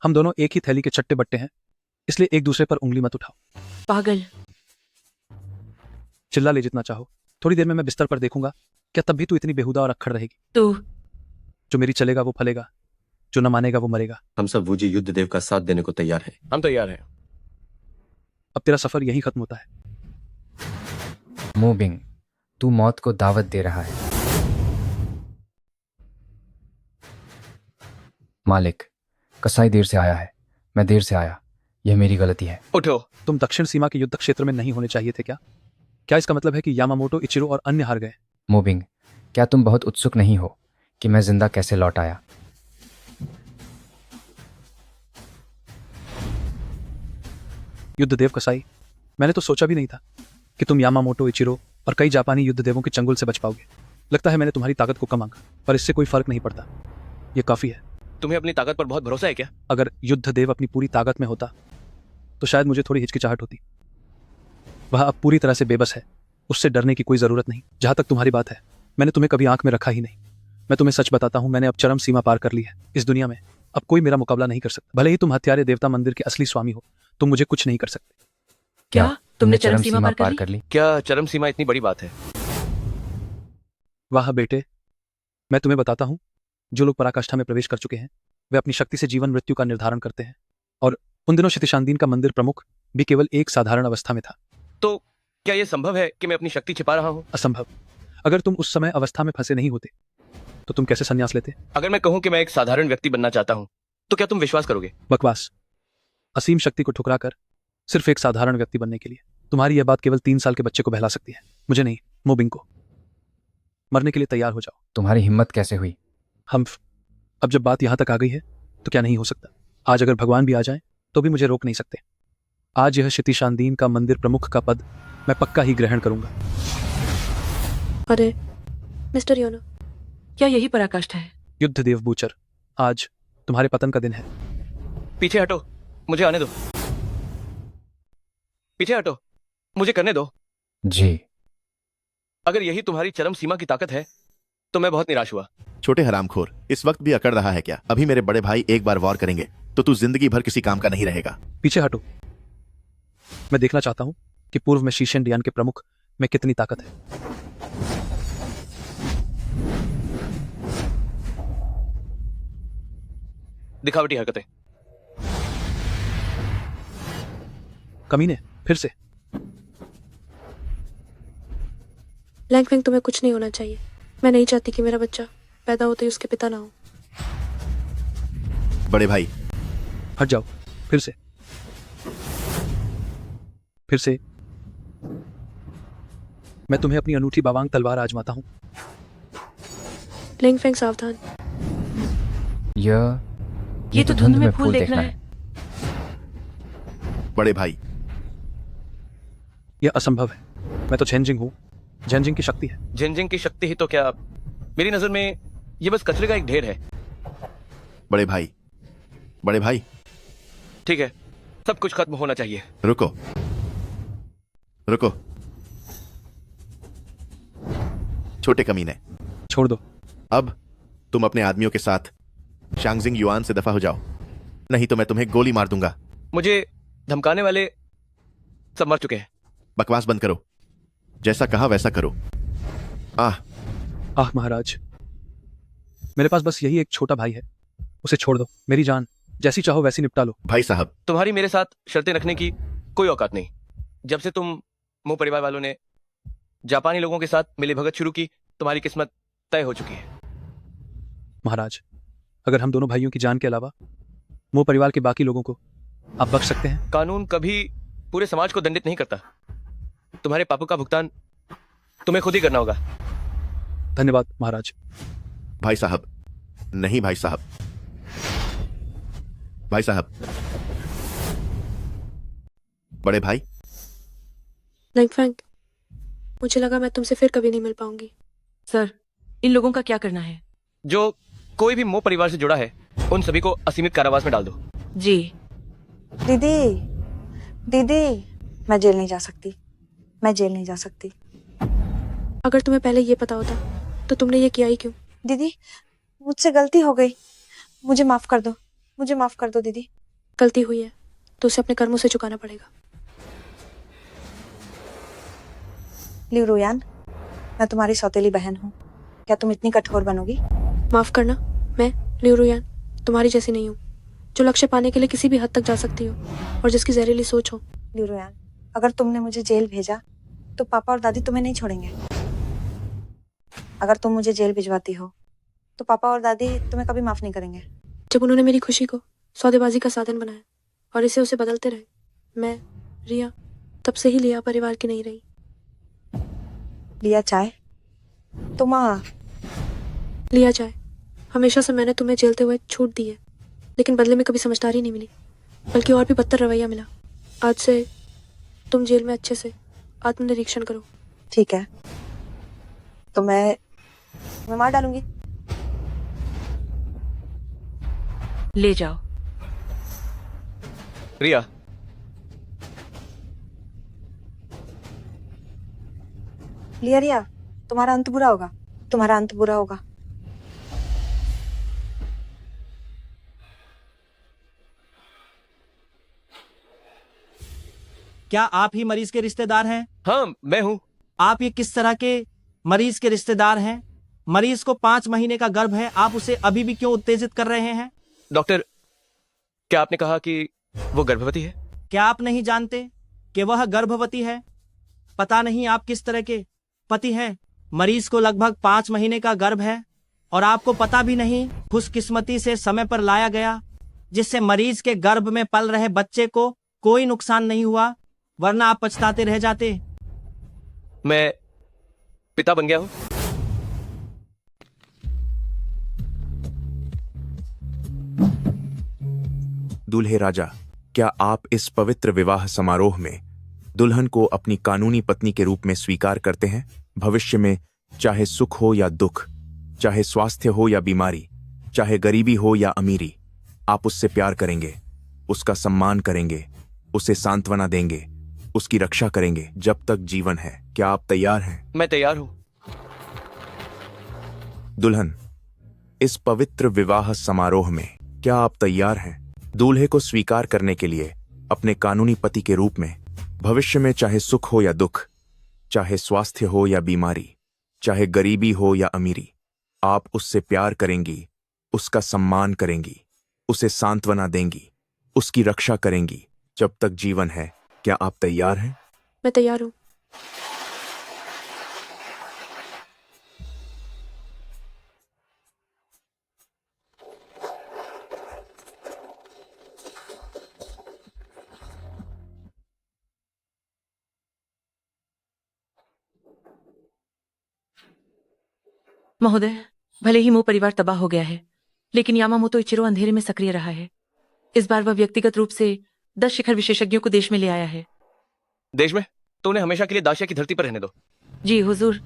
हम दोनों एक ही थैली के चट्टे बट्टे हैं, इसलिए एक दूसरे पर उंगली मत उठाओ। पागल। चिल्ला ले जितना चाहो, थोड़ी देर में मैं बिस्तर पर देखूंगा। क्या तब भी तू इतनी बेहुदा और अक्खड़ रहेगी? तू जो मेरी चलेगा वो फलेगा, जो न मानेगा वो मरेगा। हम सब वूजी युद्धदेव का साथ देने को तैयार हैं। हम तैयार हैं। अब तेरा सफर यही खत्म होता है। मोबिंग, तू मौत को दावत दे रहा है। मालिक, कसाई देर से आया है, मैं देर से आया, यह मेरी गलती है। उठो। तुम दक्षिण सीमा के युद्ध क्षेत्र में नहीं होने चाहिए थे क्या? क्या इसका मतलब है कि यामामोटो, इचिरो और अन्य हार गए? मोबिंग, क्या तुम बहुत उत्सुक नहीं हो कि मैं जिंदा कैसे लौट आया? युद्धदेव कसाई, मैंने तो सोचा भी नहीं था कि तुम यामामोटो, इचिरो और कई जापानी युद्धदेवों के चंगुल से बच पाओगे। लगता है मैंने तुम्हारी ताकत को कम आंका, पर इससे कोई फर्क नहीं पड़ता। यह काफी है। तुम्हें अपनी ताकत पर बहुत भरोसा है क्या? अगर युद्धदेव अपनी पूरी ताकत में होता तो शायद मुझे थोड़ी हिचकिचाहट होती। वह अब पूरी तरह से बेबस है, उससे डरने की कोई जरूरत नहीं। जहां तक तुम्हारी बात है, मैंने तुम्हें कभी आंख में रखा ही नहीं। मैं तुम्हें सच बताता हूं, मैंने अब चरम सीमा पार कर ली है। इस दुनिया में अब कोई मेरा मुकाबला नहीं कर सकता। भले ही तुम हत्यारे देवता मंदिर के असली स्वामी हो, तुम मुझे कुछ नहीं कर सकते। क्या तुमने चरम सीमा पार कर ली? क्या चरम सीमा इतनी बड़ी बात है? वाह बेटे, मैं तुम्हें बताता हूं, जो लोग पराकाष्ठा में प्रवेश कर चुके हैं वे अपनी शक्ति से जीवन मृत्यु का निर्धारण करते हैं। और उन दिनों क्षितिशानदीन का मंदिर प्रमुख भी केवल एक साधारण अवस्था में था। तो क्या यह संभव है कि मैं अपनी शक्ति छिपा रहा हूं? असंभव। अगर तुम उस समय अवस्था में फंसे नहीं होते तो तुम कैसे संन्यास लेते? अगर मैं कहूं कि मैं एक साधारण व्यक्ति बनना चाहता हूं, तो क्या तुम विश्वास करोगे? बकवास। असीम शक्ति को ठुकरा कर सिर्फ एक साधारण व्यक्ति बनने के लिए तुम्हारी यह बात केवल 3 साल के बच्चे को बहला सकती है, मुझे नहीं, मोबिंग को। मरने के लिए तैयार हो जाओ। तुम्हारी हिम्मत कैसे हुई? हम अब जब बात यहां तक आ गई है तो क्या नहीं हो सकता? आज अगर भगवान भी आ जाए तो भी मुझे रोक नहीं सकते। आज यह क्षितिशानदीन का मंदिर प्रमुख का पद मैं पक्का ही ग्रहण करूंगा। अरे मिस्टर योनो, क्या यही पराकाष्ठा है? युद्धदेव बूचर, आज तुम्हारे पतन का दिन है। पीछे हटो, मुझे आने दो। पीछे हटो, मुझे करने दो। जी। अगर यही तुम्हारी चरम सीमा की ताकत है तो मैं बहुत निराश हुआ। छोटे हरामखोर, इस वक्त भी अकड़ रहा है क्या? अभी मेरे बड़े भाई एक बार वॉर करेंगे तो तू जिंदगी भर किसी काम का नहीं रहेगा। पीछे हटो। मैं देखना चाहता हूं कि पूर्व में शीशेन डियान के प्रमुख में कितनी ताकत है। दिखावटी हरकतें। कमीने, फिर से। लैंगफेंग, तुम्हें कुछ नहीं होना चाहिए। मैं नहीं चाहती कि मेरा बच्चा पैदा होते ही उसके पिता ना हो। बड़े भाई, हट जाओ। फिर से। फिर से। मैं तुम्हें अपनी अनूठी बावांग तलवार आजमाता हूं। लैंगफेंग, सावधान। ये तो धुंध में फूल देखना है। बड़े भाई, यह असंभव है। मैं तो झेंजिंग हूं। झेंजिंग की शक्ति है। झेंजिंग की शक्ति ही तो क्या? मेरी नजर में ये बस कचरे का एक ढेर है। बड़े भाई, बड़े भाई। ठीक है, सब कुछ खत्म होना चाहिए। रुको रुको, छोटे कमीने, छोड़ दो। अब तुम अपने आदमियों के साथ शांगजिंग युआन से दफा हो जाओ, नहीं तो मैं तुम्हें गोली मार दूंगा। मुझे धमकाने वाले सब मर चुके हैं। बकवास बंद करो। जैसा कहा वैसा करो। आह आह महाराज, मेरे पास बस यही एक छोटा भाई है, उसे छोड़ दो। मेरी जान जैसी चाहो वैसी निपटा लो। भाई साहब, तुम्हारी मेरे साथ शर्तें रखने की कोई औकात नहीं। जब से तुम मो परिवार वालों ने जापानी लोगों के साथ मिलीभगत शुरू की, तुम्हारी किस्मत तय हो चुकी है। महाराज, अगर हम दोनों भाइयों की जान के अलावा मो परिवार के बाकी लोगों को आप बख्श सकते हैं। कानून कभी पूरे समाज को दंडित नहीं करता। तुम्हारे पापों का भुगतान तुम्हें खुद ही करना होगा। धन्यवाद महाराज। भाई साहब, नहीं भाई साहब, भाई साहब, बड़े भाई। लिंग फेंग, मुझे लगा मैं तुमसे फिर कभी नहीं मिल पाऊंगी। सर, इन लोगों का क्या करना है? जो कोई भी मो परिवार से जुड़ा है, उन सभी को असीमित कारावास में डाल दो। जी। दीदी, दीदी, मैं जेल नहीं जा सकती, मैं जेल नहीं जा सकती। अगर तुम्हें पहले ये पता होता तो तुमने ये किया ही क्यों? दीदी, मुझसे गलती हो गई, मुझे माफ कर दो, मुझे माफ कर दो दीदी। गलती हुई है तो उसे अपने कर्मों से चुकाना पड़ेगा। लिव रुयान, मैं तुम्हारी सौतेली बहन हूँ, क्या तुम इतनी कठोर बनोगी? माफ करना, मैं लिव रुयान तुम्हारी जैसी नहीं हूँ, जो लक्ष्य पाने के लिए किसी भी हद तक जा सकती हो और जिसकी जहरीली सोच हो। लिव रुयान, अगर तुमने मुझे जेल भेजा तो पापा और दादी तुम्हें नहीं छोड़ेंगे। अगर तुम मुझे जेल भिजवाती हो तो पापा और दादी तुम्हें कभी माफ नहीं करेंगे। जब उन्होंने मेरी खुशी को सौदेबाजी का साधन बनाया और इसे उसे बदलते रहे, मैं रिया तब से ही लिया परिवार की नहीं रही। लिया चाय तो माँ, लिया चाय, हमेशा से मैंने तुम्हें झेलते हुए छूट दी है, लेकिन बदले में कभी समझदारी नहीं मिली, बल्कि और भी बदतर रवैया मिला। आज से तुम जेल में अच्छे से आत्मनिरीक्षण करो। ठीक है, तो मैं मार डालूंगी। ले जाओ। रिया, लिया रिया, तुम्हारा अंत बुरा होगा, तुम्हारा अंत बुरा होगा। क्या आप ही मरीज के रिश्तेदार हैं? हाँ, मैं हूँ। आप ये किस तरह के मरीज के रिश्तेदार हैं? मरीज को 5 महीने का गर्भ है, आप उसे अभी भी क्यों उत्तेजित कर रहे हैं? डॉक्टर, क्या आपने कहा कि वो गर्भवती है? क्या आप नहीं जानते कि वह गर्भवती है? पता नहीं आप किस तरह के पति हैं? मरीज को लगभग 5 महीने का गर्भ है और आपको पता भी नहीं। खुशकिस्मती से समय पर लाया गया, जिससे मरीज के गर्भ में पल रहे बच्चे को कोई नुकसान नहीं हुआ, वरना आप पछताते रह जाते। मैं पिता बन गया हूँ। दूल्हे राजा, क्या आप इस पवित्र विवाह समारोह में दुल्हन को अपनी कानूनी पत्नी के रूप में स्वीकार करते हैं? भविष्य में चाहे सुख हो या दुख, चाहे स्वास्थ्य हो या बीमारी, चाहे गरीबी हो या अमीरी, आप उससे प्यार करेंगे, उसका सम्मान करेंगे, उसे सांत्वना देंगे, उसकी रक्षा करेंगे जब तक जीवन है। क्या आप तैयार हैं? मैं तैयार हूँ। दुल्हन, इस पवित्र विवाह समारोह में क्या आप तैयार हैं दूल्हे को स्वीकार करने के लिए अपने कानूनी पति के रूप में? भविष्य में चाहे सुख हो या दुख, चाहे स्वास्थ्य हो या बीमारी, चाहे गरीबी हो या अमीरी, आप उससे प्यार करेंगी, उसका सम्मान करेंगी, उसे सांत्वना देंगी, उसकी रक्षा करेंगी जब तक जीवन है। क्या आप तैयार हैं? मैं तैयार हूँ। महोदय, भले ही मो परिवार तबाह हो गया है, लेकिन यामामोतो इचिरो अंधेरे में सक्रिय रहा है। इस बार वह व्यक्तिगत रूप से 10 शिखर विशेषज्ञों को देश में ले आया है। देश में? तो उन्हें हमेशा के लिए दाशिया की धरती पर रहने दो। जी हुजूर,